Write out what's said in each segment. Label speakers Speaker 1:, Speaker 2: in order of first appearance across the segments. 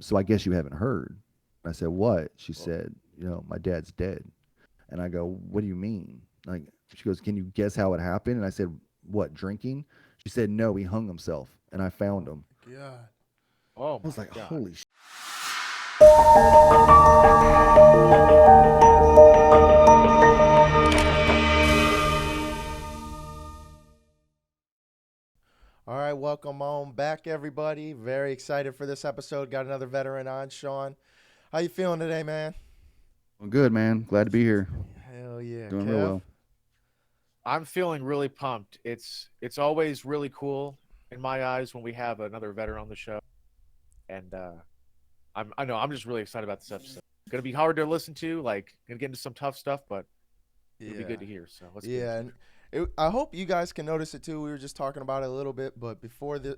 Speaker 1: so I guess you haven't heard. I said, what? She
Speaker 2: Well,
Speaker 1: said, my dad's dead. And I go, what do you mean? Like, she goes, can you guess how it happened? And I said, what, drinking? She said, no, he hung himself and I found
Speaker 3: Oh
Speaker 1: him.
Speaker 3: my God.
Speaker 2: oh
Speaker 1: I was
Speaker 2: my
Speaker 1: like,
Speaker 2: God.
Speaker 1: holy
Speaker 3: All right, welcome on back, everybody. Very excited for this episode. Got another veteran on, Shawn. How you feeling today, man?
Speaker 1: good, man. Glad to be here.
Speaker 3: Hell yeah,
Speaker 1: Doing real
Speaker 3: Kev.
Speaker 1: well.
Speaker 2: I'm feeling really pumped. It's always really cool in my eyes when we have another veteran on the show, and I know I'm just really excited about this episode. Gonna be hard to listen to, like gonna get into some tough stuff, but it'll be
Speaker 3: Yeah,
Speaker 2: good to hear. So let's get
Speaker 3: yeah,
Speaker 2: into
Speaker 3: and I hope you guys can notice it too. We were just talking about it a little bit, but before the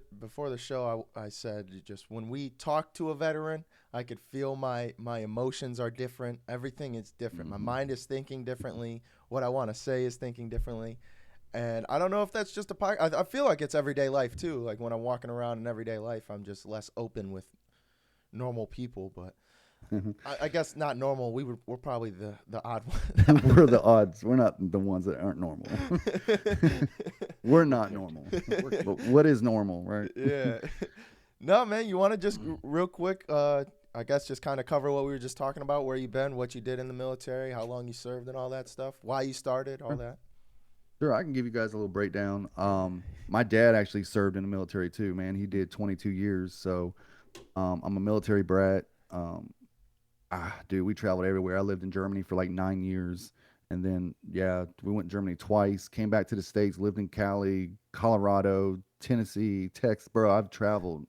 Speaker 3: show, I said just when we talk to a veteran, I could feel my emotions are different. Everything is different. My
Speaker 1: Hmm.
Speaker 3: mind is thinking differently. What I want to say is thinking differently. And I don't know if that's just I feel like it's everyday life too. Like when I'm walking around in everyday life, I'm just less open with normal people. But I guess not normal. We're probably the odd
Speaker 1: We're the odds. We're not the ones that aren't normal.
Speaker 3: one.
Speaker 1: We're
Speaker 2: we're
Speaker 1: not
Speaker 2: kicked.
Speaker 1: normal.
Speaker 2: We're
Speaker 1: But
Speaker 2: kicked.
Speaker 1: what is normal, right?
Speaker 3: Yeah. No, man. You want to just real quick? I guess just kind of cover what we were just talking about. Where you been? What you did in the military? How long you served, and all that stuff. Why you started? All
Speaker 1: Sure.
Speaker 3: that.
Speaker 1: Sure, I can give you guys a little breakdown. My dad actually served in the military too, man. He did 22 years. So I'm a military brat. Dude, we traveled everywhere. I lived in Germany for like 9 years. And then, yeah, we went to Germany twice, came back to the States, lived in Cali, Colorado, Tennessee, Texas. Bro, I've traveled,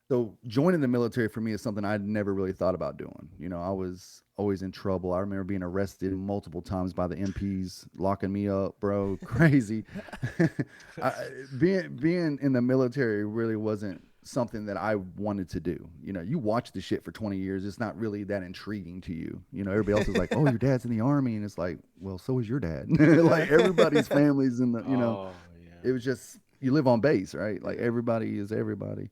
Speaker 1: So joining the military for me is something I'd never really thought about doing. I was always in trouble. I remember being arrested multiple times by the MPs, locking me up, bro. Crazy. I, being in the military really wasn't something that I wanted to do. You watch the shit for 20 years, it's not really that intriguing to you. Everybody else is like, "Oh, your dad's in the army." And it's like, "Well, so is your dad." Like everybody's family's in the.
Speaker 2: Oh yeah.
Speaker 1: It was just you live on base, right? Like
Speaker 3: Yeah.
Speaker 1: everybody is everybody.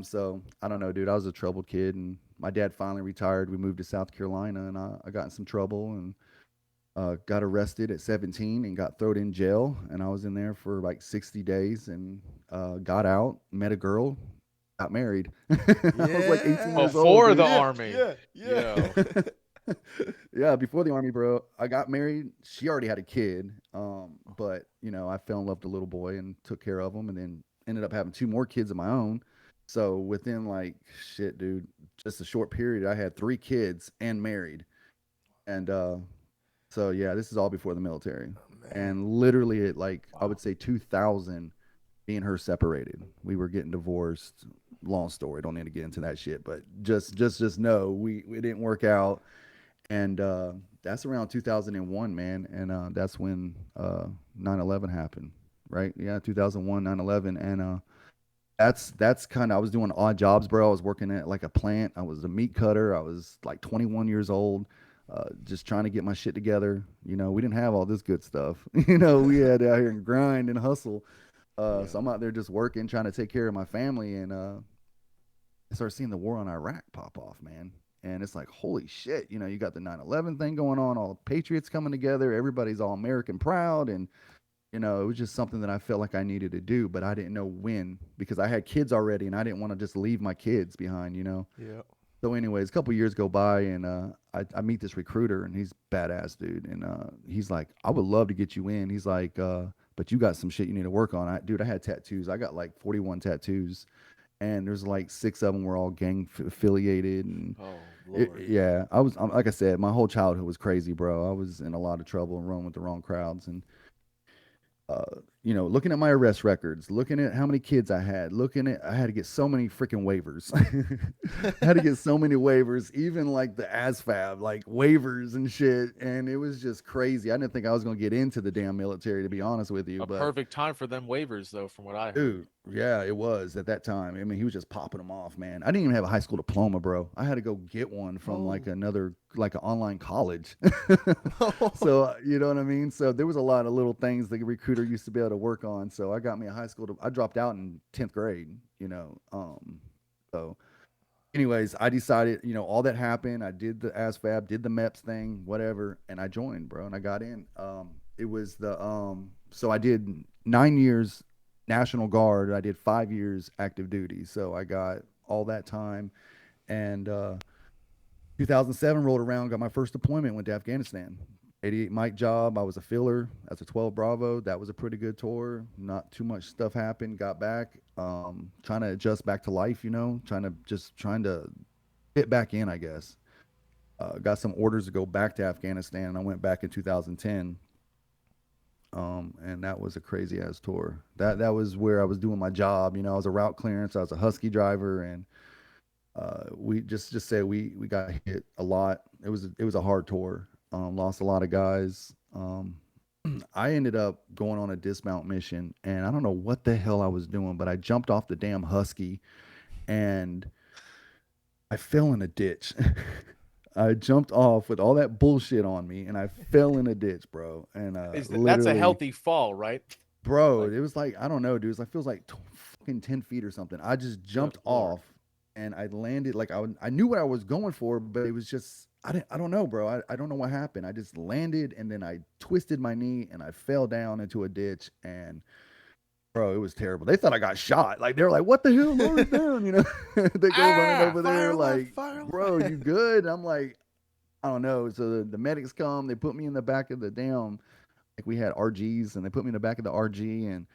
Speaker 1: So I don't know, dude. I was a troubled kid, and my dad finally retired. We moved to South Carolina, and I got in some trouble and got arrested at 17 and got thrown in jail. And I was in there for like 60 days and got out, met a girl, got married. I was like 18
Speaker 3: Yeah.
Speaker 1: years old,
Speaker 2: Before the
Speaker 1: dude.
Speaker 3: Yeah.
Speaker 2: army,
Speaker 3: Yeah. Yeah.
Speaker 2: yo.
Speaker 1: Yeah, before the army, bro. I got married. She already had a kid, but I fell in love with a little boy and took care of him, and then ended up having two more kids of my own. So within like shit, dude, just a short period, I had three kids and married, and so yeah, this is all before the military,
Speaker 3: Man.
Speaker 1: and literally at like I
Speaker 2: Wow.
Speaker 1: would say 2000, me and her separated. We were getting divorced. Long story. Don't need to get into that shit, but just know we didn't work out, and that's around 2001, man, and that's when 9/11 happened, right? Yeah, 2001, 9/11, and that's kind of I was doing odd jobs, bro. I was working at like a plant. I was a meat cutter. I was like 21 years old, just trying to get my shit together. We didn't have all this good stuff. We had out here and grind and hustle. So
Speaker 3: Yeah.
Speaker 1: I'm out there just working, trying to take care of my family, and I started seeing the war on Iraq pop off, man. And it's like, holy shit, you got the 9/11 thing going on, all the patriots coming together, everybody's all American proud. And, it was just something that I felt like I needed to do, but I didn't know when because I had kids already and I didn't want to just leave my kids behind.
Speaker 3: Yeah.
Speaker 1: So, anyways, a couple years go by and I meet this recruiter and he's badass, dude. And he's like, I would love to get you in. He's like, but you got some shit you need to work on. Dude, I had tattoos. I got like 41 tattoos and there's like six of them were all gang affiliated and
Speaker 2: Oh Lord.
Speaker 1: yeah, like I said, my whole childhood was crazy, bro. I was in a lot of trouble and running with the wrong crowds, and uh, looking at my arrest records, looking at how many kids I had, I had to get so many freaking waivers. I had to get so many waivers, even like the ASFAB, like waivers and shit. And it was just crazy. I didn't think I was going to get into the damn military, to be honest with you.
Speaker 2: A
Speaker 1: But
Speaker 2: perfect time for them waivers, though, from what I heard.
Speaker 1: dude, yeah, it was at that time. I mean, he was just popping them off, man. I didn't even have a high school diploma, bro. I had to go get one from like
Speaker 3: Oh.
Speaker 1: another, like an online college. So, you know what I mean? So there was a lot of little things the recruiter used to be able to work on. So I got me a high school. I dropped out in 10th grade, so anyways, I decided, all that happened. I did the ASVAB, did the MEPS thing, whatever, and I joined, bro, and I got in. It was so I did 9 years National Guard. I did 5 years active duty, so I got all that time. And 2007 rolled around, got my first deployment, went to Afghanistan. 88 Mike job. I was a filler as a 12 Bravo. That was a pretty good tour. Not too much stuff happened. Got back, trying to adjust back to life. Trying to fit back in, I guess. Got some orders to go back to Afghanistan. I went back in 2010, and that was a crazy ass tour. That was where I was doing my job. I was a route clearance. I was a Husky driver, and we just say we got hit a lot. It was a hard tour. Lost a lot of guys. I ended up going on a dismount mission, and I don't know what the hell I was doing, but I jumped off the damn Husky, and I fell in a ditch. I jumped off with all that bullshit on me, and I fell in a ditch, bro. And
Speaker 2: That's a
Speaker 1: literally,
Speaker 2: healthy fall, right?
Speaker 1: bro,
Speaker 2: Like,
Speaker 1: it was like I don't know, dude. It feels like fucking 10 feet or something. I just
Speaker 2: good
Speaker 1: jumped
Speaker 2: lord.
Speaker 1: off, and I landed like I knew what I was going for, but it was just I don't know, bro. I don't know what happened. I just landed, and then I twisted my knee, and I fell down into a ditch, and bro, it was terrible. They thought I got shot. Like they were like, "What the hell, Laurie's down?" They go running
Speaker 2: Ah!
Speaker 1: over
Speaker 3: Fire
Speaker 1: there,
Speaker 3: left,
Speaker 1: like,
Speaker 3: fire
Speaker 1: "Bro,
Speaker 3: left.
Speaker 1: you good?" I'm like, I don't know. So the medics come, they put me in the back of the damn, like we had RGs, and they put me in the back of the RG, and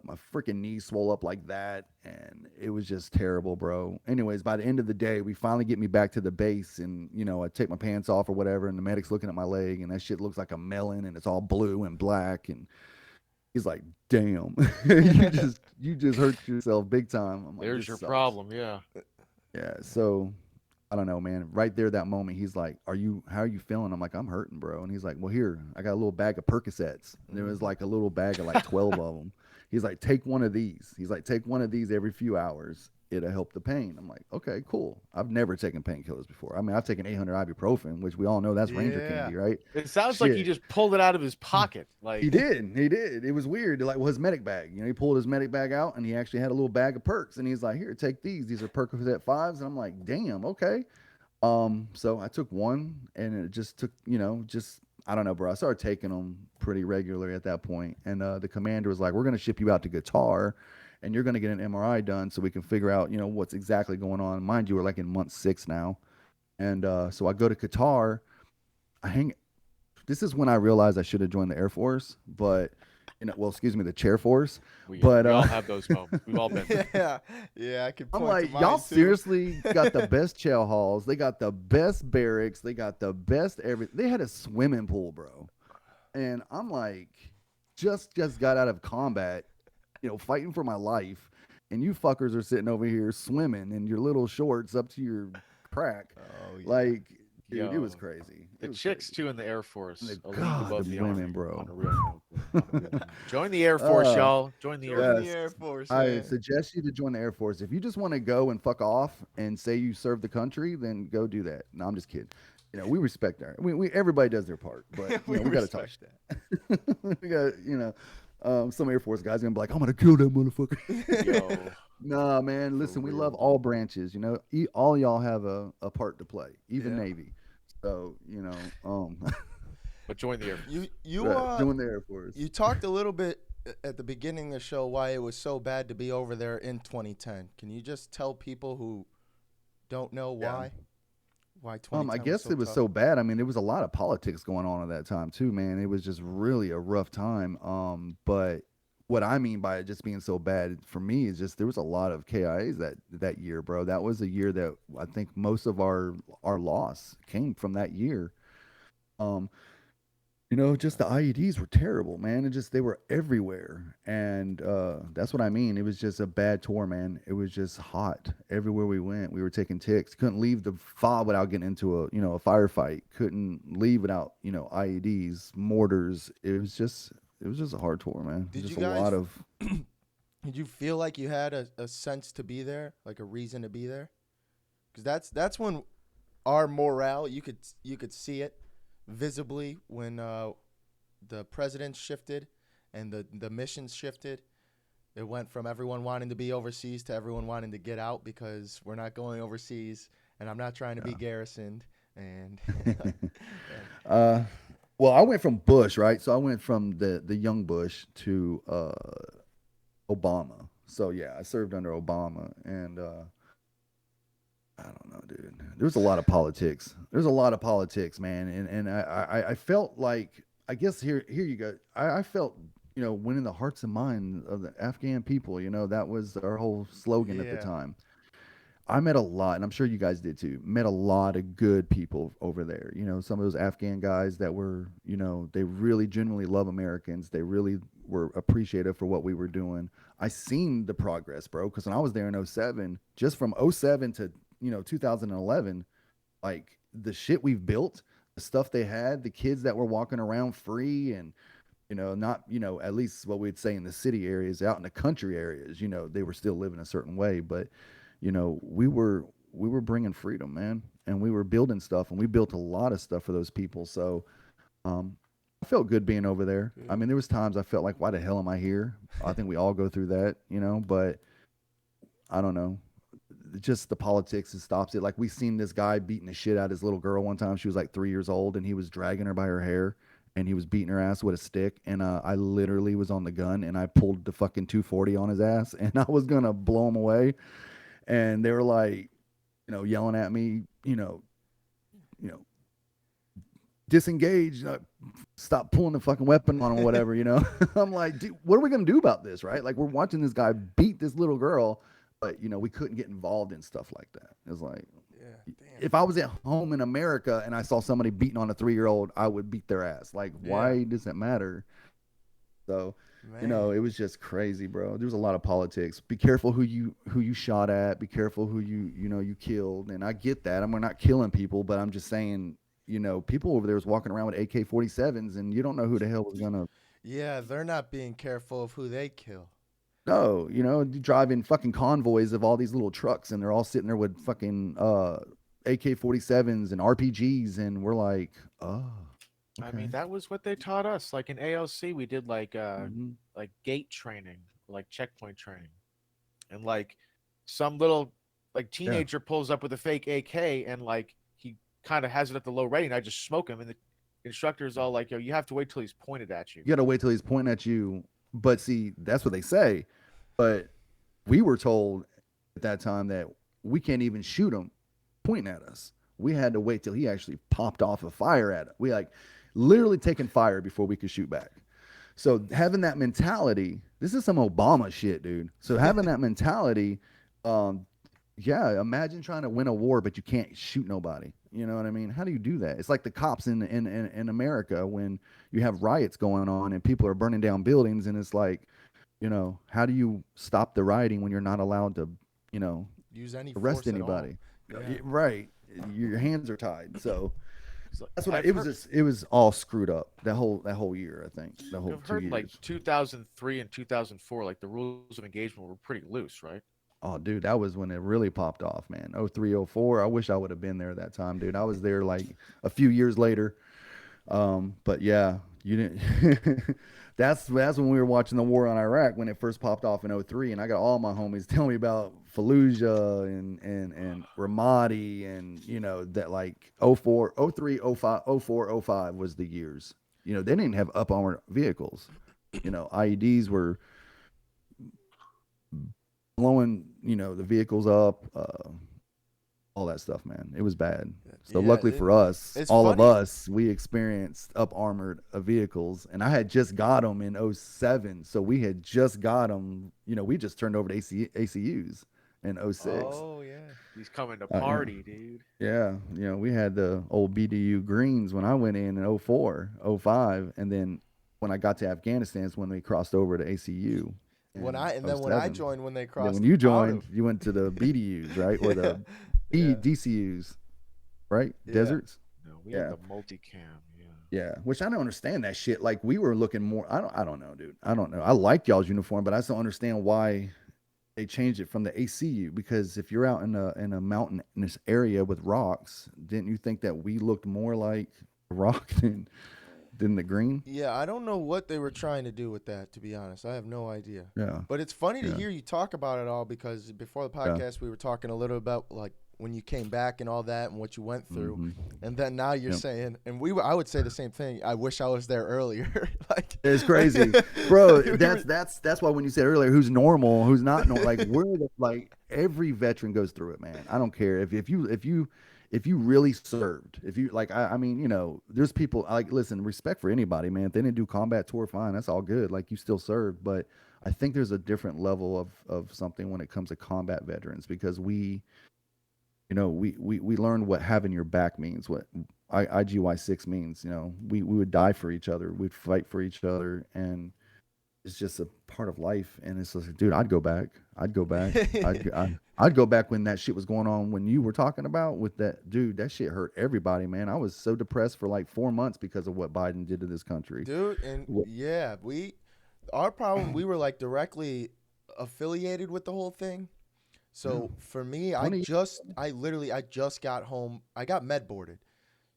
Speaker 1: my freaking knee swole up like that, and it was just terrible, bro. Anyways, by the end of the day, we finally get me back to the base, and I take my pants off or whatever, and the medic's looking at my leg, and that shit looks like a melon, and it's all blue and black, and he's like, "Damn, you just hurt yourself big time." I'm like,
Speaker 2: There's
Speaker 1: "This
Speaker 2: your
Speaker 1: sucks."
Speaker 2: problem, yeah.
Speaker 1: Yeah, so I don't know, man. Right there, that moment, he's like, how are you feeling?" I'm like, "I'm hurting, bro." And he's like, "Well, here, I got a little bag of Percocets." And there was like a little bag of like 12 of them. He's like, "Take one of these." He's like, "Take one of these every few hours. It'll help the pain." I'm like, "Okay, cool." I've never taken painkillers before. I mean, I've taken 800 ibuprofen, which we all know that's Ranger
Speaker 3: Yeah.
Speaker 1: candy, right?
Speaker 2: It sounds like he
Speaker 1: Shit.
Speaker 2: just pulled it out of his pocket.
Speaker 1: He
Speaker 2: Like,
Speaker 1: did. He did. It was weird. Like, well, his medic bag. He pulled his medic bag out, and he actually had a little bag of perks, and he's like, "Here, take these. These are Percocet fives." And I'm like, "Damn, okay." So I took one, and it just took, just I don't know, bro. I started taking them pretty regularly at that point, and the commander was like, "We're gonna ship you out to Qatar, and you're gonna get an MRI done so we can figure out, what's exactly going on." Mind you, we're like in month 6 now, and so I go to Qatar. I hang. This is when I realized I should have joined the Air Force, but well, excuse me, the Chair Force, but
Speaker 2: we all have those moments. We've all been there.
Speaker 3: Yeah. Yeah, I could
Speaker 1: I'm
Speaker 3: point to
Speaker 1: like, y'all
Speaker 3: mine too.
Speaker 1: seriously got the best chow halls. They got the best barracks. They got the best everything. They had a swimming pool, bro. And I'm like, just got out of combat, fighting for my life. And you fuckers are sitting over here swimming in your little shorts up to your crack.
Speaker 3: Oh yeah.
Speaker 1: Like, dude, it was
Speaker 2: Yo,
Speaker 1: crazy. It
Speaker 2: the
Speaker 1: was
Speaker 2: chicks
Speaker 1: crazy.
Speaker 2: too in the Air
Speaker 1: And the,
Speaker 2: Force, a league
Speaker 1: God,
Speaker 2: above
Speaker 1: the
Speaker 2: the
Speaker 1: women,
Speaker 2: Army.
Speaker 1: bro.
Speaker 2: On a real note, on a real note. Join the Air Force,
Speaker 1: uh,
Speaker 2: y'all. Join the Air
Speaker 3: Join
Speaker 2: Force.
Speaker 3: the
Speaker 1: yes.
Speaker 3: Air Force,
Speaker 1: I
Speaker 3: man.
Speaker 1: suggest you to join the Air Force. If you just want to go and fuck off and say you serve the country, then go do that. No, I'm just kidding. We respect that. We everybody does their part, but
Speaker 3: We
Speaker 1: we got to talk
Speaker 3: respect
Speaker 1: shit. We got some Air Force guys gonna be like, "I'm gonna kill that motherfucker."
Speaker 2: Yo,
Speaker 1: Nah, man.
Speaker 2: for
Speaker 1: Listen, we love
Speaker 2: real.
Speaker 1: all branches. All y'all have a part to play, even
Speaker 3: Yeah.
Speaker 1: Navy. So
Speaker 2: But join the Air Force.
Speaker 3: You
Speaker 1: join the Air Force.
Speaker 3: you talked a little bit at the beginning of the show why it was so bad to be over there in 2010. Can you just tell people who don't know
Speaker 1: Yeah.
Speaker 3: why
Speaker 1: I
Speaker 3: 2010 was
Speaker 1: guess
Speaker 3: so
Speaker 1: it was
Speaker 3: tough?
Speaker 1: so bad. I mean, there was a lot of politics going on at that time too, man. It was just really a rough time. But what I mean by it just being so bad for me is just there was a lot of KIAs that year, bro. That was a year that I think most of our loss came from that year. Um, just the IEDs were terrible, man. It just they were everywhere, and that's what I mean. It was just a bad tour, man. It was just hot everywhere we went. We were taking ticks. Couldn't leave the fob without getting into a firefight. Couldn't leave without IEDs, mortars. It was just a hard tour, man.
Speaker 3: Did you
Speaker 1: Just a
Speaker 3: guys
Speaker 1: lot of
Speaker 3: did you feel like you had a sense to be there, like a reason to be there? Because that's when our morale you could see it visibly when the president shifted and the missions shifted. It went from everyone wanting to be overseas to everyone wanting to get out because we're not going overseas, and I'm not trying to be garrisoned. And yeah,
Speaker 1: uh, well, I went from Bush, right? So I went from the young Bush to Obama. So yeah, I served under Obama, and I don't know, dude. There's a lot of politics. There's a lot of politics, man, and I felt like I guess here you go. I felt winning the hearts and minds of the Afghan people. That was our whole slogan at the
Speaker 3: yeah,
Speaker 1: time. I met a lot, and I'm sure you guys did too. Met a lot of good people over there. Some of those Afghan guys that were, they really genuinely love Americans. They really were appreciative for what we were doing. I seen the progress, bro, because when I was there in '07, just from '07 to 2011, like the shit we've built, the stuff they had, the kids that were walking around free and not, at least what we'd say in the city areas, out in the country areas, they were still living a certain way, but we were bringing freedom, man, and we were building stuff, and we built a lot of stuff for those people. So, I felt good being over there. I
Speaker 3: good.
Speaker 1: mean, there was times I felt like, why the hell am I here? I think we all go through that, but I don't know. Just the politics and stops it. Like we seen this guy beating the shit out of his little girl one time. She was like 3 years old, and he was dragging her by her hair, and he was beating her ass with a stick. And I literally was on the gun, and I pulled the fucking 240 on his ass, and I was gonna blow him away. And they were like, yelling at me, you know, disengage, stop pulling the fucking weapon on him, or whatever. I'm like, dude, what are we gonna do about this, right? Like we're watching this guy beat this little girl, but we couldn't get involved in stuff like that. It's like
Speaker 3: Yeah, damn.
Speaker 1: if I was at home in America and I saw somebody beating on a 3-year-old, I would beat their ass. Like,
Speaker 3: Yeah,
Speaker 1: why does it matter? So,
Speaker 3: man.
Speaker 1: it was just crazy, bro. There's a lot of politics. Be careful who you shot at. Be careful who you killed. And I get that. We're not killing people, but I'm just saying, people over there was walking around with AK-47s, and you don't know who the hell was gonna.
Speaker 3: Yeah, they're not being careful of who they kill.
Speaker 1: No, you drive in fucking convoys of all these little trucks, and they're all sitting there with fucking AK-47s and RPGs, and we're like, oh,
Speaker 2: I mean,
Speaker 1: okay.
Speaker 2: that was what they taught us. Like in ALC, we did
Speaker 1: Hmm.
Speaker 2: like gate training, like checkpoint training, and like some little like
Speaker 1: Yeah.
Speaker 2: teenager pulls up with a fake AK and like he kind of has it at the low ready, and I just smoke him, and the instructor's all like, "Yo, you have to wait till he's pointed at you."
Speaker 1: You got to wait till he's pointing at you. But see, that's what they say. But we were told at that time that we can't even shoot him pointing at us. We had to wait till he actually popped off a fire at it. We like literally taking fire before we could shoot back. So having that mentality, this is some Obama shit, dude. So having that mentality, um, yeah, imagine trying to win a war, but you can't shoot nobody. You know what I mean? How do you do that? It's like the cops in America when you have riots going on and people are burning down buildings, and it's like, how do you stop the rioting when you're not allowed to, you know,
Speaker 3: Use any
Speaker 1: arrest
Speaker 3: force at all.
Speaker 1: anybody?
Speaker 3: Yeah.
Speaker 1: Right. Your hands are tied. So
Speaker 2: It's like,
Speaker 1: that's what
Speaker 2: I've
Speaker 1: it was.
Speaker 2: heard
Speaker 1: It was all screwed up. That whole year, I think, the whole
Speaker 2: I've
Speaker 1: two
Speaker 2: heard like
Speaker 1: years.
Speaker 2: 2003 and 2004, like the rules of engagement were pretty loose, right?
Speaker 1: Oh, dude, that was when it really popped off, man. '03, '04. I wish I would have been there that time, dude. I was there like a few years later. But yeah, you didn't. That's when we were watching the war on Iraq when it first popped off in '03, and I got all my homies telling me about Fallujah and Ramadi, and that like '04, '03, '05, '04, '05 was the years. They didn't have up armored vehicles. IEDs were blowing the vehicles up, all that stuff, man. It was bad. So
Speaker 3: Yeah,
Speaker 1: luckily for us,
Speaker 3: it's
Speaker 1: all of
Speaker 3: funny.
Speaker 1: us, we experienced up armored vehicles, and I had just got them in '07. So we had just got them. We just turned over to ACUs in '06.
Speaker 3: Oh yeah.
Speaker 2: He's coming to
Speaker 1: Yeah,
Speaker 2: party, dude.
Speaker 1: yeah. We had the old BDU greens when I went in '04, '05, and then when I got to Afghanistan is when we crossed over to ACU
Speaker 3: When
Speaker 1: in
Speaker 3: I and then when I
Speaker 1: '07.
Speaker 3: joined when they
Speaker 1: And then when
Speaker 3: crossed
Speaker 1: you
Speaker 3: out
Speaker 1: joined,
Speaker 3: of
Speaker 1: you went to the BDUs, right? Or
Speaker 3: yeah,
Speaker 1: the
Speaker 3: yeah,
Speaker 1: DCUs, right?
Speaker 3: yeah.
Speaker 1: Deserts.
Speaker 2: No, we had
Speaker 1: Yeah.
Speaker 2: the multicam. Yeah.
Speaker 1: Yeah. Which I don't understand that shit. Like we were looking more. I don't know, dude. I don't know. I like y'all's uniform, but I just don't understand why they changed it from the ACU. Because if you're out in a mountainous area with rocks, didn't you think that we looked more like a rock than the green.
Speaker 3: Yeah, I don't know what they were trying to do with that, to be honest. I have no idea.
Speaker 1: Yeah,
Speaker 3: But it's funny to
Speaker 1: yeah,
Speaker 3: hear you talk about it all because before the
Speaker 1: yeah.
Speaker 3: podcast, we were talking a little about like when you came back and all that and what you went through.
Speaker 1: Hmm.
Speaker 3: And then now you're
Speaker 1: Yep.
Speaker 3: saying, and I would say the same thing. I wish I was there earlier. Like,
Speaker 1: It's crazy, bro.
Speaker 3: we were-
Speaker 1: That's why when you said earlier, who's normal, who's not normal, like like every veteran goes through it, man. I don't care if you really served, if you like, I mean, there's people like listen, respect for anybody, man. If they didn't do combat tour, fine, that's all good. Like you still served, but I think there's a different level of something when it comes to combat veterans because we learned what having your back means, what IGY 6 means. We would die for each other, we'd fight for each other, and it's just a part of life. And it's like, dude, I'd go back. I'd go back. I'd go back when that shit was going on. When you were talking about with that dude, that shit hurt everybody, man. I was so depressed for like 4 months because of what Biden did to this country.
Speaker 3: Dude, and
Speaker 1: Wh-
Speaker 3: yeah, our problem, we were like directly affiliated with the whole thing.
Speaker 1: Yeah.
Speaker 3: So for me,
Speaker 1: 20
Speaker 3: I just got home. I got med boarded.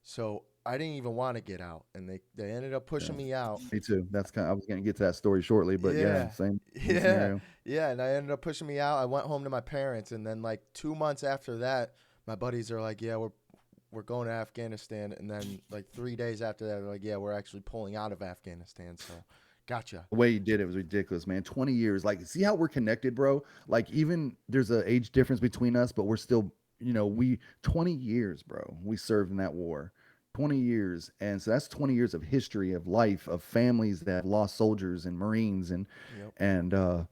Speaker 3: So I didn't even want to get out. And they ended up pushing me out.
Speaker 1: Me too. I was gonna get to that story shortly, but yeah,
Speaker 3: Yeah.
Speaker 1: same
Speaker 3: Yeah.
Speaker 1: scenario.
Speaker 3: Yeah. And I ended up pushing me out. I went home to my parents. And then like 2 months after that, my buddies are like, yeah, we're going to Afghanistan. And then like 3 days after that, they're like, yeah, we're actually pulling out of Afghanistan. So gotcha.
Speaker 1: The way you did it was ridiculous, man. 20 years. Like, see how we're connected, bro? Like, even there's an age difference between us, but we're still, 20 years, bro. We served in that war. 20 years. And so that's 20 years of history, of life, of families that have lost soldiers and Marines
Speaker 3: Yep.
Speaker 1: and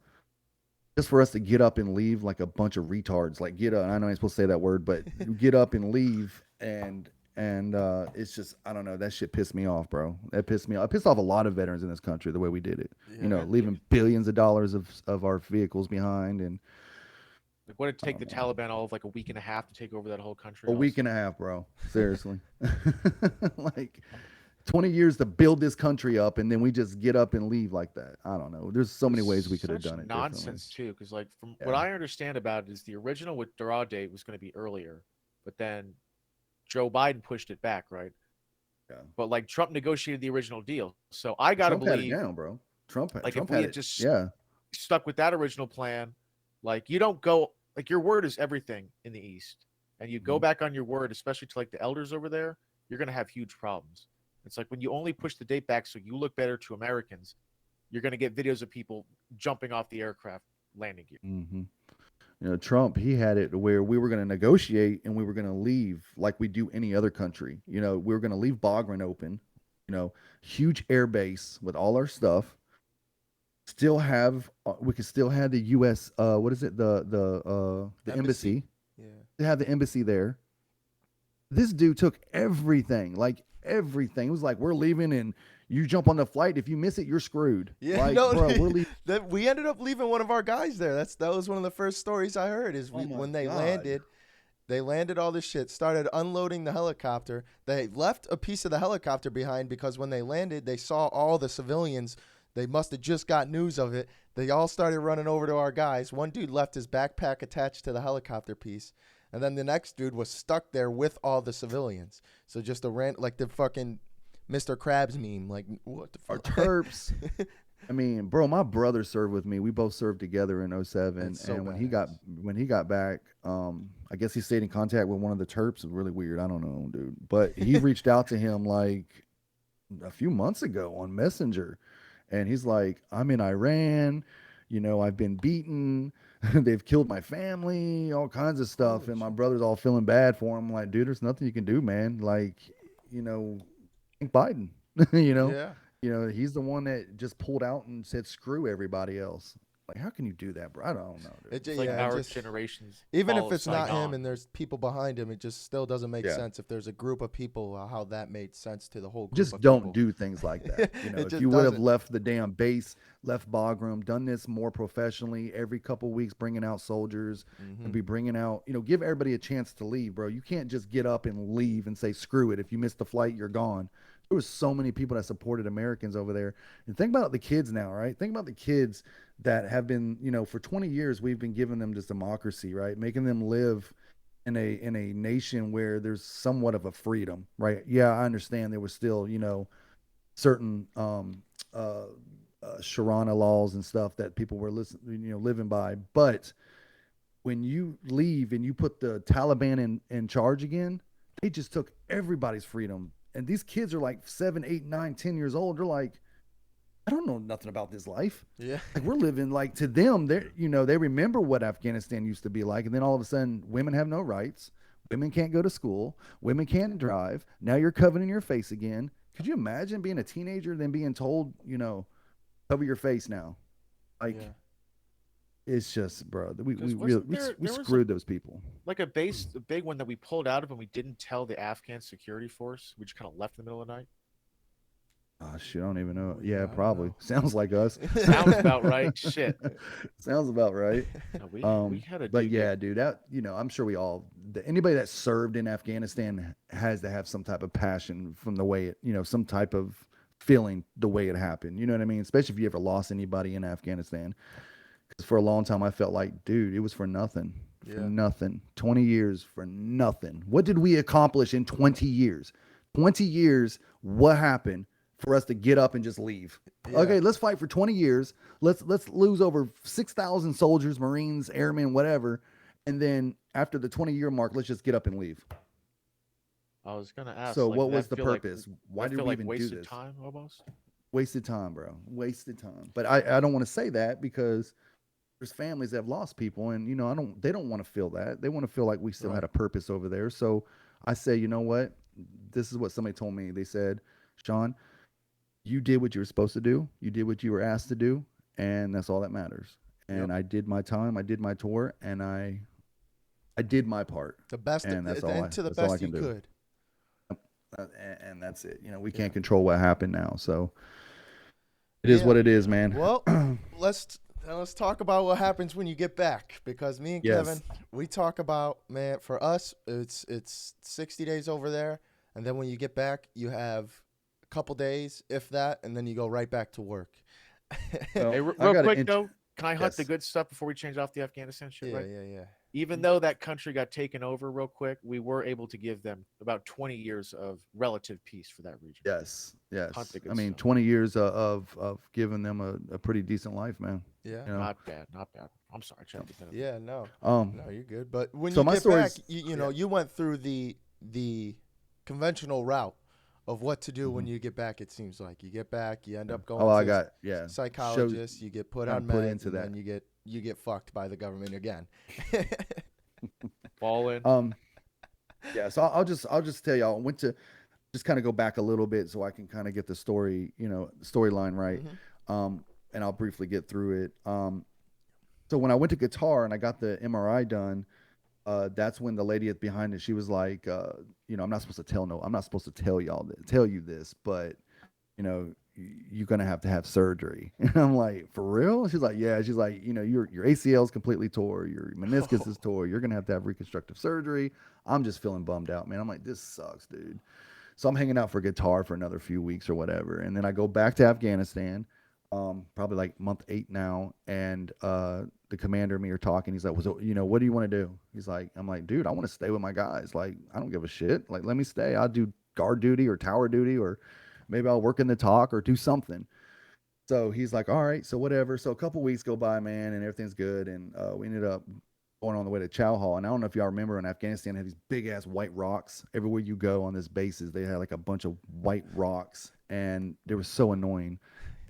Speaker 1: just for us to get up and leave like a bunch of retards, like get up. I know I'm supposed to say that word, but get up and leave, and it's just I don't know. That shit pissed me off, bro. That pissed me off. It pissed off a lot of veterans in this country the way we did it.
Speaker 3: Yeah.
Speaker 1: Leaving billions of dollars of our vehicles behind, and
Speaker 2: Like, what did it take the
Speaker 1: man,
Speaker 2: Taliban all of like a week and a half to take over that whole country?
Speaker 1: a week
Speaker 2: Also,
Speaker 1: and a half, bro. Seriously, like 20 years to build this country up, and then we just get up and leave like that. I don't know. There's so many ways we could have
Speaker 2: such
Speaker 1: done it differently.
Speaker 2: nonsense too. Because like from what
Speaker 1: Yeah,
Speaker 2: I understand about it is the original withdrawal date was going to be earlier, but then Joe Biden pushed it back, right?
Speaker 1: yeah.
Speaker 2: But like Trump negotiated the original deal, so I got to
Speaker 1: Trump had it
Speaker 2: believe
Speaker 1: down, bro.
Speaker 2: like if
Speaker 1: Trump
Speaker 2: we
Speaker 1: had
Speaker 2: had
Speaker 1: it.
Speaker 2: just
Speaker 1: Yeah.
Speaker 2: stuck with that original plan, like you don't go like your word is everything in the East, and you go
Speaker 1: Mhm.
Speaker 2: back on your word, especially to like the elders over there, you're going to have huge problems. It's like when you only push the date back so you look better to Americans, you're going to get videos of people jumping off the aircraft landing you.
Speaker 1: Hmm. Trump, he had it where we were going to negotiate and we were going to leave like we do any other country. We were going to leave Bagram open, huge air base with all our stuff. Still have, we could still have the U.S. What is it? The
Speaker 3: Embassy.
Speaker 1: embassy.
Speaker 3: Yeah.
Speaker 1: They have the embassy there. This dude took everything, like everything. It was like we're leaving, and you jump on the flight. If you miss it, you're screwed.
Speaker 3: Yeah,
Speaker 1: Like,
Speaker 3: no,
Speaker 1: bro, we're leaving.
Speaker 3: that we ended up leaving one of our guys there. That was one of the first stories I heard.
Speaker 1: Oh my
Speaker 3: When
Speaker 1: god.
Speaker 3: they landed all this shit, started unloading the helicopter. They left a piece of the helicopter behind because when they landed, they saw all the civilians. They must have just got news of it. They all started running over to our guys. One dude left his backpack attached to the helicopter piece. And then the next dude was stuck there with all the civilians. So just like the fucking Mr. Krabs meme. Like, what the
Speaker 1: Our
Speaker 3: fuck?
Speaker 1: Terps. I mean, bro, my brother served with me. We both served together in '07.
Speaker 3: It's so
Speaker 1: And
Speaker 3: badass.
Speaker 1: when he got back, I guess he stayed in contact with one of the Terps. It was really weird. I don't know, dude. But he reached out to him like a few months ago on Messenger. And he's like, I'm in Iran. I've been beaten. They've killed my family, all kinds of stuff.
Speaker 3: Holy
Speaker 1: And my
Speaker 3: shit.
Speaker 1: brother's all feeling bad for him. I'm like, dude, there's nothing you can do, man. Like, you know, thank Biden. you know,
Speaker 3: Yeah.
Speaker 1: he's the one that just pulled out and said, screw everybody else. Like, how can you do that, bro? I don't know, dude.
Speaker 2: It's like
Speaker 3: Yeah,
Speaker 2: our
Speaker 3: just
Speaker 2: generations
Speaker 3: even if
Speaker 2: follow
Speaker 3: it's not him
Speaker 2: Saigon.
Speaker 3: and there's people behind him, it just still doesn't make
Speaker 1: Yeah.
Speaker 3: sense if there's a group of people how that made sense to the whole group
Speaker 1: Just
Speaker 3: of
Speaker 1: don't
Speaker 3: people.
Speaker 1: do things like that.
Speaker 3: It
Speaker 1: If
Speaker 3: just
Speaker 1: you would have
Speaker 3: doesn't.
Speaker 1: left the damn base, left Bagram, done this more professionally every couple weeks, bringing out soldiers and
Speaker 3: Hmm.
Speaker 1: be bringing out, give everybody a chance to leave, bro. You can't just get up and leave and say, screw it. If you miss the flight, you're gone. There was so many people that supported Americans over there. And think about the kids now, right? Think about the kids that have been, for 20 years, we've been giving them this democracy, right? Making them live in a nation where there's somewhat of a freedom, right? Yeah, I understand there was still, certain Sharana laws and stuff that people were living by. But when you leave and you put the Taliban in charge again, they just took everybody's freedom. And these kids are like 7, 8, 9, 10 years old. They're like, I don't know nothing about this life.
Speaker 3: Yeah.
Speaker 1: Like we're living like to them, they remember what Afghanistan used to be like, and then all of a sudden, women have no rights. Women can't go to school. Women can't drive. Now you're covering your face again. Could you imagine being a teenager then being told, cover your face now? Like
Speaker 3: Yeah.
Speaker 1: it's just, bro. We
Speaker 2: 'Cause
Speaker 1: we
Speaker 2: wasn't
Speaker 1: we,
Speaker 2: there
Speaker 1: we
Speaker 2: there was
Speaker 1: screwed those people.
Speaker 2: like a big one that we pulled out of and we didn't tell the Afghan security force. We just kind of left in the middle of the night.
Speaker 1: Oh shit, I don't even know.
Speaker 3: Oh,
Speaker 1: Yeah,
Speaker 3: yeah, I don't
Speaker 1: probably.
Speaker 3: know.
Speaker 1: Sounds like us.
Speaker 2: Sounds about right. Shit.
Speaker 1: Sounds about right.
Speaker 2: No, we had a
Speaker 1: But
Speaker 2: dude
Speaker 1: yeah, dude, I'm sure anybody that served in Afghanistan has to have some type of passion from the way some type of feeling the way it happened. You know what I mean? Especially if you ever lost anybody in Afghanistan. Because for a long time, I felt like, dude, it was for nothing. For
Speaker 3: Yeah.
Speaker 1: nothing. 20 years for nothing. What did we accomplish in 20 years? 20 years, what happened for us to get up and just leave?
Speaker 3: Yeah.
Speaker 1: Okay, let's fight for 20 years. Let's lose over 6,000 soldiers, Marines, airmen, whatever. And then after the 20-year mark, let's just get up and leave.
Speaker 2: I was gonna ask.
Speaker 1: So
Speaker 2: like,
Speaker 1: what
Speaker 2: did
Speaker 1: was
Speaker 2: that
Speaker 1: the
Speaker 2: feel like-
Speaker 1: purpose?
Speaker 2: did
Speaker 1: Why
Speaker 2: that
Speaker 1: did
Speaker 2: feel
Speaker 1: we
Speaker 2: like
Speaker 1: even do
Speaker 2: wasted
Speaker 1: this?
Speaker 2: time almost?
Speaker 1: Wasted time, bro. Wasted time. But I don't want to say that because there's families that have lost people, and they don't want to feel that. They want to feel like we still had a purpose over there. So I say, you know what? This is what somebody told me. They said, Shawn, you did what you were supposed to do. You did what you were asked to do, and that's all that matters. And I did my time. I did my tour, and I did my part.
Speaker 3: The best,
Speaker 1: And that's all
Speaker 3: to the
Speaker 1: that's all I
Speaker 3: best
Speaker 1: can
Speaker 3: you
Speaker 1: do.
Speaker 3: could.
Speaker 1: And that's it. We can't control what happened now. So it is
Speaker 3: Yeah.
Speaker 1: what it is, man.
Speaker 3: Well, let's talk about what happens when you get back, because me and
Speaker 1: Yes.
Speaker 3: Kevin, we talk about, man, for us it's 60 days over there, and then when you get back you have a couple days if that, and then you go right back to work.
Speaker 1: Well,
Speaker 2: Hey,
Speaker 1: I
Speaker 2: real
Speaker 1: gotta
Speaker 2: quick
Speaker 1: int-
Speaker 2: though, can I hunt the
Speaker 1: Yes.
Speaker 2: good stuff before we change off the Afghanistan shit?
Speaker 3: Yeah,
Speaker 2: Right.
Speaker 3: yeah.
Speaker 2: Even though that country got taken over real quick, we were able to give them about 20 years of relative peace for that region.
Speaker 1: Yes, yes.
Speaker 2: Hunt the good
Speaker 1: I mean,
Speaker 2: stuff.
Speaker 1: 20 years of giving them a pretty decent life, man.
Speaker 3: Yeah.
Speaker 1: You know?
Speaker 2: Not bad, not bad. I'm sorry, Chad.
Speaker 3: Yeah, no.
Speaker 1: Um,
Speaker 3: No, you're good. But when
Speaker 1: So
Speaker 3: you
Speaker 1: my
Speaker 3: get back,
Speaker 1: story's-
Speaker 3: you know, you went through the conventional route of what to do when you get back. It seems like you get back, you end up going
Speaker 1: I
Speaker 3: to
Speaker 1: got
Speaker 3: psychologist, you get put on
Speaker 1: kinda put
Speaker 3: meds,
Speaker 1: into
Speaker 3: and
Speaker 1: that.
Speaker 3: then you get fucked by the government again.
Speaker 2: Fall in.
Speaker 1: Yeah. So I'll just tell y'all. I went to just kind of go back a little bit so I can kind of get the storyline right. And I'll briefly get through it. So when I went to guitar and I got the MRI done, that's when the lady behind it, she was like, I'm not supposed to tell you this, but you're gonna have to have surgery. And I'm like, for real? She's like, yeah. She's like, your ACL is completely tore, your meniscus is tore, you're gonna have to have reconstructive surgery. I'm just feeling bummed out, man. I'm like, this sucks, dude. So I'm hanging out for guitar for another few weeks or whatever, and then I go back to Afghanistan, probably like month 8 now, and the commander and me are talking. He's like, well, so, what do you want to do? I'm like, dude, I want to stay with my guys. Like, I don't give a shit. Like, let me stay. I'll do guard duty or tower duty, or maybe I'll work in the talk or do something. So he's like, all right, so whatever. So a couple weeks go by, man, and everything's good. And we ended up going on the way to Chow Hall. And I don't know if y'all remember, in Afghanistan, they had these big ass white rocks. Everywhere you go on this bases, they had like a bunch of white rocks, and they were so annoying.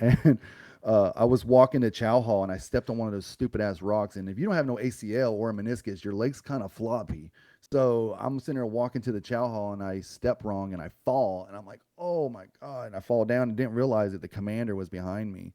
Speaker 1: And I was walking to Chow Hall, and I stepped on one of those stupid ass rocks. And if you don't have no ACL or a meniscus, your leg's kind of floppy. So I'm sitting there walking to the Chow Hall, and I step wrong and I fall, and I'm like, oh my God. And I fall down and didn't realize that the commander was behind me.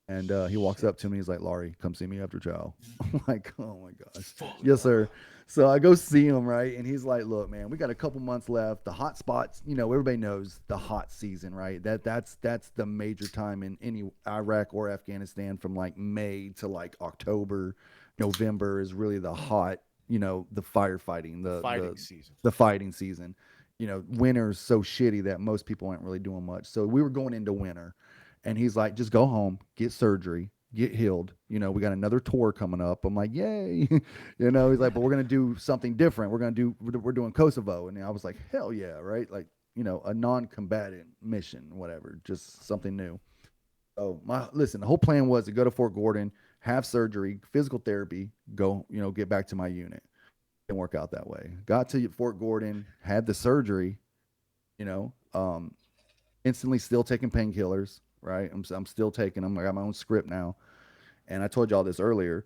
Speaker 1: And he walks up to me. He's like, Laurie, come see me after Chow. I'm like, oh my gosh. Yes, sir. So I go see him, right? And he's like, look, man, we got a couple months left. The hot spots, everybody knows the hot season, right? That's the major time in any Iraq or Afghanistan, from like May to like October, November is really the hot, the firefighting, the fighting season. Winter's so shitty that most people aren't really doing much. So we were going into winter, and he's like, just go home, get surgery, get healed. We got another tour coming up. I'm like, yay. He's like, but we're going to do something different. We're doing Kosovo. And I was like, hell yeah. Right. Like, a non-combatant mission, whatever, just something new. So my listen, the whole plan was to go to Fort Gordon, have surgery, physical therapy, go, get back to my unit. Didn't work out that way. Got to Fort Gordon, had the surgery, you know, um, instantly still taking painkillers, right? I'm still taking them. I got my own script now. And I told y'all this earlier.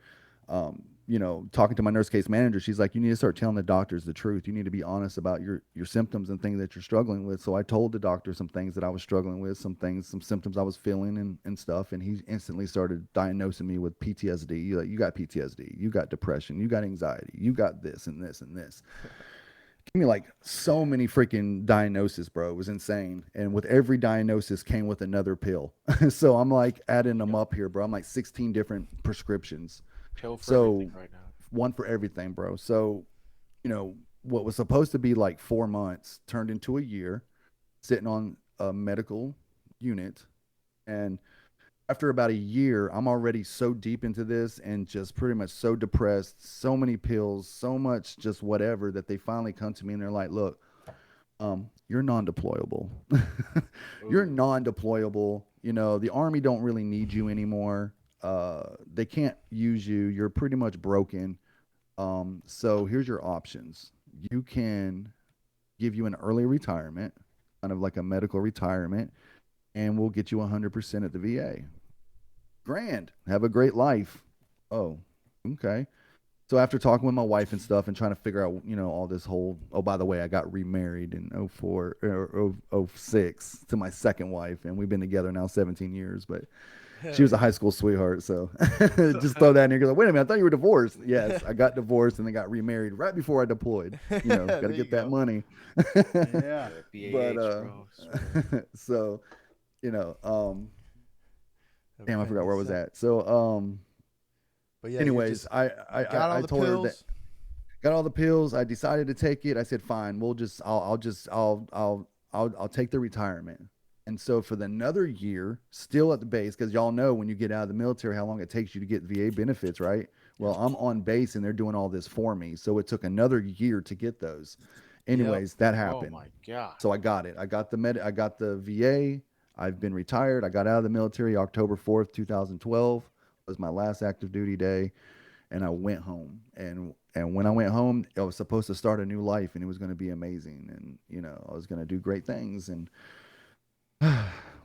Speaker 1: Talking to my nurse case manager, she's like, "You need to start telling the doctors the truth. You need to be honest about your symptoms and things that you're struggling with." So I told the doctor some things that I was struggling with, some things, some symptoms I was feeling and stuff. And he instantly started diagnosing me with PTSD. Like, you got PTSD, you got depression, you got anxiety, you got this and this and this. Give me like so many freaking diagnoses, bro. It was insane. And with every diagnosis came with another pill. So I'm like adding them
Speaker 2: Yep.
Speaker 1: up here, bro. I'm like 16 different prescriptions.
Speaker 2: Pill for everything
Speaker 1: So
Speaker 2: right now.
Speaker 1: one for everything, bro. So, what was supposed to be like 4 months turned into a year sitting on a medical unit. And after about a year, I'm already so deep into this and just pretty much so depressed, so many pills, so much just whatever that they finally come to me and they're like, "Look, you're non-deployable. You're
Speaker 2: Ooh.
Speaker 1: non-deployable. The army don't really need you anymore. They can't use you. You're pretty much broken. So here's your options. You can give you an early retirement, kind of like a medical retirement, and we'll get you 100% at the VA. Grand. Have a great life." Oh, okay. So after talking with my wife and stuff and trying to figure out, all this whole, oh, by the way, I got remarried in '04 or '06 to my second wife, and we've been together now 17 years, but she
Speaker 3: Hell
Speaker 1: was a high
Speaker 3: yeah.
Speaker 1: school sweetheart. So just throw that in here. You're like, wait a minute, I thought you were divorced. Yes, I got divorced and then got remarried right before I deployed. Got
Speaker 3: There
Speaker 1: to
Speaker 3: you
Speaker 1: get that
Speaker 3: go.
Speaker 1: money.
Speaker 3: Yeah.
Speaker 2: Yeah,
Speaker 1: But
Speaker 2: BAH, bro. Swear.
Speaker 1: so, you know, um, damn, I
Speaker 3: Everything
Speaker 1: forgot where
Speaker 3: is
Speaker 1: I was
Speaker 3: set.
Speaker 1: at. So,
Speaker 3: But yeah, you're
Speaker 1: anyways,
Speaker 3: just
Speaker 1: I, I,
Speaker 3: you got
Speaker 1: I
Speaker 3: all
Speaker 1: I
Speaker 3: the
Speaker 1: told her that
Speaker 3: pills.
Speaker 1: got all the pills. I decided to take it. I said, fine, we'll just, I'll just, I'll take the retirement. And so for the another year, still at the base, because y'all know when you get out of the military how long it takes you to get VA benefits, right? Well,
Speaker 3: Yep.
Speaker 1: I'm on base and they're doing all this for me. So it took another year to get those.
Speaker 3: Yep.
Speaker 1: Anyways, that
Speaker 2: Oh
Speaker 1: happened.
Speaker 2: my god.
Speaker 1: So I got it. I got the VA. I've been retired. I got out of the military October 4th, 2012 was my last active duty day, and I went home. And when I went home, I was supposed to start a new life, and it was going to be amazing, and I was going to do great things. And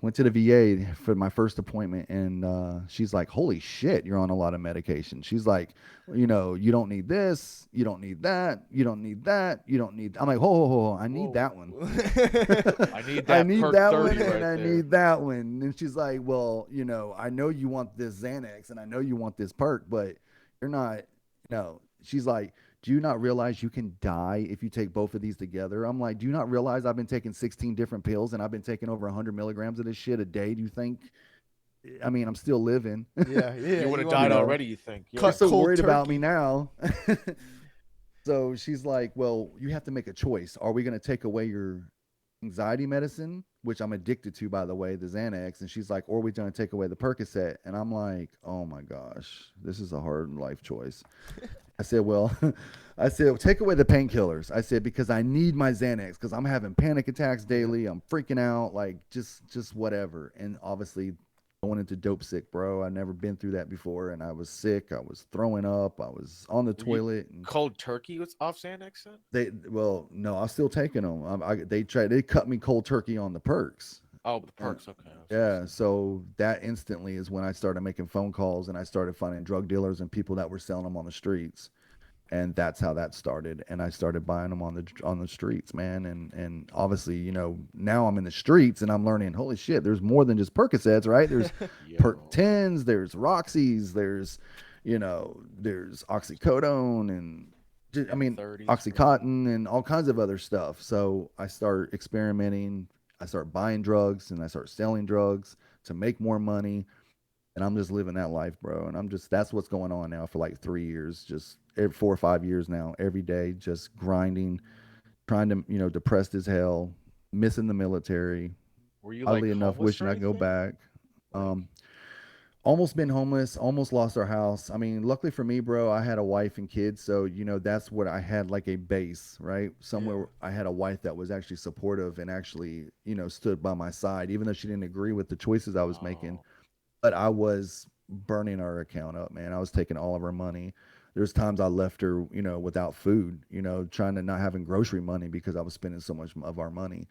Speaker 1: went to the VA for my first appointment, and she's like, "Holy shit, you're on a lot of medication." She's like, "You don't need this, you don't need that, you don't need that, you don't need." I'm like, "Ho, I need
Speaker 3: Whoa.
Speaker 1: that one."
Speaker 2: I need
Speaker 1: I
Speaker 2: that
Speaker 1: need
Speaker 2: perk
Speaker 1: that one
Speaker 2: 30
Speaker 1: and
Speaker 2: right
Speaker 1: I
Speaker 2: there.
Speaker 1: need that one. And she's like, "Well, I know you want this Xanax and I know you want this perk, but you're not, no." She's like, "Do you not realize you can die if you take both of these together?" I'm like, "Do you not realize I've been taking 16 different pills and I've been taking over 100 milligrams of this shit a day? Do you think, I mean, I'm still living?"
Speaker 3: Yeah, yeah.
Speaker 2: You would
Speaker 3: You
Speaker 2: have
Speaker 3: want me
Speaker 1: you
Speaker 2: died
Speaker 3: to
Speaker 1: know,
Speaker 2: already, you think?
Speaker 1: you're
Speaker 2: Yeah.
Speaker 3: cut
Speaker 1: so
Speaker 3: cold
Speaker 1: worried about me
Speaker 3: turkey?
Speaker 1: now. So she's like, "Well, you have to make a choice. Are we going to take away your anxiety medicine, which I'm addicted to, by the way, the Xanax?" And she's like, "Or are we going to take away the Percocet?" And I'm like, "Oh my gosh, this is a hard life choice." I said, "Well," I said, "Well, take away the painkillers." I said, "Because I need my Xanax because I'm having panic attacks
Speaker 3: Yep.
Speaker 1: daily. I'm freaking out, like just whatever." And obviously, going into dope sick, bro. I never been through that before, and I was sick. I was throwing up. I was on the
Speaker 2: Were you
Speaker 1: toilet, and
Speaker 2: cold turkey was off Xanax then?
Speaker 1: well, no, I'm still taking them. They cut me cold turkey on the perks.
Speaker 2: Oh, the
Speaker 1: Uh,
Speaker 2: perks. Okay, I was gonna
Speaker 1: yeah,
Speaker 2: say.
Speaker 1: so that instantly is when I started making phone calls and I started finding drug dealers and people that were selling them on the streets, and that's how that started. And I started buying them on the streets, man. And obviously, now I'm in the streets and I'm learning. Holy shit, there's more than just Percocets, right? There's Perk
Speaker 2: Yo,
Speaker 1: tens, there's Roxys, there's oxycodone and I
Speaker 2: yep,
Speaker 1: mean
Speaker 2: 30s, bro.
Speaker 1: oxycontin and all kinds of other stuff. So I start experimenting. I start buying drugs and I start selling drugs to make more money. And I'm just living that life, bro. And that's what's going on now for like 3 years, just every 4 or 5 years now, every day, just grinding, trying to, depressed as hell, missing the military,
Speaker 2: Were you like
Speaker 1: oddly enough,
Speaker 2: homeless or
Speaker 1: wishing I could go
Speaker 2: anything?
Speaker 1: back.
Speaker 2: Like,
Speaker 1: Um, almost been homeless, almost lost our house. I mean, luckily for me, bro, I had a wife and kids, so that's what I had, like a base, right?
Speaker 3: Yeah.
Speaker 1: Somewhere I had a wife that was actually supportive and actually, stood by my side, even though she didn't agree with the choices I was making.
Speaker 2: Oh,
Speaker 1: But I was burning our account up, man. I was taking all of her money. There's times I left her, without food, trying to not having grocery money because I was spending so much of our money.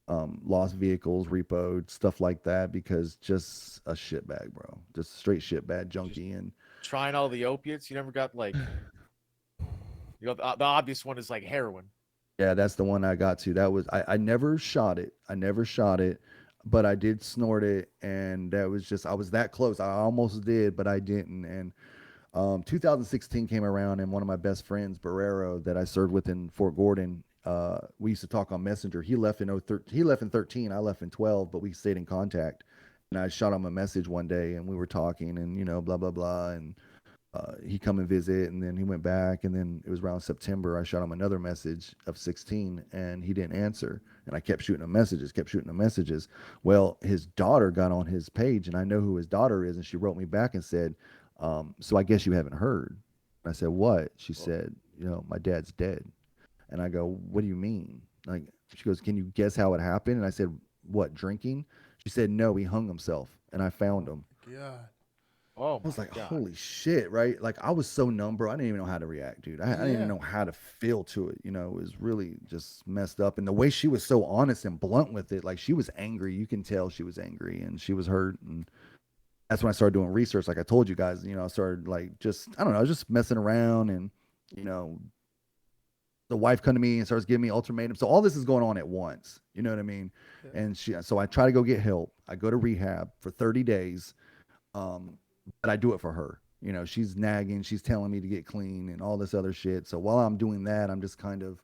Speaker 1: Lost vehicles, repoed, stuff like that, because just a shit bag, bro. Just straight shit bag
Speaker 2: just
Speaker 1: junkie. And
Speaker 2: trying all the opiates. You never got like, the obvious one is like heroin.
Speaker 1: yeah, that's the one I got to. That was I never shot it. I never shot it, but I did snort it, and that was just I was that close. I almost did, but I didn't. And 2016 came around, and one of my best friends, Barrero, that I served with in Fort Gordon, we used to talk on Messenger. He left in 013, he left in 13, I left in 12, but we stayed in contact. And I shot him a message one day, and we were talking, and blah blah blah, and he come and visit, and then he went back, and then it was around September. I shot him another message of 16, and he didn't answer, and I kept shooting him messages, kept shooting him messages. Well, his daughter got on his page, and I know who his daughter is, and she wrote me back and said, "So I guess you haven't heard." I said, "What?" She
Speaker 2: Well,
Speaker 1: said, "My dad's dead." And I go, "What do you mean?" Like, she goes, "Can you guess how it happened?" And I said, "What, drinking?" She said, "No, he hung himself, and I found
Speaker 3: Oh
Speaker 1: him."
Speaker 3: my god.
Speaker 2: oh
Speaker 1: I was
Speaker 2: my
Speaker 1: like,
Speaker 2: god.
Speaker 1: holy shit, right? Like, I was so numb, bro. I didn't even know how to react, dude. I didn't even
Speaker 3: Yeah.
Speaker 1: know how to feel to it. It was really just messed up. And the way she was so honest and blunt with it, like, she was angry. You can tell she was angry and she was hurt. And that's when I started doing research. Like I told you guys, I started, like, just, I don't know, just messing around. And, you know, the wife come to me and starts giving me ultimatums. So all this is going on at once. You know what I mean?
Speaker 3: Yeah.
Speaker 1: So I try to go get help. I go to rehab for 30 days. Um, but I do it for her. She's nagging, she's telling me to get clean and all this other shit. So while I'm doing that, I'm just kind of,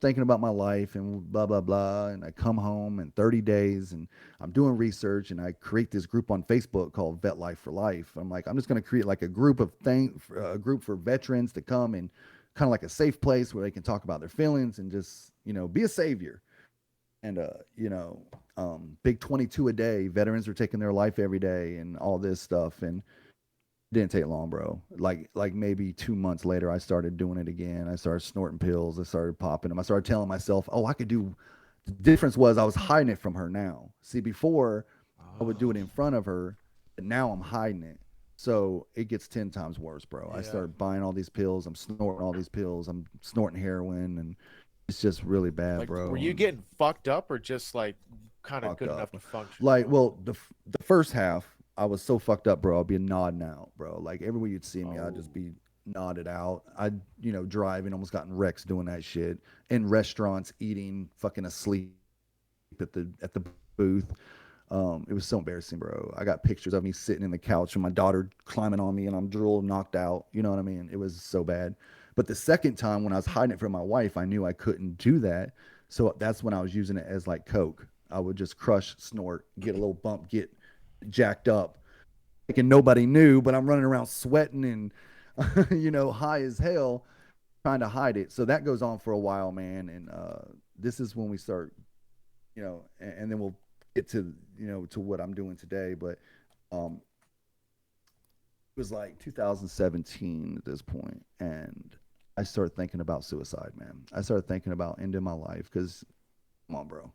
Speaker 1: thinking about my life and blah blah blah. And I come home in 30 days, and I'm doing research, and I create this group on Facebook called Vet Life for Life. I'm like, I'm just going to create like a group of a group for veterans to come, and kind of like a safe place where they can talk about their feelings and just be a savior. And big 22 a day, veterans are taking their life every day and all this stuff. And it didn't take long, bro. Like maybe 2 months later, I started doing it again. I started snorting pills. I started popping them. I started telling myself, oh, I could do. The difference was I was hiding it from her now. See, before I would do
Speaker 2: Oh,
Speaker 1: it in front of her, but now I'm hiding it. So it gets 10 times worse, bro. I
Speaker 3: Yeah.
Speaker 1: started buying all these pills. I'm snorting all these pills. I'm snorting heroin, and it's just really bad,
Speaker 2: like, were
Speaker 1: bro.
Speaker 2: you
Speaker 1: And
Speaker 2: getting fucked up or just like kind of
Speaker 1: fucked
Speaker 2: good enough
Speaker 1: up.
Speaker 2: to function?
Speaker 1: Like, well, the first half, I was so fucked up, bro. I'd be nodding out, bro. Like everywhere you'd see me, I'd
Speaker 2: Oh,
Speaker 1: just be nodded out. I'd, driving, almost gotten wrecks doing that shit. In restaurants, eating, fucking asleep at the booth. It was so embarrassing, bro. I got pictures of me sitting in the couch and my daughter climbing on me, and I'm drool knocked out. You know what I mean? It was so bad. But the second time when I was hiding it from my wife, I knew I couldn't do that. So that's when I was using it as like coke. I would just crush, snort, get a little bump, get jacked up, thinking nobody knew, but I'm running around sweating and high as hell, trying to hide it. So that goes on for a while, man. And this is when we start, and then we'll get to to what I'm doing today. But um, it was like 2017 at this point, and I started thinking about suicide, man. I started thinking about ending my life because, come on, bro,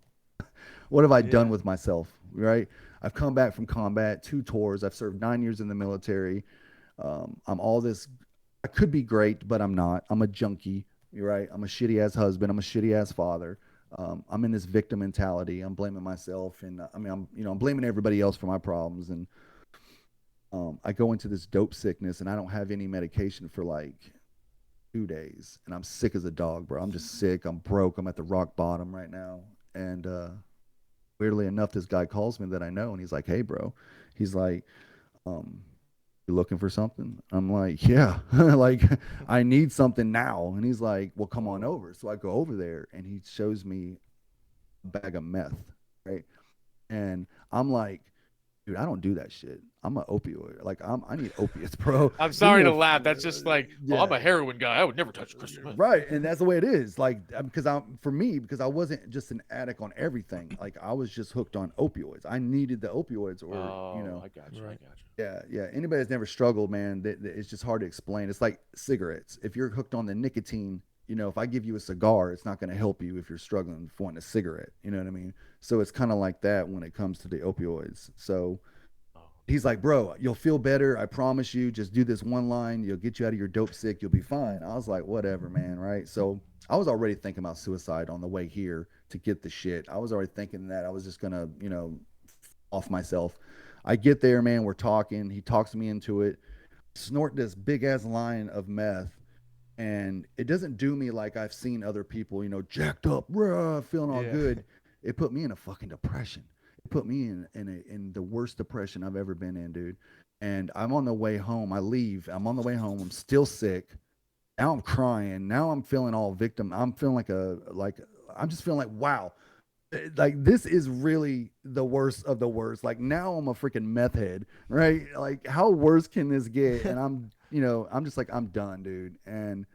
Speaker 1: what have I done
Speaker 3: Yeah.
Speaker 1: with myself? Right? I've come back from combat, 2 tours. I've served 9 years in the military. I'm all this. I could be great, but I'm not. I'm a junkie. You're right. I'm a shitty ass husband. I'm a shitty ass father. I'm in this victim mentality. I'm blaming myself, and I mean, I'm blaming everybody else for my problems. And I go into this dope sickness, and I don't have any medication for like 2 days, and I'm sick as a dog, bro. I'm just sick. I'm broke. I'm at the rock bottom right now. And weirdly enough, this guy calls me that I know, and he's like, "Hey, bro," he's like, um, "You looking for something?" I'm like, "Yeah," like I need something now. And he's like, "Well, come on
Speaker 2: oh,
Speaker 1: over." So I go over there, and he shows me a bag of meth, right? And I'm like, dude, I don't do that shit. I'm an opioid. Like I need opiates, bro.
Speaker 2: I'm
Speaker 1: Give me
Speaker 2: sorry
Speaker 1: a
Speaker 2: to laugh. That's just like, well, I'm
Speaker 1: yeah.
Speaker 2: a heroin guy. I would never touch crystal meth.
Speaker 1: Right, and that's the way it is. Like, because I'm for me, because I wasn't just an addict on everything. Like, I was just hooked on opioids. I needed the opioids, or
Speaker 2: Oh, I got you. I
Speaker 3: Right.
Speaker 2: got you.
Speaker 1: yeah, yeah. Anybody that's never struggled, man, it's just hard to explain. It's like cigarettes. If you're hooked on the nicotine, if I give you a cigar, it's not going to help you if you're struggling for wanting a cigarette. You know what I mean? So it's kind of like that when it comes to the opioids. So
Speaker 2: Oh,
Speaker 1: he's like, bro, you'll feel better. I promise you. Just do this one line. You'll get you out of your dope sick. You'll be fine. I was like, whatever, man. Right. So I was already thinking about suicide on the way here to get the shit. I was already thinking that I was just going to, off myself. I get there, man. We're talking. He talks me into it. Snort this big ass line of meth. And it doesn't do me like I've seen other people, jacked up, rah, feeling all
Speaker 3: Yeah.
Speaker 1: good. It put me in a fucking depression. It put me in the worst depression I've ever been in, dude. And I'm on the way home. I leave. I'm on the way home. I'm still sick. Now I'm crying. Now I'm feeling all victim. I'm feeling I'm just feeling like wow, like this is really the worst of the worst. Like now I'm a freaking meth head, right? Like how worse can this get? And I'm just like I'm done, dude. And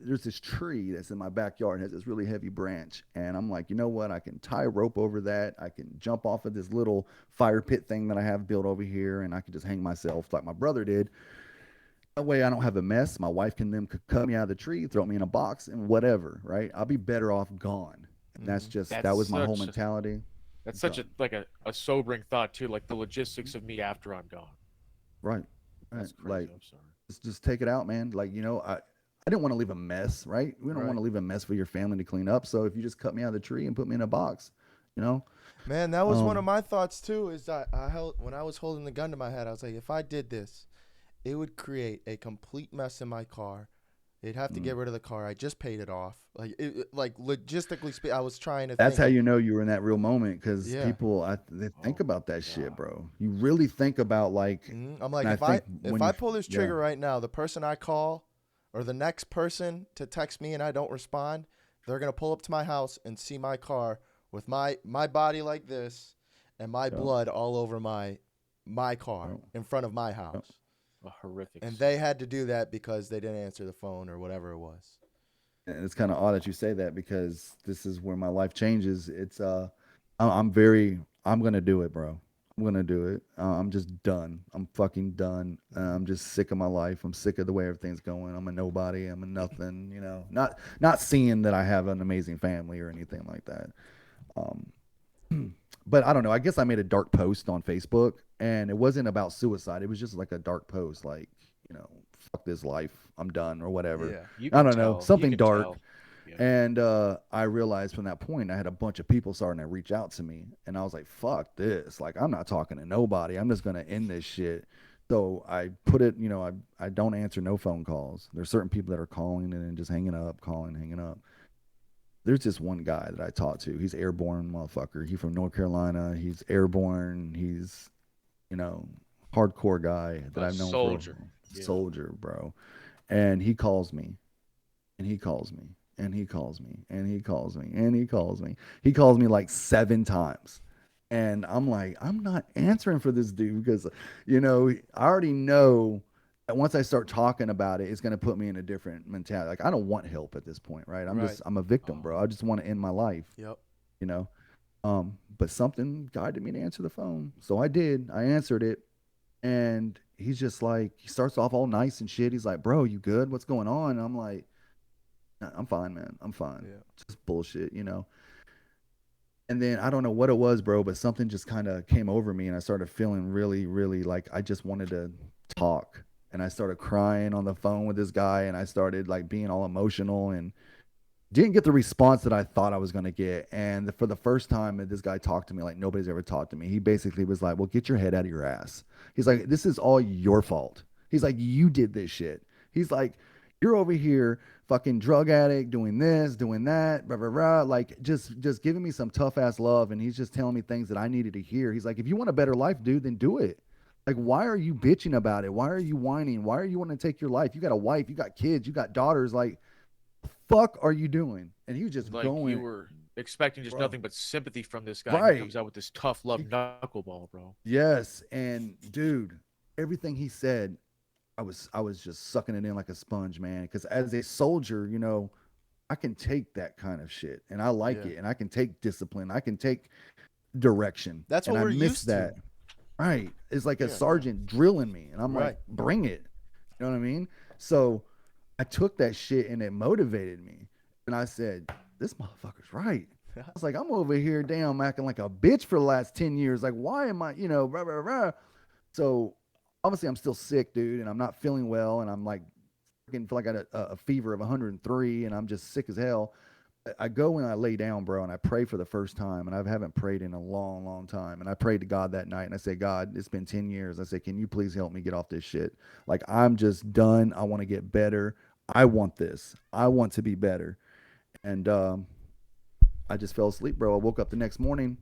Speaker 1: there's this tree that's in my backyard, has this really heavy branch, and I'm like, you know what? I can tie a rope over that. I can jump off of this little fire pit thing that I have built over here, and I can just hang myself like my brother did. That way, I don't have a mess. My wife can then cut me out of the tree, throw me in a box, and whatever. Right? I'll be better off gone. And that's
Speaker 3: Mhm.
Speaker 1: just that
Speaker 2: that's
Speaker 1: was my whole
Speaker 2: such a,
Speaker 1: mentality.
Speaker 2: that's such a
Speaker 1: Done.
Speaker 2: like a sobering thought too. Like the logistics of me after I'm gone.
Speaker 1: Right. Right.
Speaker 2: That's crazy.
Speaker 1: Like
Speaker 2: I'm sorry.
Speaker 1: just take it out, man. Like I didn't want to leave a mess, right? We don't want
Speaker 3: Right.
Speaker 1: to leave a mess for your family to clean up. So if you just cut me out of the tree and put me in a box, you know,
Speaker 3: Man, that was one of
Speaker 1: um,
Speaker 3: my thoughts too. Is that I held when I was holding the gun to my head, I was like, if I did this, it would create a complete mess in my car. They'd have to
Speaker 1: mm.
Speaker 3: get rid of the car. I just paid it off. Like logistically, I was trying to
Speaker 1: That's
Speaker 3: think
Speaker 1: how
Speaker 3: of.
Speaker 1: you know you were in that real moment because
Speaker 3: Yeah.
Speaker 1: people, they think
Speaker 2: Oh
Speaker 1: about
Speaker 2: my
Speaker 1: that shit,
Speaker 2: god.
Speaker 1: bro. You really think about like,
Speaker 3: I'm like,
Speaker 1: and I
Speaker 3: if I
Speaker 1: think
Speaker 3: if
Speaker 1: when
Speaker 3: I
Speaker 1: you,
Speaker 3: pull this
Speaker 1: yeah,
Speaker 3: trigger right now, the person I call, or the next person to text me and I don't respond, they're gonna pull up to my house and see my car with my body like this, and my
Speaker 1: yeah,
Speaker 3: blood all over my car
Speaker 1: yeah,
Speaker 3: in front of my
Speaker 1: yeah.
Speaker 3: house.
Speaker 2: A horrific
Speaker 3: And
Speaker 2: scene.
Speaker 3: they had to do that because they didn't answer the phone or whatever it was.
Speaker 1: And it's kind of odd that you say that because this is where my life changes. I'm very, I'm gonna do it, bro. I'm gonna do it. I'm just done. I'm fucking done. I'm just sick of my life. I'm sick of the way everything's going. I'm a nobody. I'm a nothing. Not seeing that I have an amazing family or anything like that. But I don't know. I guess I made a dark post on Facebook, and it wasn't about suicide. It was just like a dark post, like fuck this life. I'm done or whatever.
Speaker 3: Yeah.
Speaker 2: You
Speaker 1: I
Speaker 2: can
Speaker 1: don't know,
Speaker 2: tell. You
Speaker 1: something
Speaker 2: can
Speaker 1: dark.
Speaker 2: tell. Yeah.
Speaker 1: And I realized from that point, I had a bunch of people starting to reach out to me, and I was like, "Fuck this! Like, I'm not talking to nobody. I'm just gonna end this shit." So I put it, I don't answer no phone calls. There's certain people that are calling and then just hanging up, calling, hanging up. There's this one guy that I talked to. He's airborne motherfucker. He's from North Carolina. He's airborne. He's you know hardcore guy that
Speaker 2: A
Speaker 1: I've known for a
Speaker 2: soldier. Yeah.
Speaker 1: soldier, bro. And he calls me and he calls me and he calls me and he calls me and he calls me. He calls me like 7 times. And I'm like, I'm not answering for this dude because, I already know that once I start talking about it, it's going to put me in a different mentality. Like, I don't want help at this point, right?
Speaker 3: Right.
Speaker 1: I'm a victim,
Speaker 2: Oh.
Speaker 1: bro. I just want to end my life,
Speaker 3: Yep.
Speaker 1: you know? But something guided me to answer the phone. So I did. I answered it. And he's just like, he starts off all nice and shit. He's like, bro, you good? What's going on? And I'm like, "Nah, I'm fine, man. I'm fine.
Speaker 3: Yeah.
Speaker 1: Just bullshit. And then I don't know what it was, bro, but something just kind of came over me and I started feeling really, really like I just wanted to talk. And I started crying on the phone with this guy and I started like being all emotional and didn't get the response that I thought I was going to get. And for the first time that this guy talked to me like nobody's ever talked to me, he basically was like, well, get your head out of your ass. He's like, this is all your fault. He's like, you did this shit. He's like, you're over here fucking drug addict, doing this, doing that, blah, blah, blah. Like just giving me some tough ass love. And he's just telling me things that I needed to hear. He's like, if you want a better life, dude, then do it. Like, why are you bitching about it? Why are you whining? Why are you wanting to take your life? You got a wife, you got kids, you got daughters. Like, fuck are you doing? And he was just
Speaker 2: Like
Speaker 1: going,
Speaker 2: you were expecting just
Speaker 1: bro.
Speaker 2: nothing but sympathy from this guy. And he
Speaker 1: Right.
Speaker 2: comes out with this tough love knuckleball, bro.
Speaker 1: Yes. And dude, everything he said, I was just sucking it in like a sponge, man. Because as a soldier, I can take that kind of shit, and I like
Speaker 3: Yeah.
Speaker 1: it, and I can take discipline, I can take direction,
Speaker 3: That's
Speaker 1: and
Speaker 3: what
Speaker 1: I
Speaker 3: we're
Speaker 1: miss
Speaker 3: used to.
Speaker 1: that. Right? It's like a
Speaker 2: Yeah.
Speaker 1: sergeant drilling me, and I'm like,
Speaker 3: Right.
Speaker 1: bring it. You know what I mean? So I took that shit, and it motivated me, and I said, this motherfucker's right. I was like, I'm over here, damn, acting like a bitch for the last 10 years. Like, why am I, rah, rah, rah. So obviously, I'm still sick, dude, and I'm not feeling well, and I'm like, freaking feel like I got a fever of 103, and I'm just sick as hell. I go and I lay down, bro, and I pray for the first time, and I haven't prayed in a long, long time. And I prayed to God that night, and I said, God, it's been 10 years. I said, can you please help me get off this shit? Like, I'm just done. I want to get better. I want this. I want to be better. And I just fell asleep, bro. I woke up the next morning.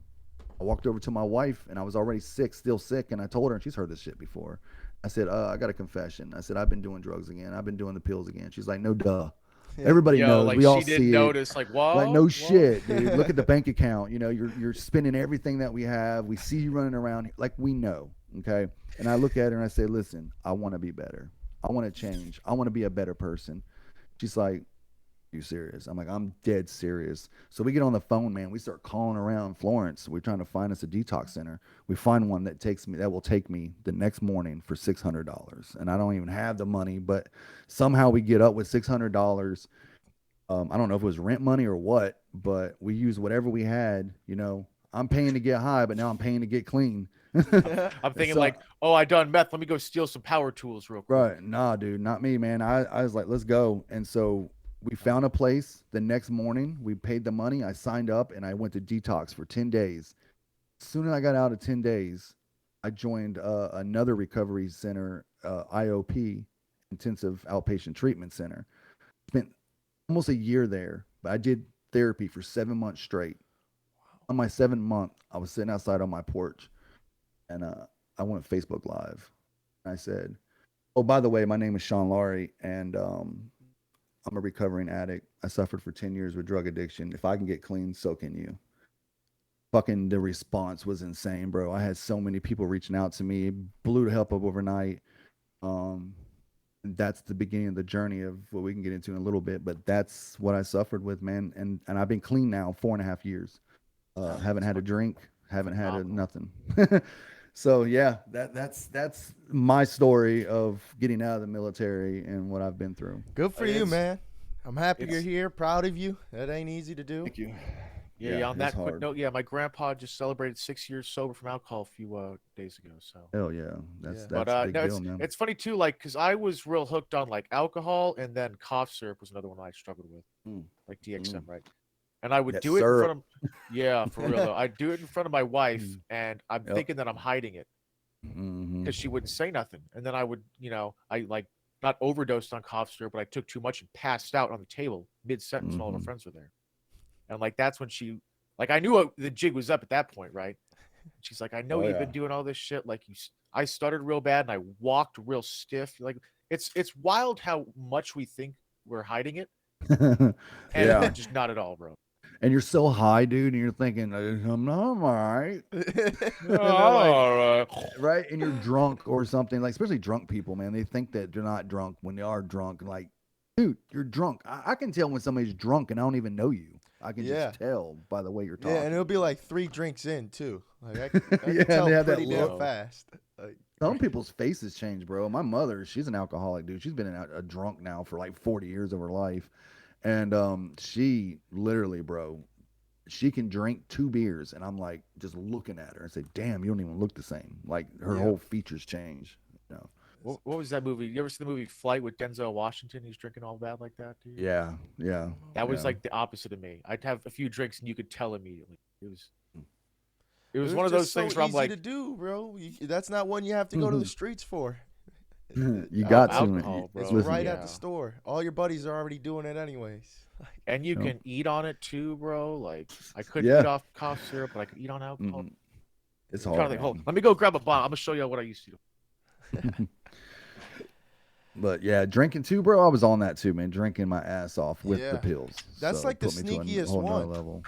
Speaker 1: I walked over to my wife, and I was already sick, still sick. And I told her, and she's heard this shit before. I said, I got a confession. I said, I've been doing drugs again. I've been doing the pills again. She's like, no, duh.
Speaker 3: Yeah.
Speaker 1: Everybody
Speaker 2: Yo,
Speaker 1: knows.
Speaker 2: like
Speaker 1: We all
Speaker 2: she didn't
Speaker 1: see it.
Speaker 2: notice. Like
Speaker 1: Like,
Speaker 2: what?
Speaker 1: no
Speaker 2: What?
Speaker 1: shit, dude. Look at the bank account. You're spending everything that we have. We see you running around. Like, we know. Okay. And I look at her and I say, listen, I want to be better. I want to change. I want to be a better person. She's like, you serious? I'm like, I'm dead serious. So we get on the phone, man. We start calling around Florence. We're trying to find us a detox center. We find one that will take me the next morning for $600. And I don't even have the money, but somehow we get up with $600. I don't know if it was rent money or what, but we used whatever we had. I'm paying to get high, but now I'm paying to get clean.
Speaker 2: I'm thinking
Speaker 1: So,
Speaker 2: like, oh, I done meth. Let me go steal some power tools real quick.
Speaker 1: right. Nah, dude, not me, man. I was like, let's go. And so we found a place the next morning. We paid the money. I signed up and I went to detox for 10 days. As soon as I got out of 10 days, I joined another recovery center, IOP, Intensive Outpatient Treatment Center. Spent almost a year there, but I did therapy for 7 months straight. On my 7th month, I was sitting outside on my porch and I went Facebook Live. And I said, oh, by the way, my name is Shawn Laurie, and I'm a recovering addict. I suffered for 10 years with drug addiction. If I can get clean, so can you. Fucking the response was insane, bro. I had so many people reaching out to me, blew the help up overnight. Um, that's the beginning of the journey of what we can get into in a little bit, but that's what I suffered with, man. And I've been clean now 4.5 years. Haven't had a drink, haven't had nothing. So yeah, that's my story of getting out of the military and what I've been through.
Speaker 3: Good for you, man. I'm happy you're
Speaker 2: it's-
Speaker 3: here. Proud of you. That ain't easy to do.
Speaker 1: Thank you.
Speaker 2: Yeah, on
Speaker 1: it's
Speaker 2: that quick
Speaker 1: hard.
Speaker 2: note, yeah, my grandpa just celebrated 6 years sober from alcohol a few days ago. So,
Speaker 1: Hell yeah, that's
Speaker 3: Yeah.
Speaker 2: but
Speaker 1: a big
Speaker 2: no,
Speaker 1: deal, man.
Speaker 2: it's funny too, like because I was real hooked on like alcohol, and then cough syrup was another one I struggled with,
Speaker 1: Mm.
Speaker 2: like DXM, right? And I would
Speaker 1: That
Speaker 2: do it in
Speaker 1: syrup.
Speaker 2: front of, yeah, for real though. I'd do it in front of my wife,
Speaker 1: Mm.
Speaker 2: and I'm
Speaker 1: Yep.
Speaker 2: thinking that I'm hiding it
Speaker 1: Mhm.
Speaker 2: because she wouldn't say nothing, and then I would, I like not overdosed on cough syrup, but I took too much and passed out on the table mid sentence when all of our
Speaker 1: Mhm.
Speaker 2: friends were there, and like that's when she, like I knew the jig was up at that point, right? She's like, I know
Speaker 1: Oh
Speaker 2: you've
Speaker 1: yeah.
Speaker 2: been doing all this shit. Like I stuttered real bad and I walked real stiff. Like it's wild how much we think we're hiding it, and
Speaker 1: Yeah.
Speaker 2: we're just not at all, bro.
Speaker 1: And you're so high, dude, and you're thinking, I'm not all right.
Speaker 3: And
Speaker 1: And they're like, right? And you're drunk or something. Like, especially drunk people, man. They think that they're not drunk when they are drunk. Like, dude, you're drunk. I can tell when somebody's drunk and I don't even know you. I can
Speaker 3: Yeah.
Speaker 1: just tell by the way you're
Speaker 3: Yeah,
Speaker 1: talking.
Speaker 3: and it'll be like 3 drinks in too. Like I can
Speaker 1: Yeah, and
Speaker 3: tell
Speaker 1: they have that
Speaker 3: pretty damn
Speaker 1: look.
Speaker 3: fast. Like,
Speaker 1: Some people's faces change, bro. My mother, she's an alcoholic, dude. She's been a drunk now for like 40 years of her life. And she literally, bro, she can drink 2 beers, and I'm like just looking at her and say, "Damn, you don't even look the same." Like her
Speaker 3: Yeah.
Speaker 1: whole features change. You know?
Speaker 2: What was that movie? You ever see the movie Flight with Denzel Washington? He's drinking all bad like that, dude.
Speaker 1: Yeah, yeah.
Speaker 2: That was
Speaker 1: yeah.
Speaker 2: like the opposite of me. I'd have a few drinks and you could tell immediately. It was
Speaker 3: it
Speaker 2: one of
Speaker 3: just
Speaker 2: those things
Speaker 3: so
Speaker 2: where I'm
Speaker 3: easy
Speaker 2: like,
Speaker 3: to do, bro. That's not one you have to go to the streets for.
Speaker 1: You got to.
Speaker 2: alcohol, bro.
Speaker 3: It's
Speaker 1: Listen,
Speaker 3: right at
Speaker 2: Yeah.
Speaker 3: the store. All your buddies are already doing it anyways.
Speaker 2: and you
Speaker 1: No.
Speaker 2: can eat on it too, bro. Like I couldn't
Speaker 1: Yeah.
Speaker 2: eat off cough syrup, but I could eat on alcohol.
Speaker 1: Mhm. It's
Speaker 2: I'm trying to
Speaker 1: hard.
Speaker 2: think, hold on.
Speaker 1: Man.
Speaker 2: Let me go grab a bottle. I'm gonna show you what I used to do.
Speaker 1: But yeah, drinking too, bro. I was on that too, man. Drinking my ass off with the
Speaker 3: Yeah,
Speaker 1: pills.
Speaker 3: that's
Speaker 1: So
Speaker 3: like the
Speaker 1: put me to a
Speaker 3: sneakiest
Speaker 1: whole nother
Speaker 3: one.
Speaker 1: level.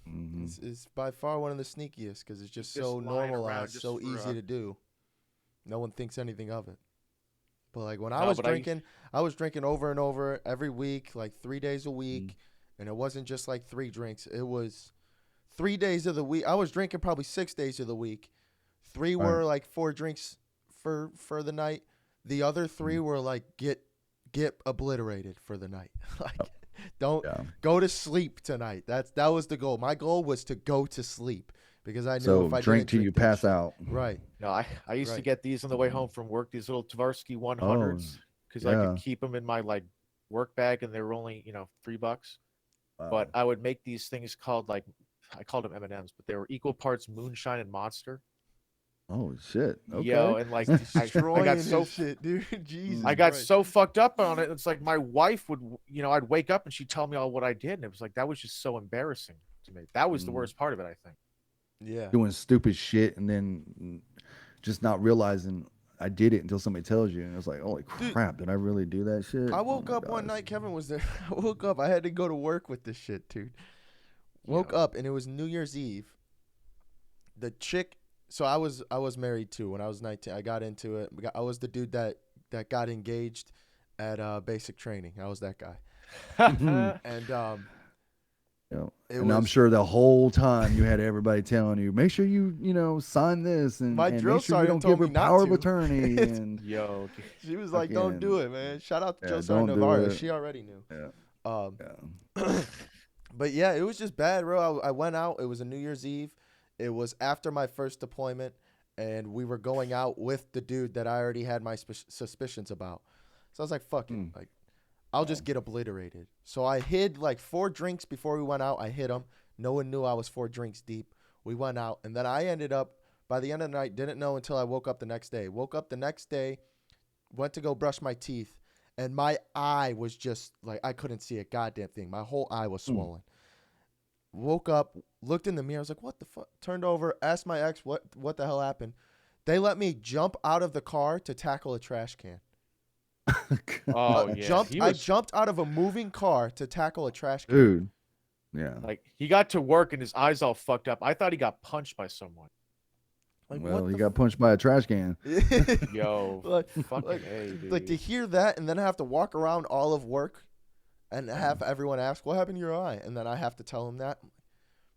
Speaker 1: Hmm.
Speaker 3: It's by far one of the sneakiest because it's just
Speaker 2: Just
Speaker 3: so
Speaker 2: lying around
Speaker 3: normalized,
Speaker 2: just
Speaker 3: so
Speaker 2: for
Speaker 3: easy to do. No one thinks anything of it. But like when
Speaker 2: no, but
Speaker 3: I was drinking over and over every week, like 3 days a week, and it wasn't just like three drinks. It was 3 days of the week. I was drinking probably 6 days of the week. Three
Speaker 1: Right.
Speaker 3: were like four drinks for the night. The other three
Speaker 1: Mm.
Speaker 3: were like get obliterated for the night. Like don't
Speaker 1: Yeah.
Speaker 3: go to sleep tonight. That was the goal. My goal was to go to sleep because I knew if
Speaker 1: So
Speaker 3: I
Speaker 1: drink
Speaker 3: didn't
Speaker 1: till you
Speaker 3: drink that
Speaker 1: pass
Speaker 3: shit.
Speaker 1: out.
Speaker 3: Right,
Speaker 2: no, I used to
Speaker 3: right.
Speaker 2: get these on the way home from work. These little Tversky
Speaker 1: Oh,
Speaker 2: 100s because I could
Speaker 1: yeah.
Speaker 2: keep them in my like work bag, and they were only $3. But
Speaker 1: Wow.
Speaker 2: I would make these things called like I called them M&Ms, but they were equal parts moonshine and monster.
Speaker 1: Oh shit. Okay.
Speaker 2: Yo, and like I got
Speaker 3: Destroying his
Speaker 2: so
Speaker 3: shit, dude. Jesus
Speaker 2: I got
Speaker 3: Christ.
Speaker 2: so fucked up on it. It's like my wife would, I'd wake up and she'd tell me all what I did, and it was like that was just so embarrassing to me. That was the
Speaker 1: Mm.
Speaker 2: worst part of it, I think.
Speaker 3: Yeah.
Speaker 1: Doing stupid shit and then just not realizing I did it until somebody tells you, and it's like, holy
Speaker 3: Dude,
Speaker 1: crap, did I really do that shit?
Speaker 3: I
Speaker 1: Oh
Speaker 3: woke
Speaker 1: my
Speaker 3: up one
Speaker 1: gosh.
Speaker 3: night, Kevin was there. I woke up, I had to go to work with this shit, dude. Woke
Speaker 2: Yo,
Speaker 3: up and it was New Year's Eve. The chick, so I was married too when I was 19. I got into it. I was the dude that got engaged at basic training. I was that guy.
Speaker 1: You
Speaker 3: And
Speaker 1: know,
Speaker 3: it
Speaker 1: and I'm
Speaker 3: was
Speaker 1: sure the whole time you had everybody telling you, make sure sign this
Speaker 3: my
Speaker 1: and make
Speaker 3: drill
Speaker 1: sure you
Speaker 3: sergeant
Speaker 1: don't give
Speaker 3: told
Speaker 1: her
Speaker 3: me not
Speaker 1: power of
Speaker 3: to.
Speaker 1: attorney and
Speaker 2: yo,
Speaker 3: She was like, "Don't do
Speaker 1: fucking
Speaker 3: it, man." Shout out to
Speaker 1: yeah,
Speaker 3: Drill Sergeant
Speaker 1: don't do
Speaker 3: Navarro.
Speaker 1: it.
Speaker 3: She already knew.
Speaker 1: Yeah,
Speaker 3: Um,
Speaker 1: yeah.
Speaker 3: but yeah, it was just bad, bro. I went out. It was a New Year's Eve. It was after my first deployment, and we were going out with the dude that I already had my suspicions about. So I was like, "Fuck it,
Speaker 1: Mm.
Speaker 3: like I'll
Speaker 1: Wow.
Speaker 3: just get obliterated." So I hid like 4 drinks before we went out. I hid them. No one knew I was 4 drinks deep. We went out, and then I ended up by the end of the night. Didn't know until I woke up the next day. Woke up the next day, went to go brush my teeth, and my eye was just like I couldn't see a goddamn thing. My whole eye was
Speaker 1: Mm.
Speaker 3: swollen. Woke up, looked in the mirror. I was like, "What the fuck?" Turned over, asked my ex, "What the hell happened?" They let me jump out of the car to tackle a trash can.
Speaker 2: oh yeah, he
Speaker 3: I
Speaker 2: was
Speaker 3: jumped out of a moving car to tackle a trash can.
Speaker 1: Dude, yeah.
Speaker 2: like he got to work and his eyes all fucked up. I thought he got punched by someone.
Speaker 3: Like
Speaker 1: Well,
Speaker 3: what
Speaker 1: he
Speaker 3: the
Speaker 1: got punched by a trash can.
Speaker 2: Yo,
Speaker 3: like,
Speaker 2: fucking
Speaker 3: like,
Speaker 2: a,
Speaker 3: like to
Speaker 2: dude.
Speaker 3: hear that and then have to walk around all of work and have everyone ask what happened to your eye, and then I have to tell them that,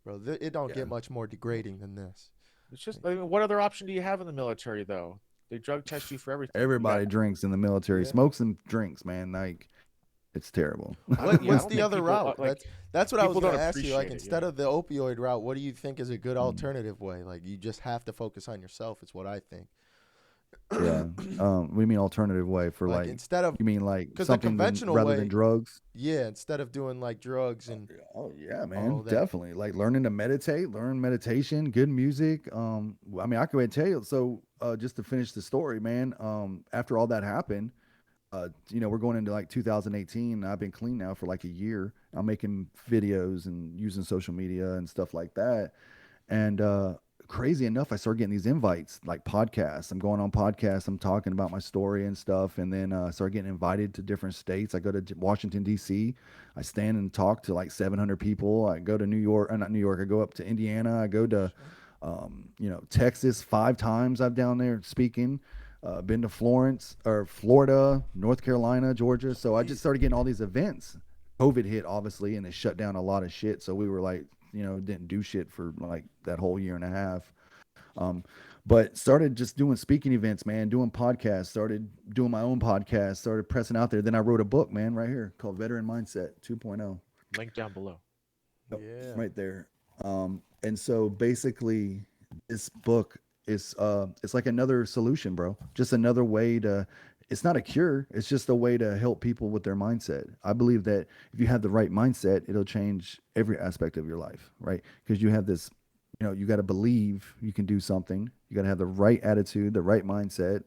Speaker 3: bro. It don't
Speaker 1: Yeah.
Speaker 3: get much more degrading than this.
Speaker 2: It's just, I mean, what other option do you have in the military though? They drug test you for everything. You got,
Speaker 1: Everybody drinks in the military,
Speaker 3: Yeah.
Speaker 1: smokes and drinks, man. Like it's terrible.
Speaker 2: I
Speaker 3: What's
Speaker 2: don't
Speaker 3: the
Speaker 2: think
Speaker 3: other
Speaker 2: people
Speaker 3: route?
Speaker 2: like
Speaker 3: That's what I was
Speaker 2: people don't
Speaker 3: gonna ask you. Like
Speaker 2: appreciate it.
Speaker 3: instead of the opioid route, what do you think is a good
Speaker 1: Mm.
Speaker 3: alternative way? Like you just have to focus on yourself. Is what I think.
Speaker 1: Yeah. We mean alternative way for
Speaker 3: Like
Speaker 1: like
Speaker 3: instead of
Speaker 1: you mean like
Speaker 3: because the
Speaker 1: something than
Speaker 3: conventional
Speaker 1: rather than
Speaker 3: way,
Speaker 1: drugs?
Speaker 3: yeah, instead of doing like drugs and
Speaker 1: Oh yeah,
Speaker 3: all
Speaker 1: man,
Speaker 3: that.
Speaker 1: definitely. Like learning to meditate, learn meditation, good music. I mean, I could tell you. So, just to finish the story, man. After all that happened, we're going into like 2018. I've been clean now for like a year. I'm making videos and using social media and stuff like that. And crazy enough, I started getting these invites, like podcasts. I'm going on podcasts. I'm talking about my story and stuff. And then I started getting invited to different states. I go to Washington, D.C. I stand and talk to like 700 people. I go to New York, not New York. I go up to Indiana. I go to, Texas 5 times. I'm down there speaking. Been to Florence or Florida, North Carolina, Georgia. So I just started getting all these events. COVID hit, obviously, and it shut down a lot of shit. So we were like, didn't do shit for like that whole year and a half. Um, but started just doing speaking events, man, doing podcasts, started doing my own podcast, started pressing out there. Then I wrote a book, man, right here called Veteran Mindset 2.0.
Speaker 2: link down below.
Speaker 1: Yep,
Speaker 3: Yeah.
Speaker 1: right there. And so basically this book is it's like another solution, bro. Just another way to it's not a cure, it's just a way to help people with their mindset. I believe that if you have the right mindset, it'll change every aspect of your life, right? Because you have this, you got to believe you can do something. You got to have the right attitude, the right mindset.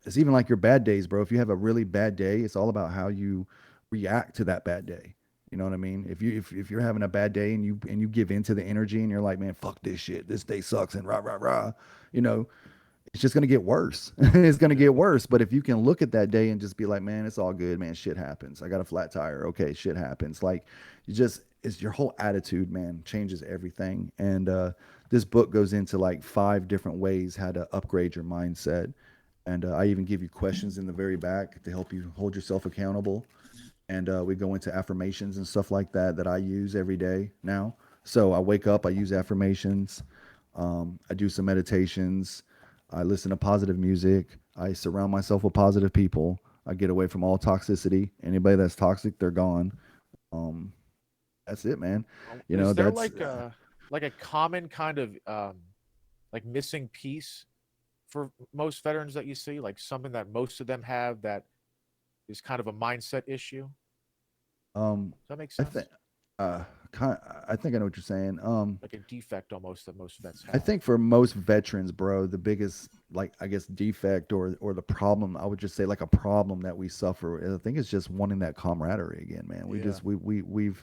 Speaker 1: It's even like your bad days, bro. If you have a really bad day, it's all about how you react to that bad day. You know what I mean? If you're having a bad day and you give into the energy and you're like, man, fuck this shit, this day sucks and rah rah rah, you know, it's just going to get worse. It's going to get worse. But if you can look at that day and just be like, man, it's all good, man. Shit happens. I got a flat tire. Okay, shit happens. Like, you just, it's your whole attitude, man, changes everything. And this book goes into like 5 different ways how to upgrade your mindset. And I even give you questions in the very back to help you hold yourself accountable. And we go into affirmations and stuff like that that I use every day now. So I wake up, I use affirmations, I do some meditations, I listen to positive music, I surround myself with positive people, I get away from all toxicity. Anybody that's toxic, they're gone. Um, that's it, man. You know,
Speaker 2: Is there
Speaker 1: that's
Speaker 2: like a common kind of like missing piece for most veterans that you see, like something that most of them have that is kind of a mindset issue?
Speaker 1: um,
Speaker 2: Does that make
Speaker 1: I think
Speaker 2: sense?
Speaker 1: uh, kind, I think I know what you're saying.
Speaker 2: Like a defect almost that most vets
Speaker 1: I
Speaker 2: have.
Speaker 1: think for most veterans, bro, the biggest, like, I guess, defect or the problem, I would just say like a problem that we suffer, I think it's just wanting that camaraderie again, man. We
Speaker 3: Yeah.
Speaker 1: just we've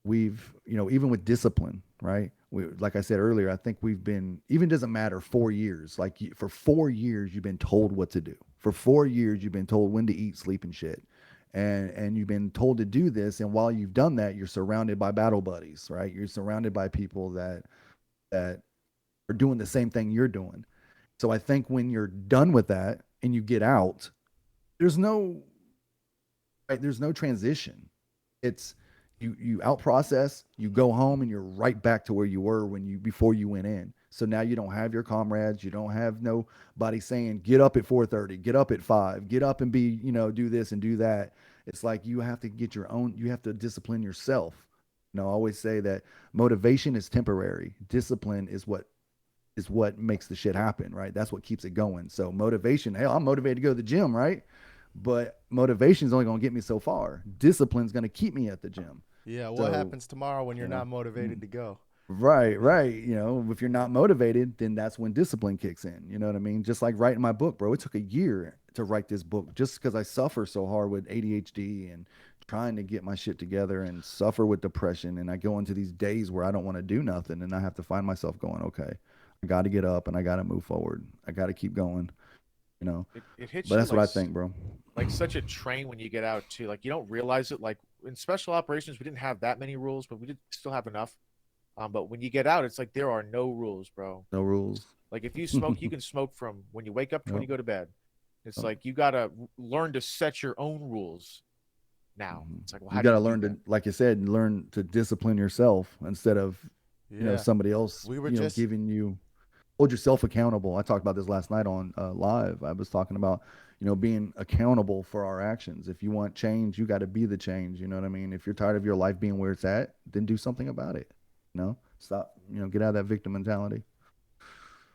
Speaker 1: even with discipline, right? We, like I said earlier, I think we've been, even doesn't matter, 4 years, like for 4 years you've been told what to do. For 4 years you've been told when to eat, sleep, and shit. And you've been told to do this, and while you've done that, you're surrounded by battle buddies, right? You're surrounded by people that are doing the same thing you're doing. So I think when you're done with that and you get out, there's no, right, there's no transition. It's, you out process, you go home, and you're right back to where you were when you before you went in. So now you don't have your comrades, you don't have nobody saying get up at 4:30, get up at 5, get up and be, do this and do that. It's like you have to get your own, you have to discipline yourself. I always say that motivation is temporary. Discipline is what makes the shit happen, right? That's what keeps it going. So motivation, hell, I'm motivated to go to the gym, right? But motivation is only going to get me so far. Discipline is going to keep me at the gym.
Speaker 3: Yeah. What
Speaker 1: So,
Speaker 3: happens tomorrow when you're
Speaker 1: you know,
Speaker 3: not motivated to go?
Speaker 1: right, right. If you're not motivated, then that's when discipline kicks in. You know what I mean? Just like writing my book, bro. It took a year to write this book just because I suffer so hard with ADHD and trying to get my shit together and suffer with depression. And I go into these days where I don't want to do nothing and I have to find myself going, okay, I got to get up and I got to move forward. I got to keep going, you know.
Speaker 2: It hits
Speaker 1: But
Speaker 2: you
Speaker 1: that's what I think, bro.
Speaker 2: like such a train when you get out too. Like you don't realize it. Like in special operations, we didn't have that many rules, but we did still have enough. But when you get out, it's like there are no rules, bro.
Speaker 1: No rules.
Speaker 2: Like if you smoke, you can smoke from when you wake up to when
Speaker 1: Yep.
Speaker 2: you go to bed. It's
Speaker 1: Yep.
Speaker 2: like you gotta learn to set your own rules now.
Speaker 1: Mhm.
Speaker 2: It's like, well,
Speaker 1: You
Speaker 2: how do
Speaker 1: got
Speaker 2: you
Speaker 1: to
Speaker 2: do
Speaker 1: learn to,
Speaker 2: that?
Speaker 1: like you said, learn to discipline yourself instead of,
Speaker 3: Yeah.
Speaker 1: somebody else,
Speaker 3: We were just
Speaker 1: giving you, hold yourself accountable. I talked about this last night on live. I was talking about, being accountable for our actions. If you want change, you got to be the change. You know what I mean? If you're tired of your life being where it's at, then do something about it. Stop, get out of that victim mentality.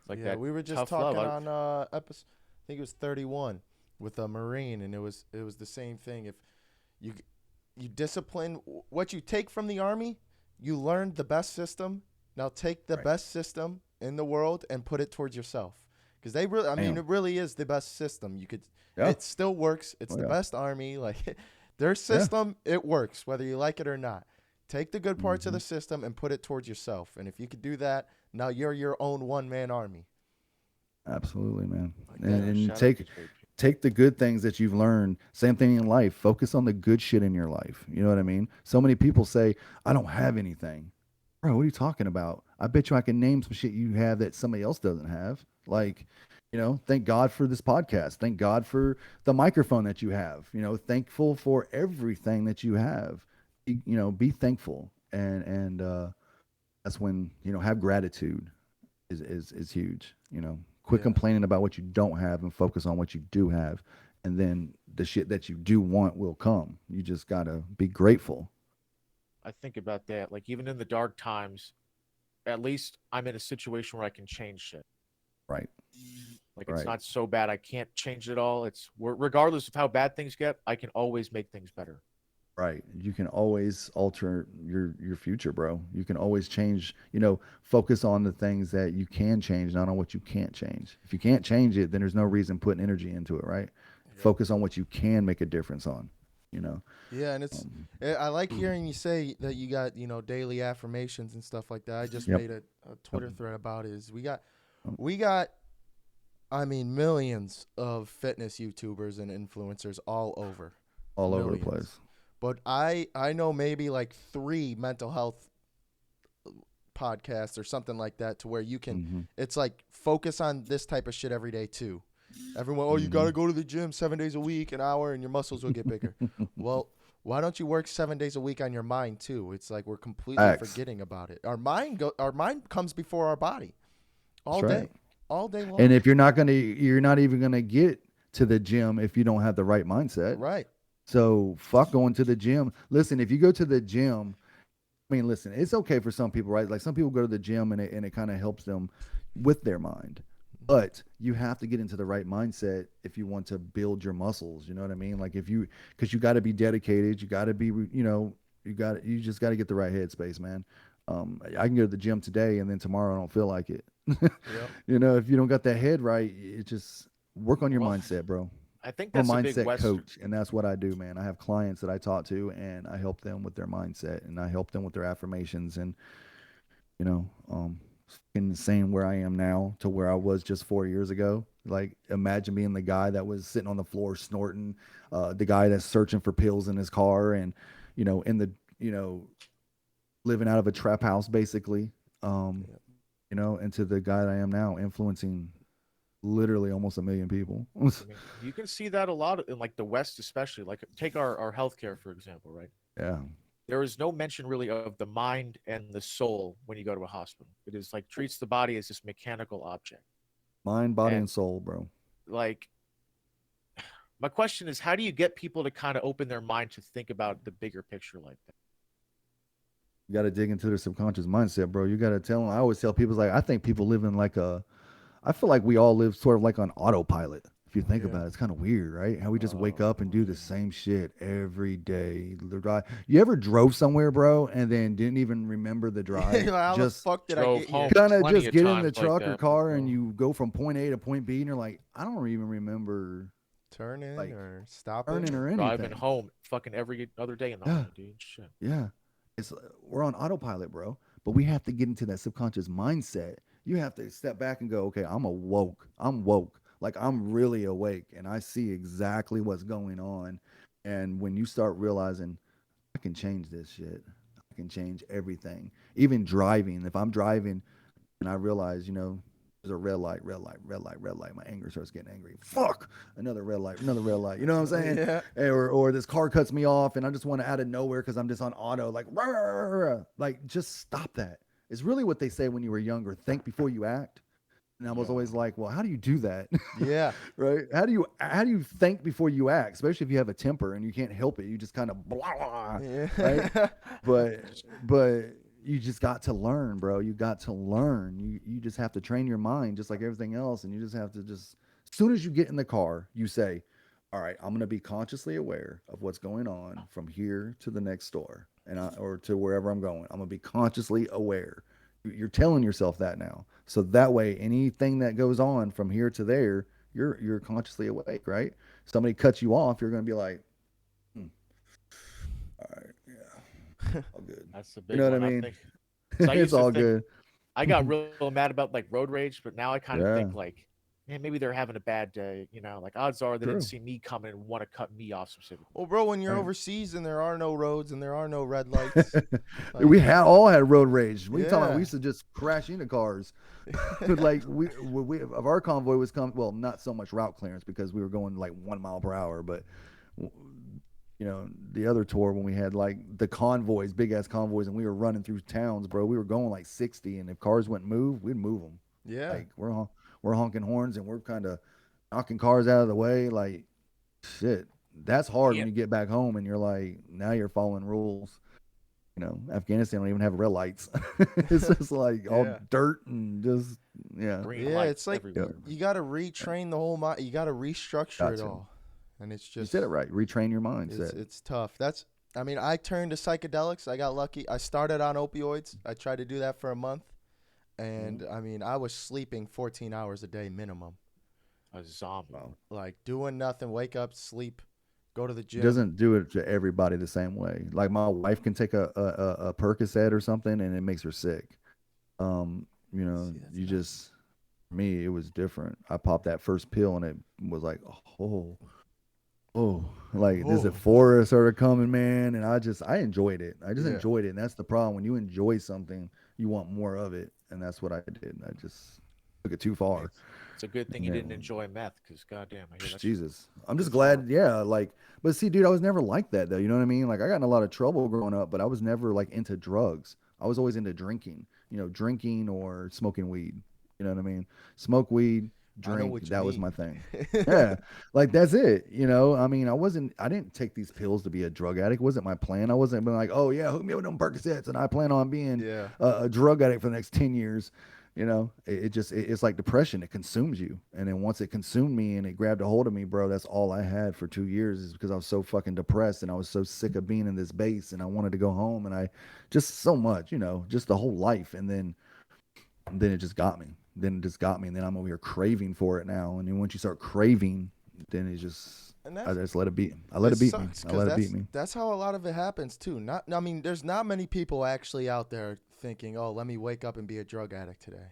Speaker 2: It's like
Speaker 3: Yeah,
Speaker 2: that
Speaker 3: we were just
Speaker 2: tough love.
Speaker 3: talking on episode, I think it was 31 with a Marine, and it was the same thing. If you you discipline what you take from the Army, you learned the best system. Now take the
Speaker 1: Right.
Speaker 3: best system in the world and put it towards yourself. Because they really, I mean,
Speaker 1: Bam.
Speaker 3: it really is the best system. You could,
Speaker 1: Yeah.
Speaker 3: it still works. It's
Speaker 1: Oh,
Speaker 3: the
Speaker 1: yeah.
Speaker 3: best Army. Like their
Speaker 1: Yeah.
Speaker 3: system, it works whether you like it or not. Take the good parts of
Speaker 1: Hmm.
Speaker 3: the system and put it towards yourself. And if you could do that, now you're your own one-man army.
Speaker 1: Absolutely, man.
Speaker 3: Like
Speaker 1: And,
Speaker 3: that.
Speaker 2: Yeah,
Speaker 1: and you
Speaker 2: shout out to
Speaker 1: take
Speaker 2: JP.
Speaker 1: take the good things that you've learned. Same thing in life. Focus on the good shit in your life. You know what I mean? So many people say, I don't have anything. Bro, what are you talking about? I bet you I can name some shit you have that somebody else doesn't have. Like, thank God for this podcast. Thank God for the microphone that you have. Thankful for everything that you have. Be thankful. And that's when, have gratitude is huge. Quit
Speaker 3: Yeah.
Speaker 1: complaining about what you don't have and focus on what you do have, and then the shit that you do want will come. You just gotta be grateful.
Speaker 2: I think about that. Like even in the dark times, at least I'm in a situation where I can change shit.
Speaker 1: Right,
Speaker 2: Like it's
Speaker 1: right,
Speaker 2: not so bad. I can't change it all. It's regardless of how bad things get, I can always make things better.
Speaker 1: right. You can always alter your future, bro. You can always change. Focus on the things that you can change, not on what you can't change. If you can't change it, then there's no reason putting energy into it, right?
Speaker 3: Yep.
Speaker 1: Focus on what you can make a difference on. You know.
Speaker 3: Yeah, and
Speaker 1: Um,
Speaker 3: I like hearing you say that you got daily affirmations and stuff like that. I just
Speaker 1: yep.
Speaker 3: made a
Speaker 1: Yep.
Speaker 3: Twitter thread about it. Is
Speaker 1: Yep.
Speaker 3: we got I mean, millions of fitness YouTubers and influencers all over.
Speaker 1: all over the
Speaker 3: Millions.
Speaker 1: place.
Speaker 3: But I know maybe like 3 mental health podcasts or something like that to where you can
Speaker 1: Hmm.
Speaker 3: it's like focus on this type of shit every day too. Everyone, oh, you got to
Speaker 1: Hmm.
Speaker 3: go to the gym 7 days a week, an hour and your muscles will get bigger. Well, why don't you work 7 days a week on your mind too? It's like we're completely
Speaker 1: Facts.
Speaker 3: forgetting about it. Our mind comes before our body
Speaker 1: That's
Speaker 3: all
Speaker 1: right.
Speaker 3: day. All day
Speaker 1: And
Speaker 3: long.
Speaker 1: if you're not even gonna get to the gym if you don't have the right mindset.
Speaker 3: Right.
Speaker 1: So fuck going to the gym. Listen, if you go to the gym, I mean, listen, it's okay for some people, right? Like some people go to the gym and it kind of helps them with their mind. But you have to get into the right mindset if you want to build your muscles. You know what I mean? Like if you, because you got to be dedicated. You got to be, you just got to get the right headspace, man. I can go to the gym today and then tomorrow I don't feel like it.
Speaker 3: Yep.
Speaker 1: If you don't got that head right, it just work on your
Speaker 2: Well,
Speaker 1: mindset, bro.
Speaker 2: I think
Speaker 1: I'm a
Speaker 2: that's a big
Speaker 1: mindset
Speaker 2: Western.
Speaker 1: coach, and that's what I do, man. I have clients that I talk to, and I help them with their mindset, and I help them with their affirmations, and you know, in saying where I am now to where I was just 4 years ago. Like, imagine being the guy that was sitting on the floor snorting, the guy that's searching for pills in his car, and in the you know, living out of a trap house, basically. Um,
Speaker 3: Yep.
Speaker 1: into the guy that I am now, influencing literally almost a million people.
Speaker 2: I mean, you can see that a lot in like the West, especially. Like take our healthcare for example, right?
Speaker 1: Yeah,
Speaker 2: There is no mention really of the mind and the soul when you go to a hospital. It is like treats the body as this mechanical object.
Speaker 1: mind, body,
Speaker 2: And
Speaker 1: and soul, bro.
Speaker 2: like my question is, how do you get people to kind of open their mind to think about the bigger picture like that?
Speaker 1: You got to dig into their subconscious mindset, bro. You got to tell them. I always tell people, like, I think people live in like a, I feel like we all live sort of like on autopilot. If you think
Speaker 3: Yeah.
Speaker 1: about it, it's kind of weird, right? How we just wake up and do the
Speaker 3: Yeah.
Speaker 1: same shit every day. The drive. You ever drove somewhere, bro, and then didn't even remember the drive?
Speaker 3: How the
Speaker 1: Just
Speaker 3: fuck did I
Speaker 2: Drove
Speaker 3: get
Speaker 2: home
Speaker 3: here?
Speaker 1: kind of
Speaker 2: plenty
Speaker 1: just
Speaker 2: of
Speaker 1: get in the
Speaker 2: times like
Speaker 1: truck or
Speaker 2: that.
Speaker 1: car and
Speaker 3: Bro,
Speaker 1: you go from point A to point B, and you're like, I don't even remember
Speaker 3: turn in
Speaker 1: like
Speaker 3: or stopping
Speaker 1: turning
Speaker 3: or
Speaker 1: or
Speaker 2: Driving
Speaker 1: anything.
Speaker 2: home fucking every other day in the
Speaker 1: Yeah,
Speaker 2: army, dude. Shit.
Speaker 1: yeah. It's we're on autopilot, bro. But we have to get into that subconscious mindset. You have to step back and go, okay, I'm awoke. I'm woke. Like I'm really awake and I see exactly what's going on. And when you start realizing I can change this shit. I can change everything. Even driving. If I'm driving and I realize, there's a red light, red light, red light, red light. My anger starts getting angry. Fuck, another red light, another red light. You know what I'm saying?
Speaker 3: yeah.
Speaker 1: Or this car cuts me off, and I just want to out of nowhere because I'm just on auto, like, rah, rah, rah, rah. Like, just stop that. It's really what they say when you were younger: think before you act. And I was
Speaker 2: Yeah.
Speaker 1: always like, well, how do you do that?
Speaker 3: Yeah.
Speaker 1: Right? How do you think before you act? Especially if you have a temper and you can't help it, you just kind of blah, blah, right?
Speaker 3: Yeah.
Speaker 1: but but you just got to learn, bro. You got to learn. You just have to train your mind just like everything else, and you just have to just as soon as you get in the car, you say, all right, I'm going to be consciously aware of what's going on from here to the next store or to wherever I'm going. I'm going to be consciously aware. You're telling yourself that now. So that way anything that goes on from here to there, you're consciously awake, right? Somebody cuts you off, you're going to be like, hmm, all right, yeah, all good.
Speaker 2: That's the
Speaker 1: You
Speaker 2: big
Speaker 1: know what I
Speaker 2: one. I
Speaker 1: mean?
Speaker 2: think because I
Speaker 1: It's
Speaker 2: used to
Speaker 1: all
Speaker 2: think
Speaker 1: good.
Speaker 2: I got real mad about like road rage, but now I kind of
Speaker 1: Yeah,
Speaker 2: think like, man, maybe they're having a bad day. Like odds are they didn't
Speaker 1: true.
Speaker 2: see me coming and want to cut me off specifically.
Speaker 3: Well, bro, when you're
Speaker 1: Right.
Speaker 3: overseas and there are no roads and there are no red lights, like,
Speaker 1: We had all had road rage. What are you talking about? We
Speaker 3: yeah.
Speaker 1: used to just crash into cars. Like we of our convoy was come well, not so much route clearance because we were going like 1 mile per hour, but the other tour when we had like the convoys, big ass convoys, and we were running through towns, bro. We were going like 60, and if cars wouldn't move, we'd move them.
Speaker 3: Yeah.
Speaker 1: Like we're honking horns and we're kind of knocking cars out of the way. Like shit, that's hard
Speaker 2: Yeah,
Speaker 1: when you get back home and you're like now you're following rules. Afghanistan don't even have red lights. It's just like all
Speaker 3: Yeah.
Speaker 1: dirt and just yeah,
Speaker 2: green
Speaker 3: Yeah, it's
Speaker 2: lights
Speaker 3: like
Speaker 1: yeah.
Speaker 2: everywhere.
Speaker 3: you got to retrain the whole mind. You got to restructure
Speaker 1: Got
Speaker 3: it
Speaker 1: to.
Speaker 3: all. And it's
Speaker 1: You said
Speaker 3: just
Speaker 1: it right. Retrain your
Speaker 3: it's
Speaker 1: mindset.
Speaker 3: it's tough. I mean, I turned to psychedelics. I got lucky. I started on opioids. I tried to do that for a month. And
Speaker 1: Mhm.
Speaker 3: I mean, I was sleeping 14 hours a day minimum.
Speaker 2: A zombie.
Speaker 1: Wow.
Speaker 3: Like doing nothing, wake up, sleep, go to the
Speaker 1: It
Speaker 3: gym.
Speaker 1: doesn't do it to everybody the same way. Like my wife can take a Percocet or something and it makes her sick.
Speaker 3: See, that's
Speaker 1: You
Speaker 3: nuts.
Speaker 1: just me, it was different. I popped that first pill and it was like, oh, oh, like this
Speaker 3: Oh,
Speaker 1: euphoria started coming, man. And I enjoyed it. I just
Speaker 3: yeah.
Speaker 1: enjoyed it. And that's the problem. When you enjoy something, you want more of it. And that's what I did. I just took it too far.
Speaker 2: It's a good thing
Speaker 1: And
Speaker 2: you didn't
Speaker 1: then,
Speaker 2: enjoy meth, because goddamn, I hear that shit
Speaker 1: Jesus, I'm just
Speaker 2: is horrible.
Speaker 1: glad. Yeah. Like, but see, dude, I was never like that though. You know what I mean? Like, I got in a lot of trouble growing up, but I was never like into drugs. I was always into drinking, drinking or smoking weed. You know what I mean? Smoke weed,
Speaker 3: I know
Speaker 1: drink.
Speaker 3: what you
Speaker 1: That was
Speaker 3: mean.
Speaker 1: my thing. Yeah. Like that's it. I mean, I didn't take these pills to be a drug addict. It wasn't my plan. I wasn't being like, oh yeah, hook me up with them Percocets and I plan on being
Speaker 3: Yeah.
Speaker 1: a drug addict for the next 10 years. It's like depression. It consumes you. And then once it consumed me and it grabbed a hold of me, bro, that's all I had for 2 years is because I was so fucking depressed and I was so sick of being in this base and I wanted to go home and I just so much, just the whole life. And then it just got me. Then it just got me. And then I'm over here craving for it now. And then once you start craving, then it just,
Speaker 3: And
Speaker 1: I
Speaker 3: that's
Speaker 1: just let it beat. I let
Speaker 3: it
Speaker 1: it beat me.
Speaker 3: sucks
Speaker 1: I
Speaker 3: because
Speaker 1: let it beat me.
Speaker 3: that's how a lot of it happens too. Not I mean, there's not many people actually out there thinking, "Oh, let me wake up and be a drug addict today."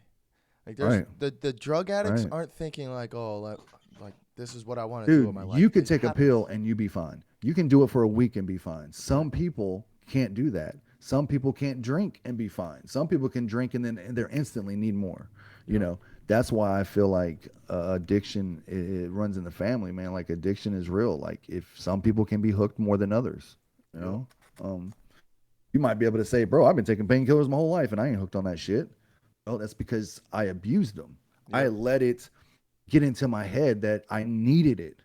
Speaker 3: Like there's
Speaker 1: Right.
Speaker 3: the drug addicts
Speaker 1: Right.
Speaker 3: aren't thinking like, "Oh, like this is what I want to do with
Speaker 1: Dude,
Speaker 3: my life."
Speaker 1: you could
Speaker 3: It
Speaker 1: take a pill
Speaker 3: happens.
Speaker 1: and you be fine. You can do it for a week and be fine.
Speaker 3: Right.
Speaker 1: Some people can't do that. Some people can't drink and be fine. Some people can drink and then they're instantly need more. You
Speaker 3: Yep.
Speaker 1: know, that's why I feel like addiction it runs in the family, man. Like addiction is real. Like if some people can be hooked more than others, you
Speaker 3: Yep.
Speaker 1: know. You might be able to say, "Bro, I've been taking painkillers my whole life and I ain't hooked on that shit." Well, that's because I abused them. I
Speaker 3: Yep.
Speaker 1: let it get into my head that I needed it,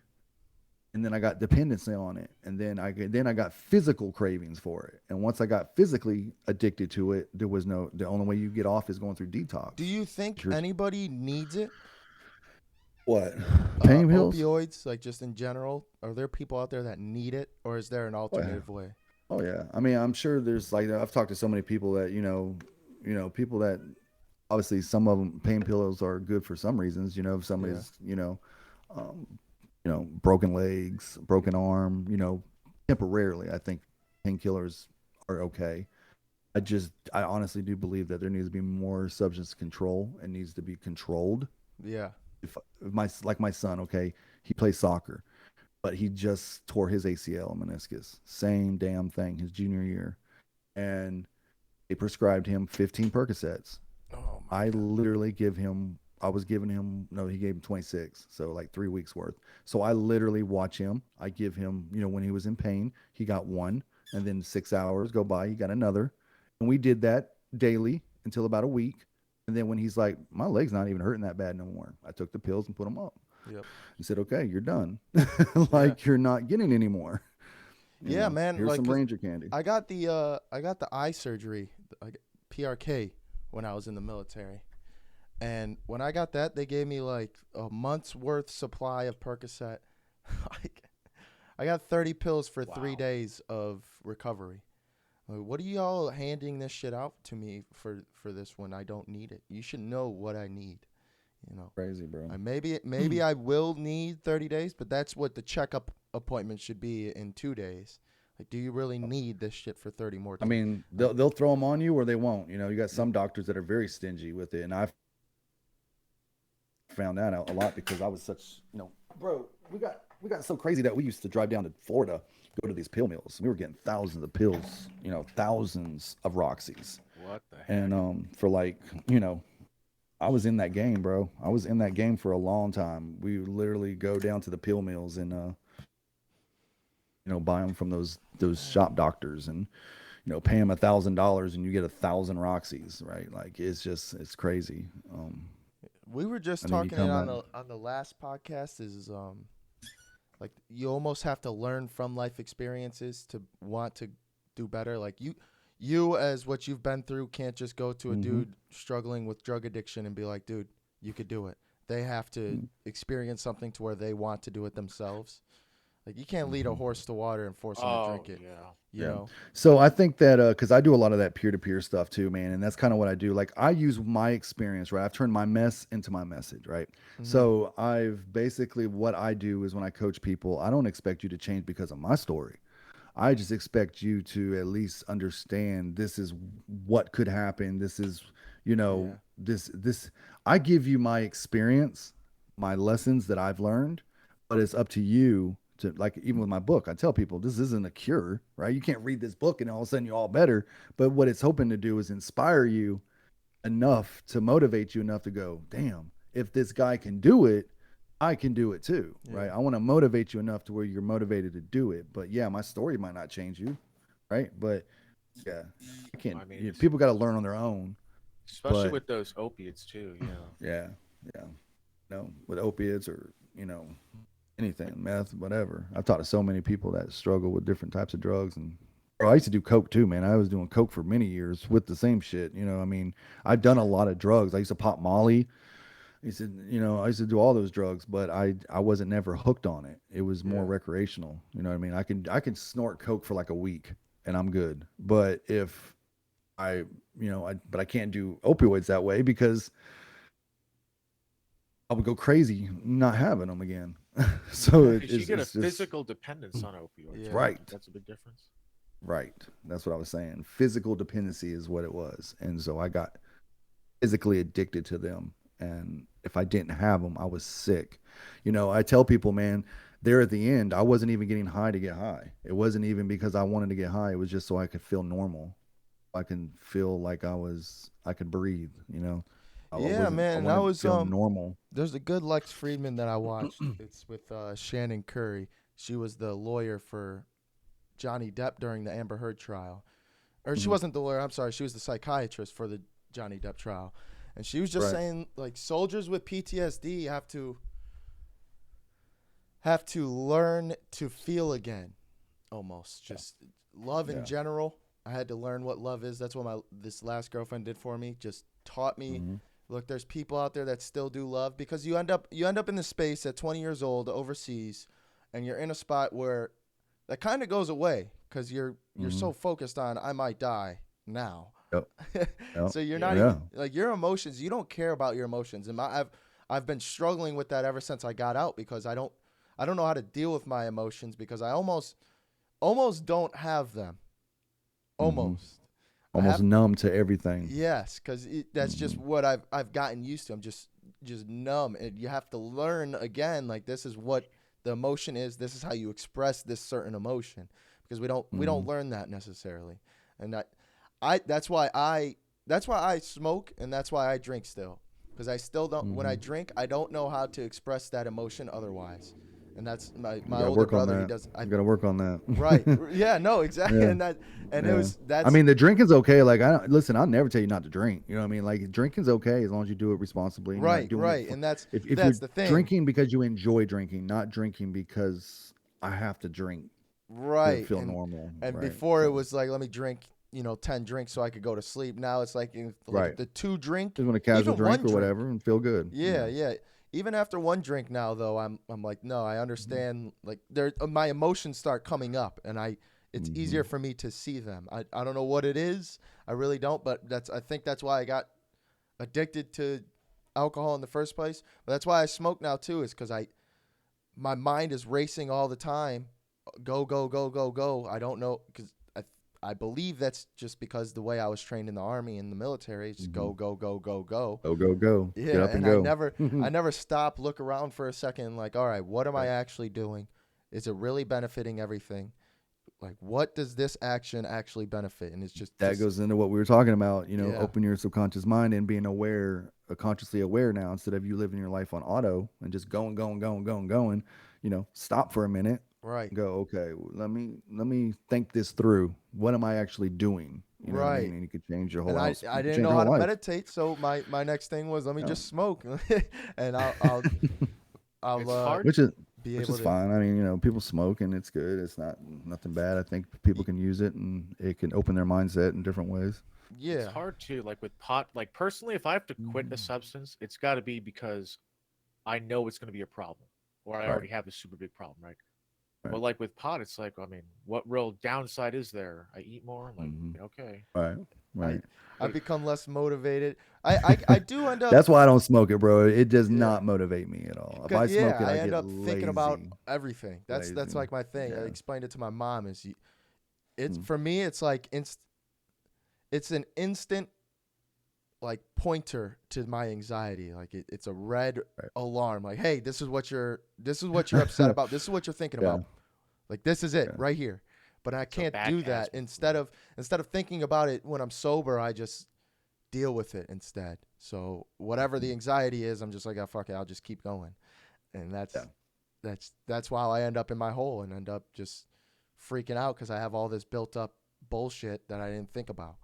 Speaker 1: and then I got dependency on it, and then I got physical cravings for it. And once I got physically addicted to it, there was no the only way you get off is going through
Speaker 3: Do
Speaker 1: detox.
Speaker 3: you think
Speaker 1: You're,
Speaker 3: anybody needs it?
Speaker 1: what? Pain pills?
Speaker 3: Opioids, like just in general, are there people out there that need it, or is there an
Speaker 1: Oh yeah.
Speaker 3: alternative way?
Speaker 1: Oh yeah. I mean, I'm sure there's like I've talked to so many people that people that obviously some of them pain pills are good for some reasons. If
Speaker 3: Yeah.
Speaker 1: somebody's um, broken legs, broken arm, temporarily, I think painkillers are okay. I honestly do believe that there needs to be more substance control and needs to be controlled.
Speaker 3: Yeah.
Speaker 1: If my son, okay, he plays soccer, but he just tore his ACL meniscus, same damn thing, his junior year, and they prescribed him 15 Percocets.
Speaker 3: Oh my
Speaker 1: I
Speaker 3: god.
Speaker 1: literally give him. I was giving him no, he gave him 26, so like 3 weeks worth. So I literally watch him. I give him, when he was in pain, he got one, and then 6 hours go by, he got another, and we did that daily until about a week. And then when he's like, my leg's not even hurting that bad no more, I took the pills and put them up.
Speaker 3: Yep.
Speaker 1: He said, okay, you're done.
Speaker 3: Yeah.
Speaker 1: Like you're not getting any more.
Speaker 3: Yeah, man.
Speaker 1: Here's
Speaker 3: Like,
Speaker 1: some
Speaker 3: 'cause
Speaker 1: Ranger candy.
Speaker 3: I got the eye surgery, like PRK, when I was in the military. And when I got that, they gave me like a month's worth supply of Percocet. Like, I got 30 pills for three
Speaker 2: Wow.
Speaker 3: days of recovery. Like, what are y'all handing this shit out to me for this when I don't need it? You should know what I need. You know,
Speaker 1: Crazy, bro.
Speaker 3: maybe I will need 30 days, but that's what the checkup appointment should be in 2 days. Like, do you really need this shit for 30 more
Speaker 1: I
Speaker 3: days?
Speaker 1: mean,
Speaker 3: Like,
Speaker 1: they'll throw them on you or they won't. You got
Speaker 3: yep.
Speaker 1: some doctors that are very stingy with it, and I found that out a lot because I was such, bro. We got so crazy that we used to drive down to Florida, go to these pill mills. We were getting thousands of pills, thousands of Roxys,
Speaker 2: What the
Speaker 1: and
Speaker 2: heck?
Speaker 1: for like, I was in that game, bro. I was in that game for a long time. We would literally go down to the pill mills and buy them from those shop doctors and pay them $1,000 and you get 1,000 Roxys, right? Like it's crazy.
Speaker 3: We were just
Speaker 1: And then you
Speaker 3: talking it
Speaker 1: come
Speaker 3: on
Speaker 1: back.
Speaker 3: the last podcast. Is like you almost have to learn from life experiences to want to do better. Like you as what you've been through can't just go to a
Speaker 1: Mm-hmm.
Speaker 3: dude struggling with drug addiction and be like, dude, you could do it. They have to experience something to where they want to do it themselves. Like, you can't lead a
Speaker 1: Mm-hmm.
Speaker 3: horse to water and force him to
Speaker 2: Oh
Speaker 3: drink it.
Speaker 2: yeah.
Speaker 3: You
Speaker 1: Yeah.
Speaker 3: know?
Speaker 1: So I think that because I do a lot of that peer to peer stuff too, man, and that's kind of what I do. Like I use my experience, right? I've turned my mess into my message, right?
Speaker 3: Hmm.
Speaker 1: So I've basically what I do is when I coach people, I don't expect you to change because of my story. I just expect you to at least understand this is what could happen. This is, You know,
Speaker 3: Yeah.
Speaker 1: this I give you my experience, my lessons that I've learned, but it's up to you to, like, even with my book, I tell people this isn't a cure, right? You can't read this book and all of a sudden you're all better. But what it's hoping to do is inspire you enough to motivate you enough to go, damn, if this guy can do it, I can do it too, right?
Speaker 3: Yeah.
Speaker 1: I want to motivate you enough to where you're motivated to do it. But yeah, my story might not change you, right? But yeah, I can't.
Speaker 2: I mean,
Speaker 1: You know, people got to learn on their own.
Speaker 2: especially
Speaker 1: But
Speaker 2: with those opiates too. You know,
Speaker 1: yeah, yeah, with opiates or anything, meth, whatever. I've talked to so many people that struggle with different types of drugs, and bro, I used to do coke too, man. I was doing coke for many years with the same shit. I mean, I've done a lot of drugs. I used to pop Molly. I used to do all those drugs, but I wasn't never hooked on it. It was more
Speaker 3: Yeah.
Speaker 1: recreational. You know what I mean? I can snort coke for like a week and I'm good. But if I, but I can't do opioids that way because I would go crazy not having them again. So
Speaker 3: Yeah.
Speaker 2: because you get a
Speaker 1: it's just
Speaker 2: physical dependence on opioids.
Speaker 3: Yeah.
Speaker 2: Right?
Speaker 1: right,
Speaker 2: That's a big difference.
Speaker 1: right. That's what I was saying. Physical dependency is what it was, and so I got physically addicted to them. And if I didn't have them, I was sick. I tell people, man, there at the end, I wasn't even getting high to get high. It wasn't even because I wanted to get high. It was just so I could feel normal. I can feel like I could breathe.
Speaker 3: Yeah,
Speaker 1: I
Speaker 3: man. And I
Speaker 1: wanted to
Speaker 3: was
Speaker 1: feel normal.
Speaker 3: there's a good Lex Friedman that I watched. It's with Shannon Curry. She was the lawyer for Johnny Depp during the Amber Heard trial. Or she
Speaker 1: Mhm.
Speaker 3: wasn't the lawyer, I'm sorry. She was the psychiatrist for the Johnny Depp trial. And she was just
Speaker 1: Right.
Speaker 3: saying like soldiers with PTSD have to learn to feel again, almost. Just love in
Speaker 1: Yeah.
Speaker 3: general. I had to learn what love is. That's what my this last girlfriend did for me. Just taught me,
Speaker 1: Hmm.
Speaker 3: look, there's people out there that still do love, because you end up in the space at 20 years old overseas, and you're in a spot where that kind of goes away because you're
Speaker 1: Hmm.
Speaker 3: so focused on I might die now.
Speaker 1: Yep. Yep.
Speaker 3: So you're not
Speaker 2: Yeah.
Speaker 1: Yeah.
Speaker 3: even like your emotions. You don't care about your emotions, and I've been struggling with that ever since I got out, because I don't know how to deal with my emotions, because I almost don't have them.
Speaker 1: Hmm.
Speaker 3: Almost. I
Speaker 1: Almost
Speaker 3: have.
Speaker 1: numb to everything.
Speaker 3: Yes, because that's just
Speaker 1: Hmm.
Speaker 3: what I've gotten used to. I'm just numb, and you have to learn again. Like, this is what the emotion is. This is how you express this certain emotion, because we don't
Speaker 1: Hmm.
Speaker 3: learn that necessarily, and I that's why I smoke, and that's why I drink still, because I still don't. When I
Speaker 1: Hmm.
Speaker 3: drink, I don't know how to express that emotion otherwise, and that's my
Speaker 1: You
Speaker 3: my
Speaker 1: got to
Speaker 3: older
Speaker 1: work on
Speaker 3: brother. He
Speaker 1: that.
Speaker 3: does.
Speaker 1: You got to work on
Speaker 3: Right.
Speaker 1: that.
Speaker 3: Yeah. No. Exactly.
Speaker 1: Yeah.
Speaker 3: And it
Speaker 1: Yeah.
Speaker 3: was
Speaker 1: I
Speaker 3: that's
Speaker 1: mean, the drinking's okay. Like, I don't listen. I'll never tell you not to drink. You know what I mean? Like, drinking's okay as long as you do it responsibly and you're not
Speaker 3: right.
Speaker 1: doing it
Speaker 3: Right.
Speaker 1: for.
Speaker 3: And that's
Speaker 1: If you're
Speaker 3: that's the thing.
Speaker 1: drinking because you enjoy drinking, not drinking because I have to drink to
Speaker 3: Right.
Speaker 1: feel
Speaker 3: And
Speaker 1: normal,
Speaker 3: and
Speaker 1: right?
Speaker 3: before it
Speaker 1: So,
Speaker 3: was like, let me drink, 10 drinks so I could go to sleep. Now it's like,
Speaker 1: right.
Speaker 3: the two drink,
Speaker 1: Just want a casual
Speaker 3: even
Speaker 1: drink
Speaker 3: one
Speaker 1: or
Speaker 3: drink.
Speaker 1: whatever and feel good.
Speaker 3: Yeah,
Speaker 1: Yeah.
Speaker 3: yeah. Even after one drink now, though, I'm like, no, I understand. Like, my emotions start coming up, and it's
Speaker 1: Mm-hmm.
Speaker 3: easier for me to see them. I don't know what it is. I really don't, but I think that's why I got addicted to alcohol in the first place. But that's why I smoke now too, is because my mind is racing all the time. Go, go, go, go, go. I don't know, because I believe that's just because the way I was trained in the army and the military, it's just
Speaker 1: Mm-hmm.
Speaker 3: go, go, go, go, go.
Speaker 1: Go, go, go. Get
Speaker 3: Yeah,
Speaker 1: up and
Speaker 3: and I
Speaker 1: go.
Speaker 3: never I never stop, look around for a second, like, all right, what am I
Speaker 1: Right.
Speaker 3: actually doing? Is it really benefiting everything? Like, what does this action actually benefit? And it's just
Speaker 1: That
Speaker 3: just
Speaker 1: goes into what we were talking about,
Speaker 3: yeah,
Speaker 1: open your subconscious mind and being aware, consciously aware now, instead of you living your life on auto and just going, going, going, going, going, stop for a minute,
Speaker 3: right,
Speaker 1: go, okay, let me think this through. What am I actually doing? You know what I mean?
Speaker 3: right.
Speaker 1: And you could change your
Speaker 3: And
Speaker 1: whole
Speaker 3: I
Speaker 1: house.
Speaker 3: I
Speaker 1: You could
Speaker 3: didn't
Speaker 1: change
Speaker 3: know
Speaker 1: your
Speaker 3: how
Speaker 1: whole
Speaker 3: to
Speaker 1: life.
Speaker 3: meditate, so my next thing was, let me
Speaker 1: Yeah.
Speaker 3: just smoke, and I'll I'll
Speaker 2: It's hard.
Speaker 1: which is
Speaker 3: be
Speaker 1: which
Speaker 3: able
Speaker 1: is
Speaker 3: to.
Speaker 1: fine. I mean, people smoke and it's good. It's not nothing bad. I think people can use it and it can open their mindset in different ways.
Speaker 2: It's
Speaker 3: Yeah,
Speaker 2: hard too. Like with pot. Like personally, if I have to quit a
Speaker 1: Mhm.
Speaker 2: substance, it's got to be because I know it's going to be a problem, or I
Speaker 1: Right.
Speaker 2: already have a super big problem, right?
Speaker 1: Right.
Speaker 2: But like with pot, it's like, I mean, what real downside is there? I eat more. Like,
Speaker 1: Hmm.
Speaker 2: okay,
Speaker 1: Right.
Speaker 3: I
Speaker 1: Right.
Speaker 3: I
Speaker 2: but
Speaker 3: become less motivated. I do end up.
Speaker 1: That's why I don't smoke it, bro. It does
Speaker 3: Yeah.
Speaker 1: not motivate me at all. If I
Speaker 3: Yeah,
Speaker 1: smoke it,
Speaker 3: I
Speaker 1: I
Speaker 3: end
Speaker 1: get
Speaker 3: up thinking about
Speaker 1: lazy.
Speaker 3: everything. That's
Speaker 1: Lazy.
Speaker 3: like my thing. I
Speaker 1: Yeah.
Speaker 3: explained it to my mom. It's
Speaker 1: Mm.
Speaker 3: for me. It's like it's an instant like pointer to my anxiety. Like it's a red
Speaker 1: Right.
Speaker 3: alarm. Like, hey, this is what you're upset about. This is what you're thinking
Speaker 1: Yeah.
Speaker 3: about. Like this is it
Speaker 1: Yeah.
Speaker 3: right here. But I
Speaker 2: It's a
Speaker 3: can't
Speaker 2: bad
Speaker 3: do
Speaker 2: cast.
Speaker 3: that. Instead of thinking about it when I'm sober, I just deal with it instead. So whatever the anxiety is, I'm just like, oh, fuck it, I'll just keep going. And
Speaker 1: Yeah.
Speaker 3: that's why I end up in my hole and end up just freaking out because I have all this built up bullshit that I didn't think about.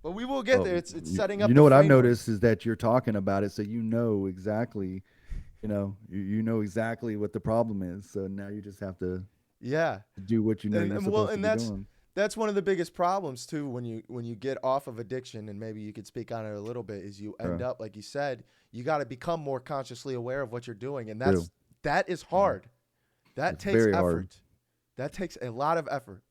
Speaker 3: But we will get
Speaker 1: Well,
Speaker 3: there. It's
Speaker 1: you,
Speaker 3: setting up
Speaker 1: you
Speaker 3: the
Speaker 1: know what I've
Speaker 3: framework.
Speaker 1: noticed is that you're talking about it, so you know exactly, you know exactly what the problem is. So now you just have to
Speaker 3: Yeah.
Speaker 1: do what you know you're
Speaker 3: Well,
Speaker 1: supposed to
Speaker 3: and
Speaker 1: be doing.
Speaker 3: that's one of the biggest problems too when you get off of addiction, and maybe you could speak on it a little bit, is you end
Speaker 1: Yeah.
Speaker 3: up, like you said, you got to become more consciously aware of what you're doing, and
Speaker 1: True.
Speaker 3: that is hard. That
Speaker 1: It's
Speaker 3: takes
Speaker 1: very hard.
Speaker 3: effort. That takes a lot of effort,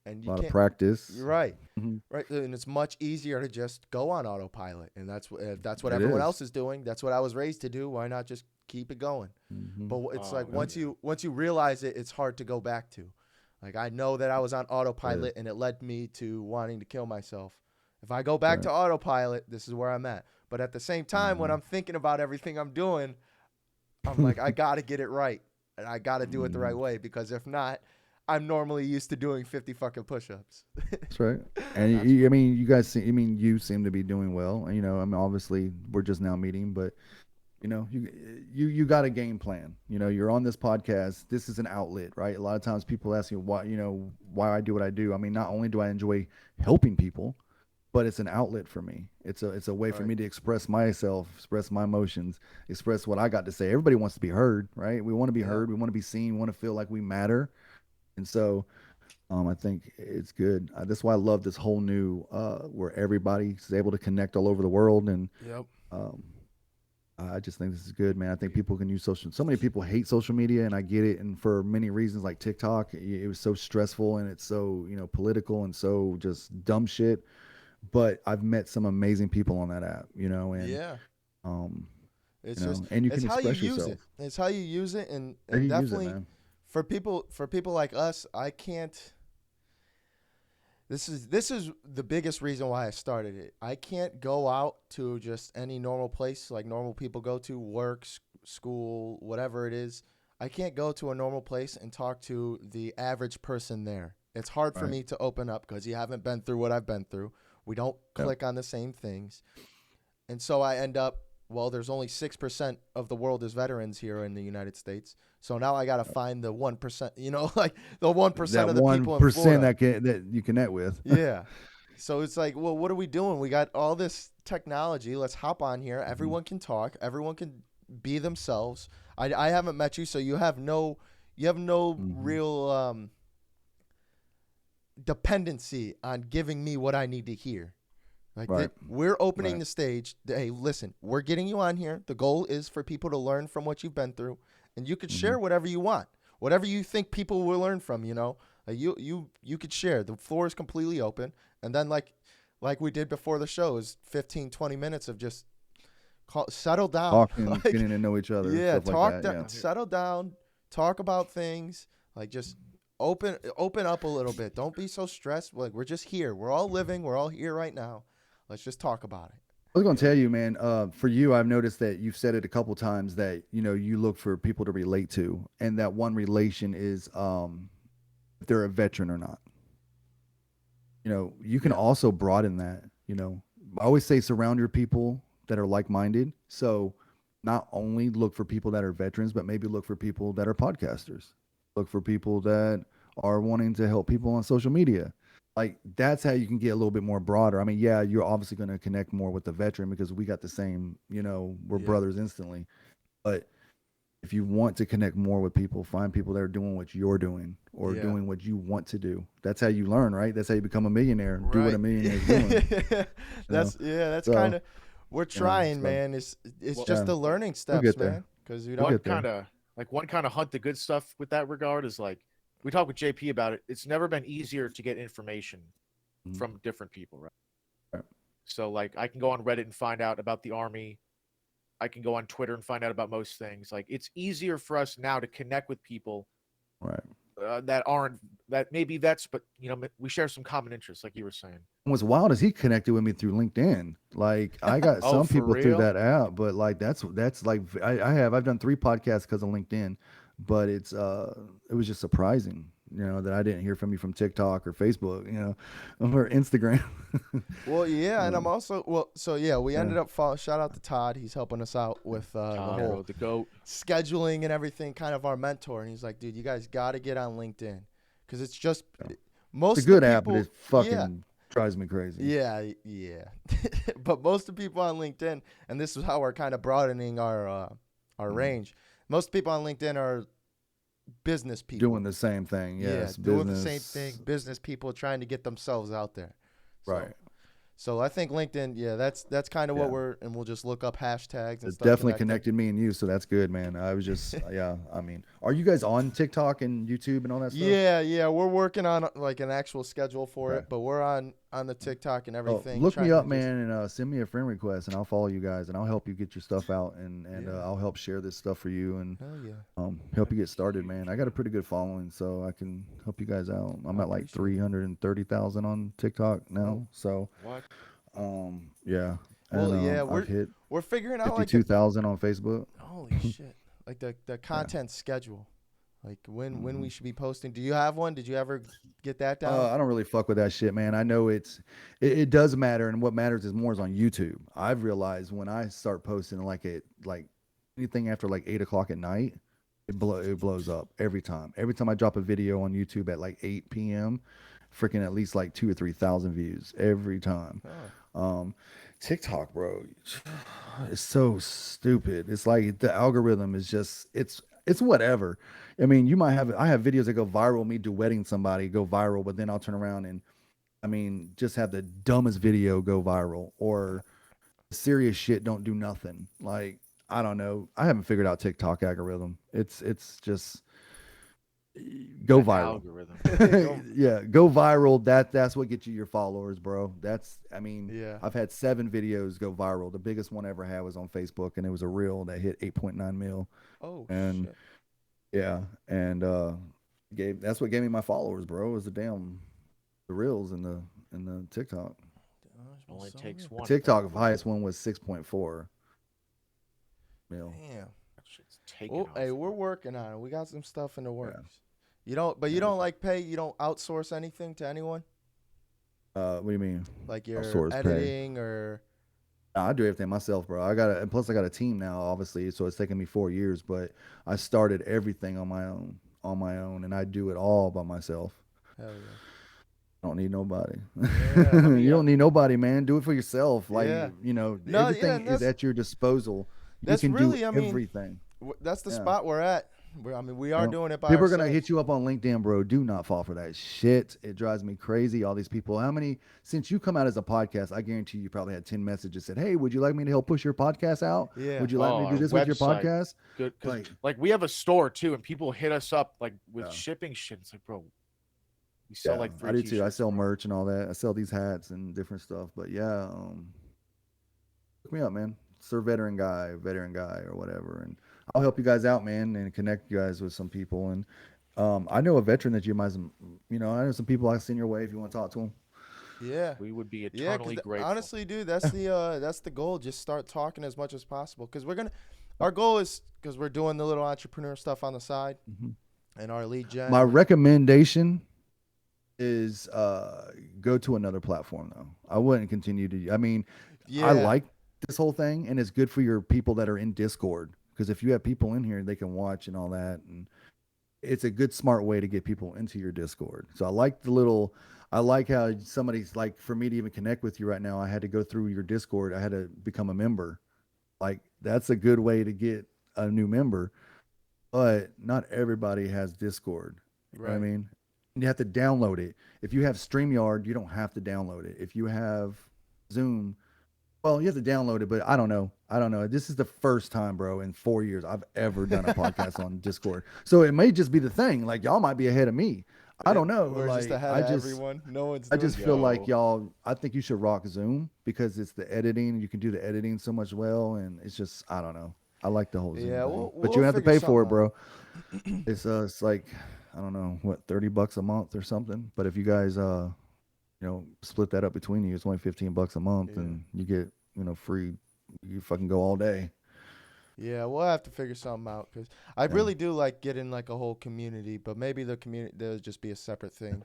Speaker 3: and
Speaker 1: A
Speaker 3: you
Speaker 1: lot of
Speaker 3: can't.
Speaker 1: practice.
Speaker 3: You're right.
Speaker 1: Mhm.
Speaker 3: Right, and it's much easier to just go on autopilot, and that's what
Speaker 1: It
Speaker 3: everyone
Speaker 1: is.
Speaker 3: else is doing. That's what I was raised to do. Why not just keep it going?
Speaker 1: Hmm.
Speaker 3: But it's like
Speaker 2: Oh,
Speaker 3: once you realize it, it's hard to go back to. Like I know that I was on
Speaker 1: Yeah.
Speaker 3: autopilot, and it led me to wanting to kill myself. If I go back
Speaker 1: Right.
Speaker 3: to autopilot, this is where I'm at. But at the same time, when
Speaker 1: Hmm.
Speaker 3: I'm thinking about everything I'm doing, I'm like, I got to get it right, and I got to do it the right
Speaker 1: Hmm.
Speaker 3: way, because if not, I'm normally used to doing 50 fucking push-ups.
Speaker 1: That's right. And
Speaker 2: that's
Speaker 1: I mean, you guys, I mean, you seem to be doing well. I mean, obviously, we're just now meeting, but you got a game plan. You're on this podcast. This is an outlet, right? A lot of times people ask me why I do what I do. I mean, not only do I enjoy helping people, but it's an outlet for me. It's a way for
Speaker 3: Right.
Speaker 1: me to express myself, express my emotions, express what I got to say. Everybody wants to be heard, right? We want to be
Speaker 3: Yeah.
Speaker 1: heard. We want to be seen. We want to feel like we matter. And so I think it's good. That's why I love this whole new where everybody's able to connect all over the world, and
Speaker 3: Yep.
Speaker 1: um, I just think this is good, man. I think people can use social. So many people hate social media, and I get it. And for many reasons, like TikTok, it was so stressful and it's so political and so just dumb shit. But I've met some amazing people on that app, and
Speaker 3: Yeah.
Speaker 1: um,
Speaker 3: It's just
Speaker 1: and you
Speaker 3: it's
Speaker 1: can
Speaker 3: how you
Speaker 1: express
Speaker 3: use it.
Speaker 1: yourself.
Speaker 3: It's how you use it,
Speaker 1: How
Speaker 3: and
Speaker 1: you use it,
Speaker 3: definitely
Speaker 1: man.
Speaker 3: for people like us, I can't. This is the biggest reason why I started it. I can't go out to just any normal place like normal people go to, work, school, whatever it is. I can't go to a normal place and talk to the average person there. It's hard for
Speaker 1: Right.
Speaker 3: me to open up because you haven't been through what I've been through. We don't
Speaker 1: Yep.
Speaker 3: click on the same things. And so I end up, well, there's only 6% of the world is veterans here in the United States. So now I got to find the 1%, like the 1%
Speaker 1: That
Speaker 3: of the
Speaker 1: one
Speaker 3: people in
Speaker 1: percent
Speaker 3: Florida.
Speaker 1: that you connect with.
Speaker 3: Yeah. So it's like, well, what are we doing? We got all this technology. Let's hop on here.
Speaker 1: Mhm.
Speaker 3: Everyone can talk. Everyone can be themselves. I haven't met you, so you have no
Speaker 1: Mhm.
Speaker 3: real dependency on giving me what I need to hear. Like
Speaker 1: Right.
Speaker 3: we're opening
Speaker 1: Right.
Speaker 3: the stage. Hey, listen, we're getting you on here. The goal is for people to learn from what you've been through, and you could
Speaker 1: Mhm.
Speaker 3: share whatever you want, whatever you think people will learn from. You could share. The floor is completely open, and then like we did before the show is 15, 20 minutes of just settle down.
Speaker 1: Talking,
Speaker 3: Like,
Speaker 1: getting to know each other,
Speaker 3: yeah,
Speaker 1: stuff like that. Yeah.
Speaker 3: settle down, talk about things, like just open up a little bit. Don't be so stressed. Like we're just here. We're all living. We're all here right now. Let's just talk about it.
Speaker 1: I was gonna tell you, man. For you, I've noticed that you've said it a couple times that you look for people to relate to, and that one relation is if they're a veteran or not. You can
Speaker 3: Yeah.
Speaker 1: also broaden that. I always say surround your people that are like-minded. So not only look for people that are veterans, but maybe look for people that are podcasters. Look for people that are wanting to help people on social media. Like that's how you can get a little bit more broader. I mean, yeah, you're obviously going to connect more with the veteran because we got the same, we're
Speaker 3: Yeah.
Speaker 1: brothers instantly. But if you want to connect more with people, find people that are doing what you're doing or
Speaker 3: Yeah.
Speaker 1: doing what you want to do. That's how you learn, right? That's how you become a millionaire. Do what
Speaker 3: Right.
Speaker 1: a millionaire is doing. You know?
Speaker 3: That's kind
Speaker 1: So,
Speaker 3: of we're trying,
Speaker 1: so
Speaker 3: man. It's
Speaker 2: well,
Speaker 3: just
Speaker 1: yeah,
Speaker 3: the learning
Speaker 1: we'll
Speaker 3: steps,
Speaker 1: get there.
Speaker 3: man. Because
Speaker 1: We'll
Speaker 2: one
Speaker 1: get there.
Speaker 2: kind of one kind of hunt the good stuff with that regard is like we talked with JP about it. It's never been easier to get information
Speaker 1: Mhm.
Speaker 2: from different people, right?
Speaker 1: Right.
Speaker 2: So like I can go on Reddit and find out about the army. I can go on Twitter and find out about most things. Like it's easier for us now to connect with people
Speaker 1: Right.
Speaker 2: that aren't that maybe that's, but we share some common interests, like you were saying.
Speaker 1: What's wild is he connected with me through LinkedIn. Like I got
Speaker 2: Oh,
Speaker 1: some
Speaker 2: for
Speaker 1: people through
Speaker 2: real?
Speaker 1: that app, but like that's like I've done 3 podcasts because of LinkedIn, but it was just surprising, that I didn't hear from you from TikTok or Facebook, or Instagram.
Speaker 3: Well, yeah, and I'm
Speaker 1: Um,
Speaker 3: also so yeah, we
Speaker 1: yeah,
Speaker 3: ended up follow, shout out to Todd. He's helping us out with the
Speaker 2: Todd,
Speaker 1: yeah.
Speaker 3: whole
Speaker 2: bro, the goat.
Speaker 3: scheduling and everything, kind of our mentor. And he's like, dude, you guys got to get on LinkedIn because it's just
Speaker 1: It's a
Speaker 3: most of the
Speaker 1: good app, but
Speaker 3: people,
Speaker 1: it
Speaker 3: yeah,
Speaker 1: fucking drives me crazy.
Speaker 3: yeah. But most of the people on LinkedIn, and this is how we're kind of broadening our
Speaker 1: Mm.
Speaker 3: range. Most people on LinkedIn are business
Speaker 1: Doing
Speaker 3: people.
Speaker 1: the same thing,
Speaker 3: Yeah,
Speaker 1: yes,
Speaker 3: doing the same thing.
Speaker 1: business,
Speaker 3: Business people trying to get themselves out there. So
Speaker 1: right?
Speaker 3: so I think LinkedIn, yeah, that's kind of what
Speaker 1: Yeah.
Speaker 3: we're, and we'll just look up hashtags and
Speaker 1: It
Speaker 3: start
Speaker 1: definitely
Speaker 3: connecting.
Speaker 1: connected me and you, so that's good, man. I was just, yeah. I mean, are you guys on TikTok and YouTube and all that stuff?
Speaker 3: Yeah, we're working on like an actual schedule for
Speaker 1: Okay.
Speaker 3: it, but we're on the TikTok and
Speaker 1: Oh,
Speaker 3: everything,
Speaker 1: look me
Speaker 3: trying to
Speaker 1: up,
Speaker 3: just.
Speaker 1: man, and send me a friend request, and I'll follow you guys, and I'll help you get your stuff out, and
Speaker 3: Yeah,
Speaker 1: I'll help share this stuff for you, and
Speaker 3: hell yeah,
Speaker 1: help you get started, man. I got a pretty good following, so I can help you guys out. I'm
Speaker 3: I
Speaker 1: at like
Speaker 3: appreciate it.
Speaker 1: 330,000 on TikTok
Speaker 3: Oh,
Speaker 1: now, so
Speaker 2: What?
Speaker 1: yeah, and
Speaker 3: well, yeah,
Speaker 1: I've hit
Speaker 3: we're figuring out like the
Speaker 1: 52,000 on Facebook.
Speaker 3: holy shit, like the
Speaker 1: Yeah.
Speaker 3: content schedule, like when
Speaker 1: Mm-hmm.
Speaker 3: we should be posting. Do you have one? Did you ever get that down?
Speaker 1: I don't really fuck with that shit, man. I know it does matter, and what matters is more is on YouTube. I've realized when I start posting like anything after like 8 o'clock at night, it blows up every time. Every time I drop a video on YouTube at like 8 p.m., freaking at least like 2 or 3 thousand views every time.
Speaker 3: Oh,
Speaker 1: Um, TikTok, bro, it's so stupid. It's like the algorithm is just it's whatever. I mean, I have videos that go viral, me duetting somebody go viral, but then I'll turn around and I mean, just have the dumbest video go viral or serious shit don't do nothing. Like, I don't know. I haven't figured out TikTok algorithm. It's just go
Speaker 2: That
Speaker 1: viral.
Speaker 2: algorithm.
Speaker 3: go,
Speaker 1: Yeah, go viral. That's what gets you your followers, bro. I mean,
Speaker 3: yeah.
Speaker 1: I've had 7 videos go viral. The biggest one I ever had was on Facebook, and it was a reel that hit 8.9 mil.
Speaker 3: Oh
Speaker 1: And
Speaker 3: shit.
Speaker 1: yeah, and that's what gave me my followers, bro. Was the reels and the TikTok.
Speaker 2: Only takes
Speaker 1: The
Speaker 2: one at that
Speaker 1: TikTok
Speaker 2: point.
Speaker 1: highest one was 6.4 mil.
Speaker 3: Damn.
Speaker 2: That shit's taken
Speaker 3: Well,
Speaker 2: off.
Speaker 3: hey, we're working on it. We got some stuff in the
Speaker 1: Yeah.
Speaker 3: works. You don't, but you
Speaker 1: Yeah.
Speaker 3: don't like pay. You don't outsource anything to anyone,
Speaker 1: What do you mean?
Speaker 3: like your
Speaker 1: Outsource pay?
Speaker 3: editing or.
Speaker 1: Nah, I do everything myself, bro. And plus I got a team now, obviously, so it's taken me 4 years, but I started everything on my own, and I do it all by myself.
Speaker 3: Hell yeah.
Speaker 1: I don't need nobody.
Speaker 3: Yeah. Let me.
Speaker 1: You don't need nobody, man. Do it for yourself. Like,
Speaker 3: Yeah. No. Yeah.
Speaker 1: everything
Speaker 3: And
Speaker 1: is at your disposal. You
Speaker 3: that's
Speaker 1: can do
Speaker 3: really. I mean,
Speaker 1: everything.
Speaker 3: that's the
Speaker 1: Yeah.
Speaker 3: spot we're at. I mean, we are
Speaker 1: Well,
Speaker 3: doing it by
Speaker 1: people are gonna
Speaker 3: ourselves.
Speaker 1: hit you up on LinkedIn, bro. Do not fall for that shit. It drives me crazy. All these people. How many since you come out as a podcast? I guarantee you probably had 10 messages said, "Hey, would you like me to help push your podcast out?
Speaker 3: Yeah.
Speaker 1: Would you like
Speaker 2: Oh,
Speaker 1: me to do
Speaker 2: our
Speaker 1: this with your
Speaker 2: website.
Speaker 1: podcast?"
Speaker 2: Good, because
Speaker 1: Like,
Speaker 2: like we have a store too, and people hit us up like with
Speaker 1: yeah,
Speaker 2: shipping shit. It's like, bro, we sell
Speaker 1: yeah,
Speaker 2: like
Speaker 1: I
Speaker 2: free
Speaker 1: do too. I
Speaker 2: t-shirts,
Speaker 1: sell
Speaker 2: bro.
Speaker 1: merch and all that. I sell these hats and different stuff. But yeah, look me up, man. Sir Veteran Guy, or whatever, and I'll help you guys out, man, and connect you guys with some people. And I know a veteran that you might, I know some people I've seen your way if you want to talk to them.
Speaker 3: Yeah.
Speaker 2: We would be
Speaker 3: Yeah. Because
Speaker 2: eternally grateful.
Speaker 3: honestly, dude, that's the goal. Just start talking as much as possible. Because we're gonna. Our goal is because we're doing the little entrepreneur stuff on the side
Speaker 1: Mhm.
Speaker 3: and our lead
Speaker 1: My
Speaker 3: gen.
Speaker 1: recommendation is go to another platform though. I wouldn't continue to. I mean, I
Speaker 3: Yeah.
Speaker 1: like this whole thing, and it's good for your people that are in Discord because if you have people in here, they can watch and all that, and it's a good smart way to get people into your Discord. So I like how somebody's like for me to even connect with you right now, I had to go through your Discord. I had to become a member. Like that's a good way to get a new member, but not everybody has Discord. You know what I
Speaker 3: Right.
Speaker 1: mean? You have to download it. If you have StreamYard, you don't have to download it. If you have Zoom, well, you have to download it, but I don't know. I don't know. This is the first time, bro, in 4 years I've ever done a podcast on Discord. So it may just be the thing. Like y'all might be ahead of me. I
Speaker 3: Yeah.
Speaker 1: don't know.
Speaker 3: We're just
Speaker 1: Like
Speaker 3: ahead of everyone. No one's
Speaker 1: I
Speaker 3: doing
Speaker 1: just
Speaker 3: it.
Speaker 1: feel like
Speaker 2: Yo,
Speaker 1: y'all. I think you should rock Zoom because it's the editing. You can do the editing so much well, and it's just I don't know. I like the whole Zoom
Speaker 3: Yeah.
Speaker 1: thing,
Speaker 3: We'll
Speaker 1: but you
Speaker 3: we'll
Speaker 1: have to
Speaker 3: figure
Speaker 1: pay for
Speaker 3: something
Speaker 1: it,
Speaker 3: out.
Speaker 1: bro. It's like I don't know what, $30 a month or something. But if you guys split that up between you, it's only $15 a month,
Speaker 3: Yeah.
Speaker 1: and you get free. You fucking go all day.
Speaker 3: Yeah, we'll have to figure something out because I
Speaker 1: Yeah.
Speaker 3: really do like getting like a whole community, but maybe the community there'll just be a separate thing.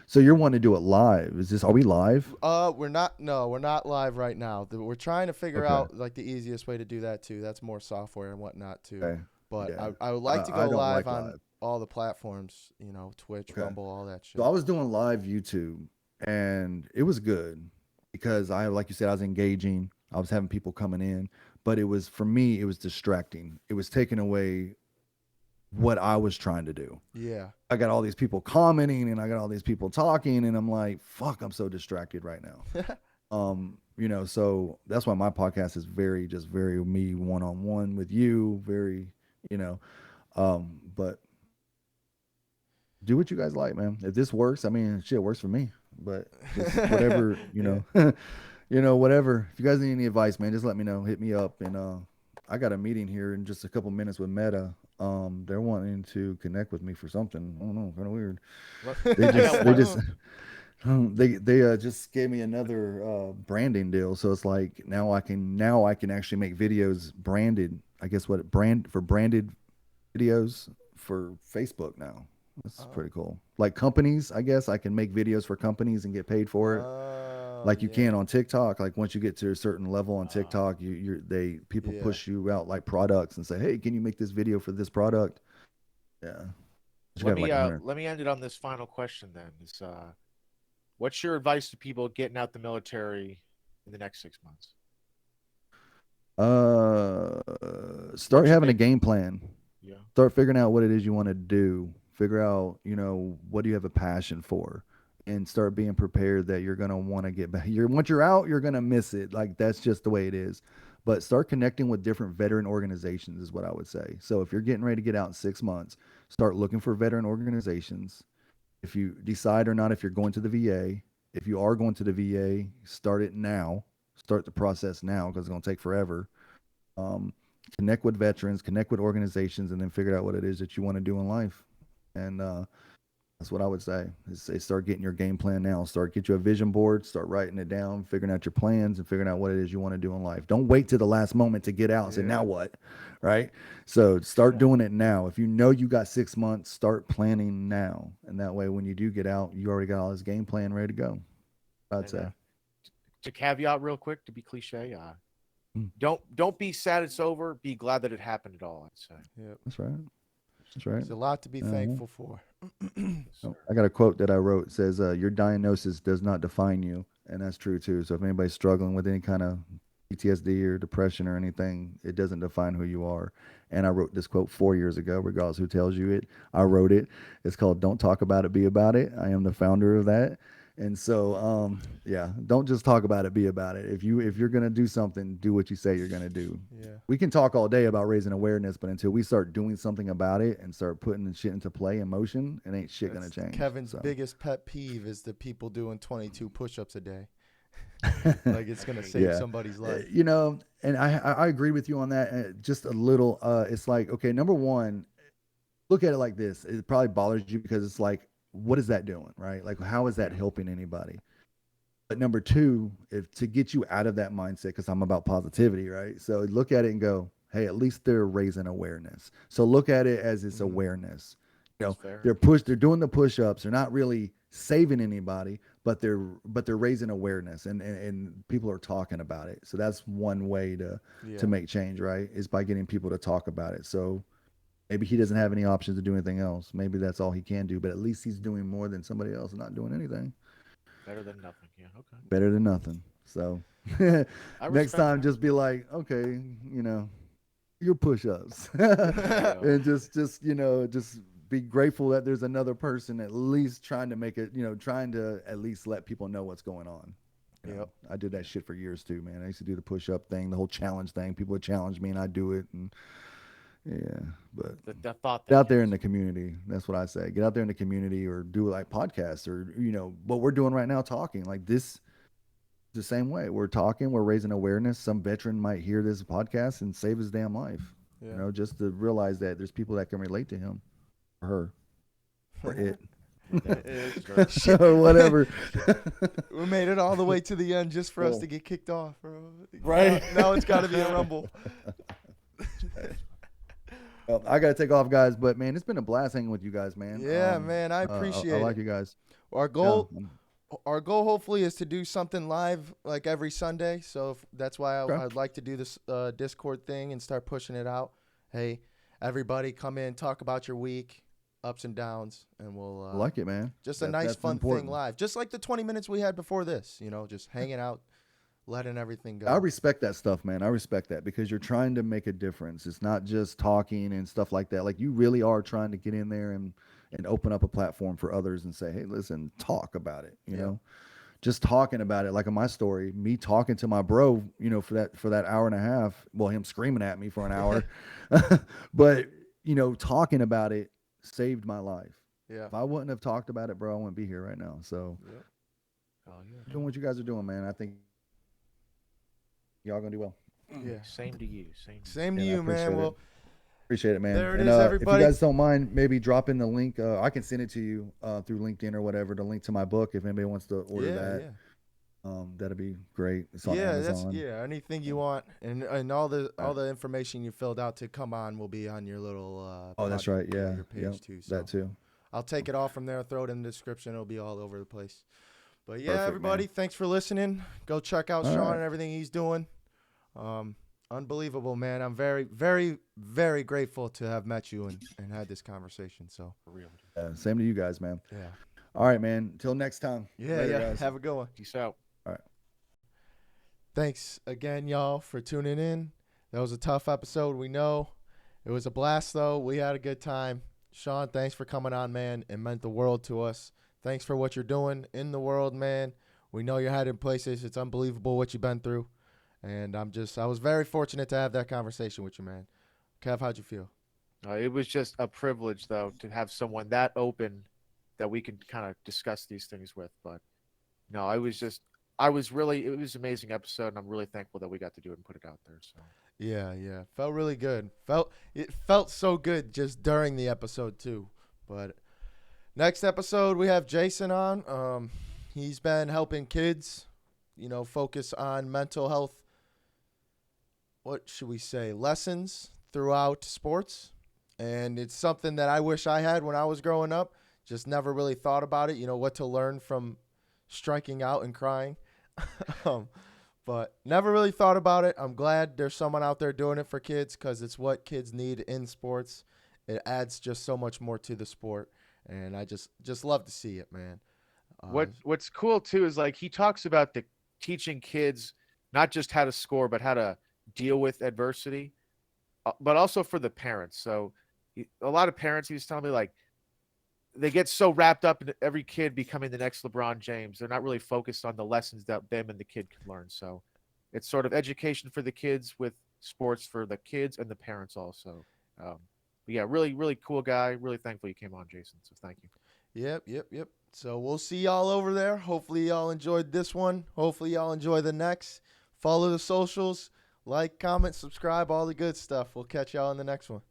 Speaker 1: So you're wanting to do it live? Is this? Are we live?
Speaker 3: We're not. No, we're not live right now. We're trying to figure
Speaker 1: Okay.
Speaker 3: out like the easiest way to do that too. That's more software and whatnot too.
Speaker 1: Okay.
Speaker 3: But
Speaker 1: Yeah.
Speaker 3: I would like to go
Speaker 1: I don't
Speaker 3: live
Speaker 1: like
Speaker 3: on
Speaker 1: live.
Speaker 3: all the platforms. Twitch,
Speaker 1: Okay.
Speaker 3: Rumble, all that
Speaker 1: So I
Speaker 3: shit.
Speaker 1: was doing live YouTube, and it was good because like you said, I was engaging. I was having people coming in, but it was for me, it was distracting. It was taking away what I was trying to do.
Speaker 3: Yeah.
Speaker 1: I got all these people commenting, and I got all these people talking, and I'm like, fuck, I'm so distracted right now. So that's why my podcast is very me one on one with you, very, you know, but do what you guys like, man. If this works, I mean, shit works for me. But just whatever,
Speaker 3: Yeah.
Speaker 1: whatever. If you guys need any advice, man, just let me know. Hit me up, and I got a meeting here in just a couple minutes with Meta. They're wanting to connect with me for something. I don't know, kind of weird.
Speaker 2: What-
Speaker 1: They
Speaker 2: I
Speaker 1: just
Speaker 2: got
Speaker 1: they
Speaker 2: one.
Speaker 1: just they just gave me another branding deal. So it's like now I can actually make videos branded. I guess what branded videos for Facebook now. That's
Speaker 3: Oh.
Speaker 1: pretty cool. Like companies, I guess I can make videos for companies and get paid for it.
Speaker 3: Oh
Speaker 1: Like you
Speaker 3: yeah.
Speaker 1: can on TikTok. Like once you get to a certain level on
Speaker 2: Uh,
Speaker 1: TikTok, people
Speaker 3: Yeah.
Speaker 1: push you out like products and say, "Hey, can you make this video for this product?" Yeah, you
Speaker 2: let
Speaker 1: got
Speaker 2: me
Speaker 1: like 100.
Speaker 2: let me end it on this final question then. What's your advice to people getting out the military in the next 6 months?
Speaker 1: Start
Speaker 2: What should
Speaker 1: having a
Speaker 2: they?
Speaker 1: game plan.
Speaker 2: Yeah.
Speaker 1: Start figuring out what it is you want to do. Figure out, what do you have a passion for, and start being prepared that you're gonna want to get back. Once you're out, you're gonna miss it. Like that's just the way it is. But start connecting with different veteran organizations is what I would say. So if you're getting ready to get out in 6 months, start looking for veteran organizations. If you decide or not if you're going to the VA, if you are going to the VA, start it now. Start the process now because it's gonna take forever. um, Connect with veterans, connect with organizations, and then figure out what it is that you want to do in life. And that's what I would say. Is start getting your game plan now. Get you a vision board. Start writing it down, figuring out your plans, and figuring out what it is you want to do in life. Don't wait to the last moment to get out and say,
Speaker 3: Yeah.
Speaker 1: "Now what?" Right? So start
Speaker 2: Yeah.
Speaker 1: doing it now. If you know you got 6 months, start planning now, and that way, when you do get out, you already got all this game plan ready to go. I'd
Speaker 2: And
Speaker 1: say.
Speaker 2: to caveat real quick, to be cliche,
Speaker 1: Mm,
Speaker 2: don't be sad it's over. Be glad that it happened at all. I'd say.
Speaker 3: Yep.
Speaker 1: that's right. That's right.
Speaker 3: There's a lot to be
Speaker 1: Uh-huh.
Speaker 3: thankful for.
Speaker 2: Yes,
Speaker 1: Oh,
Speaker 2: sir.
Speaker 1: I got a quote that I wrote. It says, "Your diagnosis does not define you," and that's true too. So if anybody's struggling with any kind of PTSD or depression or anything, it doesn't define who you are. And I wrote this quote 4 years ago, regardless who tells you it. I wrote it. It's called "Don't Talk About It, Be About It." I am the founder of that. And so, yeah, don't just talk about it, be about it. If you're gonna do something, do what you say you're gonna do.
Speaker 3: Yeah.
Speaker 1: We can talk all day about raising awareness, but until we start doing something about it and start putting the shit into play in motion, it ain't shit gonna
Speaker 3: That's
Speaker 1: change.
Speaker 3: Kevin's
Speaker 1: So,
Speaker 3: biggest pet peeve is the people doing 22 push-ups a day. Like it's gonna save
Speaker 1: yeah,
Speaker 3: somebody's life.
Speaker 1: and I agree with you on that. Just a little. It's like, okay, number one, look at it like this. It probably bothers you because it's like, what is that doing, right? Like, how is that
Speaker 2: Yeah.
Speaker 1: helping anybody? But number two, if to get you out of that mindset, because I'm about positivity, right? So look at it and go, hey, at least they're raising awareness. So look at it as it's
Speaker 3: Hmm.
Speaker 1: awareness. You
Speaker 2: That's
Speaker 1: know,
Speaker 2: fair.
Speaker 1: they're doing the push-ups. They're not really saving anybody, but they're raising awareness, and people are talking about it. So that's one way to
Speaker 3: Yeah.
Speaker 1: make change, right? Is by getting people to talk about it. So maybe he doesn't have any options to do anything else. Maybe that's all he can do, but at least he's doing more than somebody else not doing anything.
Speaker 2: Better than nothing. Yeah. Okay.
Speaker 1: Better than nothing. So
Speaker 2: I
Speaker 1: next
Speaker 2: respect
Speaker 1: time,
Speaker 2: that.
Speaker 1: just be like, okay, your push-ups,
Speaker 2: There you go.
Speaker 1: and just be grateful that there's another person at least trying to make it, trying to at least let people know what's going on.
Speaker 3: Yep.
Speaker 1: I did that
Speaker 2: Yeah.
Speaker 1: shit for years too, man. I used to do the push-up thing, the whole challenge thing. People would challenge me, and I do it, and yeah, but
Speaker 2: The thought
Speaker 1: get
Speaker 2: that
Speaker 1: out there in
Speaker 2: counts.
Speaker 1: the community. That's what I say. Get out there in the community, or do like podcasts, or what we're doing right now, talking like this. The same way we're talking, we're raising awareness. Some veteran might hear this podcast and save his damn life.
Speaker 3: Yeah.
Speaker 1: Just to realize that there's people that can relate to him or her. or it
Speaker 2: It is very.
Speaker 1: or whatever.
Speaker 3: We made it all the way to the end just for us
Speaker 1: Oh.
Speaker 3: to get kicked off, bro.
Speaker 2: Right.
Speaker 3: Now it's got to be a rumble.
Speaker 1: Well, I gotta take off, guys. But man, it's been a blast hanging with you guys, man.
Speaker 3: Yeah, man, I
Speaker 1: I
Speaker 3: appreciate
Speaker 1: like
Speaker 3: it.
Speaker 1: you guys.
Speaker 3: Our
Speaker 1: Yeah,
Speaker 3: goal hopefully is to do something live like every Sunday. So that's why
Speaker 1: okay.
Speaker 3: I'd like to do this Discord thing and start pushing it out. Hey, everybody, come in, talk about your week, ups and downs, and we'll
Speaker 1: I like it, man.
Speaker 3: just a nice
Speaker 1: That's
Speaker 3: fun thing
Speaker 1: important.
Speaker 3: live, just like the 20 minutes we had before this. Just hanging out, letting everything
Speaker 1: I
Speaker 3: go.
Speaker 1: respect that stuff, man. I respect that because you're trying to make a difference. It's not just talking and stuff like that. Like you really are trying to get in there and open up a platform for others and say, hey, listen, talk about it. You
Speaker 3: Yeah.
Speaker 1: know, just talking about it. Like in my story, me talking to my bro, for that hour and a half. Well, him screaming at me for an hour, but talking about it saved my life.
Speaker 3: Yeah.
Speaker 1: If I wouldn't have talked about it, bro, I wouldn't be here right now. So
Speaker 3: Yep.
Speaker 2: Oh yeah.
Speaker 1: doing what you guys are doing, man. I think y'all gonna do well.
Speaker 3: Yeah.
Speaker 2: Same to you. Same. To you.
Speaker 3: Same to
Speaker 1: And I
Speaker 3: you, man.
Speaker 1: appreciate it.
Speaker 3: Well,
Speaker 1: Appreciate it, man.
Speaker 3: there it
Speaker 1: And
Speaker 3: is,
Speaker 1: if you
Speaker 3: everybody.
Speaker 1: guys don't mind, maybe dropping the link. I can send it to you through LinkedIn or whatever. The link to my book, if anybody wants to order
Speaker 3: Yeah,
Speaker 1: that,
Speaker 3: yeah.
Speaker 1: that'd be great. It's on
Speaker 3: Yeah,
Speaker 1: Amazon.
Speaker 3: anything you want, and all the information you filled out to come on will be on your little.
Speaker 1: Oh, that's right. Yeah,
Speaker 3: your page
Speaker 1: yep,
Speaker 3: too. So
Speaker 1: that too.
Speaker 3: I'll take it off from there, throw it in the description. It'll be all over the place. But yeah,
Speaker 1: Perfect,
Speaker 3: everybody,
Speaker 1: man.
Speaker 3: thanks for listening. Go check out
Speaker 1: All
Speaker 3: Shawn
Speaker 1: right.
Speaker 3: and everything he's doing. Unbelievable, man. I'm very, very, very grateful to have met you and had this conversation. So
Speaker 2: For real.
Speaker 1: Same to you guys, man.
Speaker 3: yeah,
Speaker 1: All right, man. Until next time.
Speaker 3: yeah,
Speaker 1: Later,
Speaker 3: yeah.
Speaker 1: guys.
Speaker 3: Have a good one.
Speaker 2: Peace out.
Speaker 1: All right.
Speaker 3: Thanks again, y'all, for tuning in. That was a tough episode. We know it was a blast, though. We had a good time. Shawn, thanks for coming on, man. It meant the world to us. Thanks for what you're doing in the world, man. We know you're heading places. It's unbelievable what you've been through. And I was very fortunate to have that conversation with you, man. Kev, how'd you feel?
Speaker 2: It was just a privilege, though, to have someone that open that we could kind of discuss these things with. But no, it was it was an amazing episode, and I'm really thankful that we got to do it and put it out there. So
Speaker 3: Yeah, yeah. Felt really good. It felt so good just during the episode too. But next episode we have Jason on. He's been helping kids, focus on mental health. What should we say? Lessons throughout sports. And it's something that I wish I had when I was growing up. Just never really thought about it, what to learn from striking out and crying. But never really thought about it. I'm glad there's someone out there doing it for kids because it's what kids need in sports. It adds just so much more to the sport, and I just love to see it, man.
Speaker 2: what's cool too is like he talks about the teaching kids not just how to score, but how to deal with adversity, but also for the parents. So a lot of parents, he was telling me, like they get so wrapped up in every kid becoming the next LeBron James, they're not really focused on the lessons that them and the kid can learn. So it's sort of education for the kids with sports for the kids and the parents also. But yeah, really, really cool guy. Really thankful you came on, Jason. So thank you.
Speaker 3: Yep, yep, yep. So we'll see y'all over there. Hopefully y'all enjoyed this one. Hopefully y'all enjoy the next. Follow the socials, like, comment, subscribe, all the good stuff. We'll catch y'all in the next one.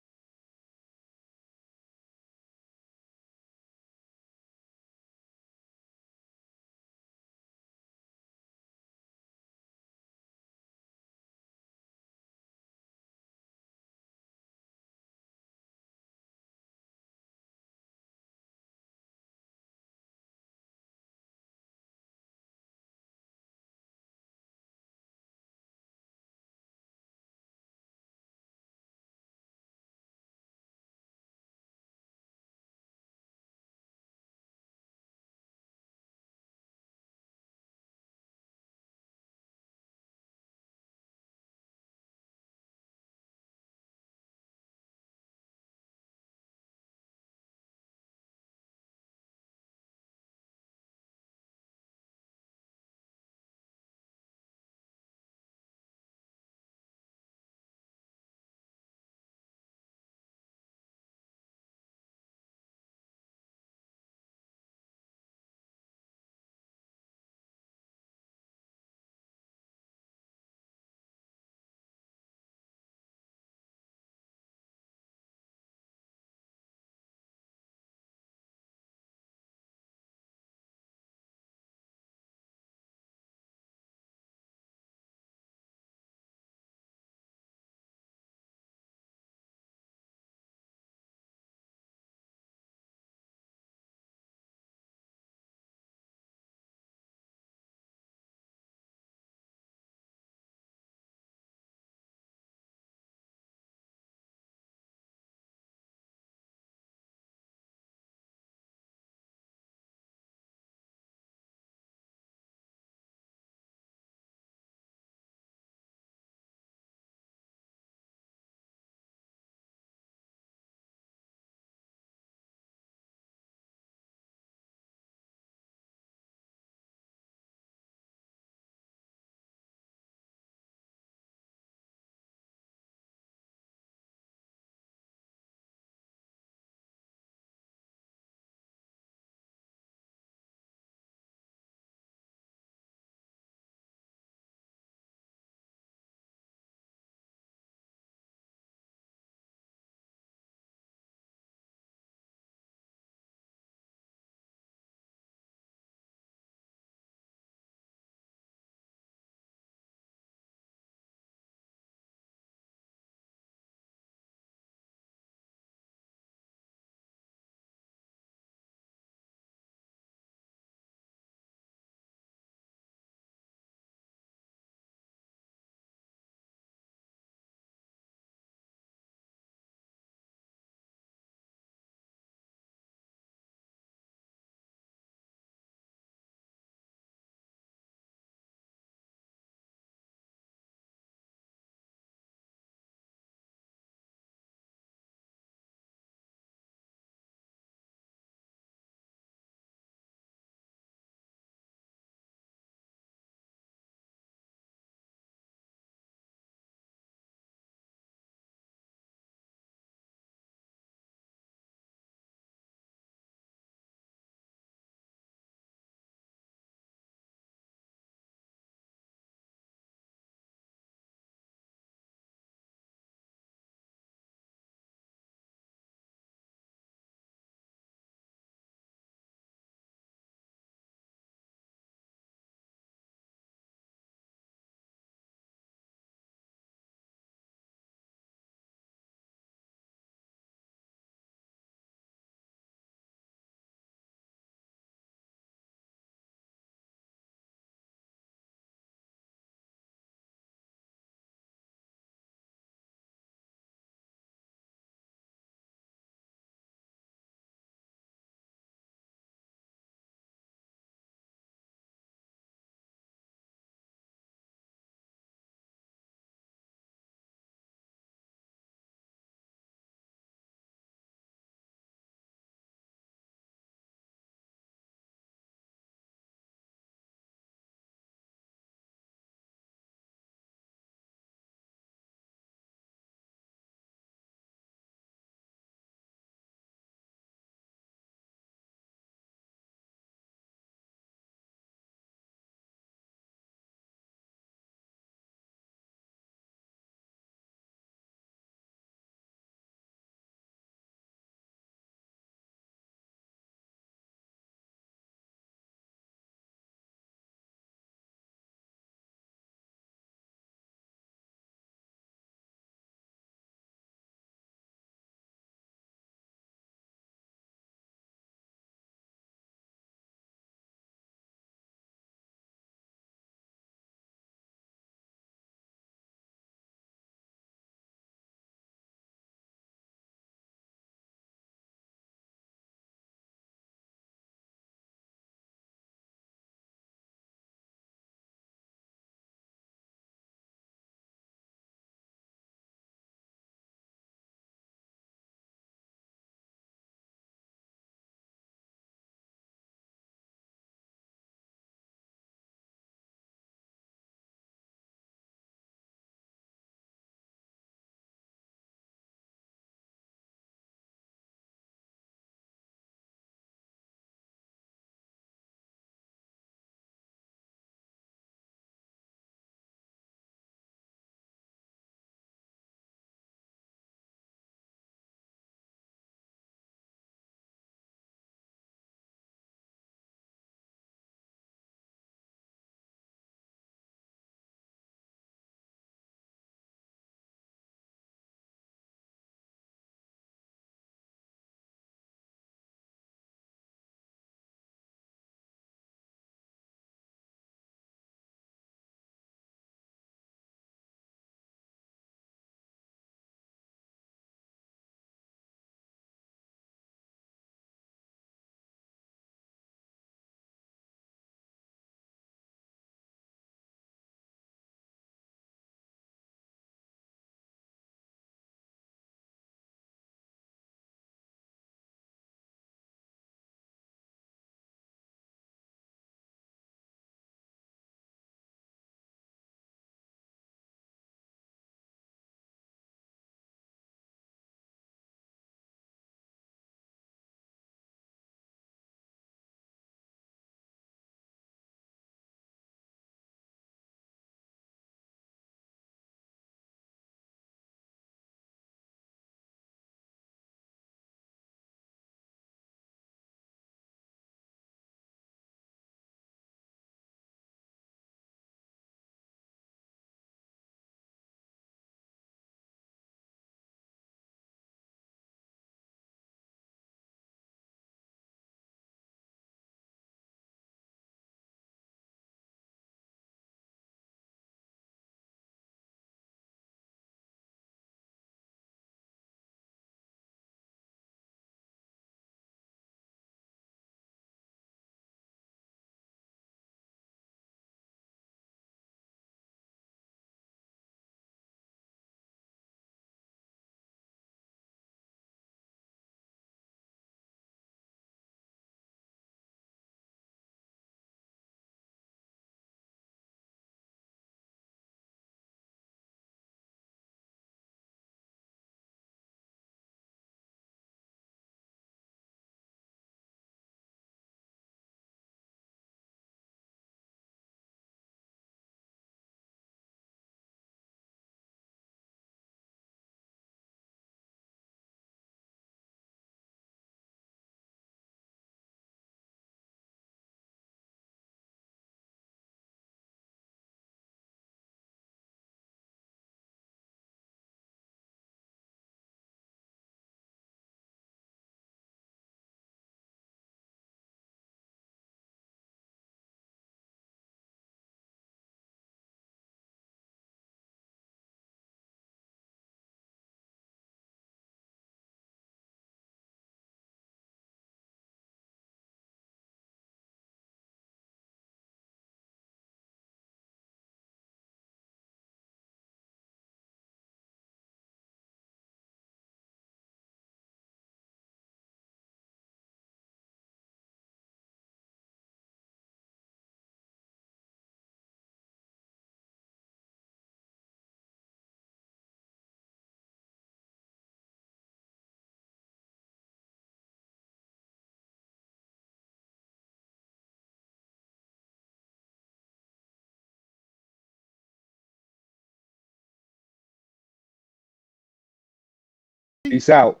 Speaker 4: Peace out.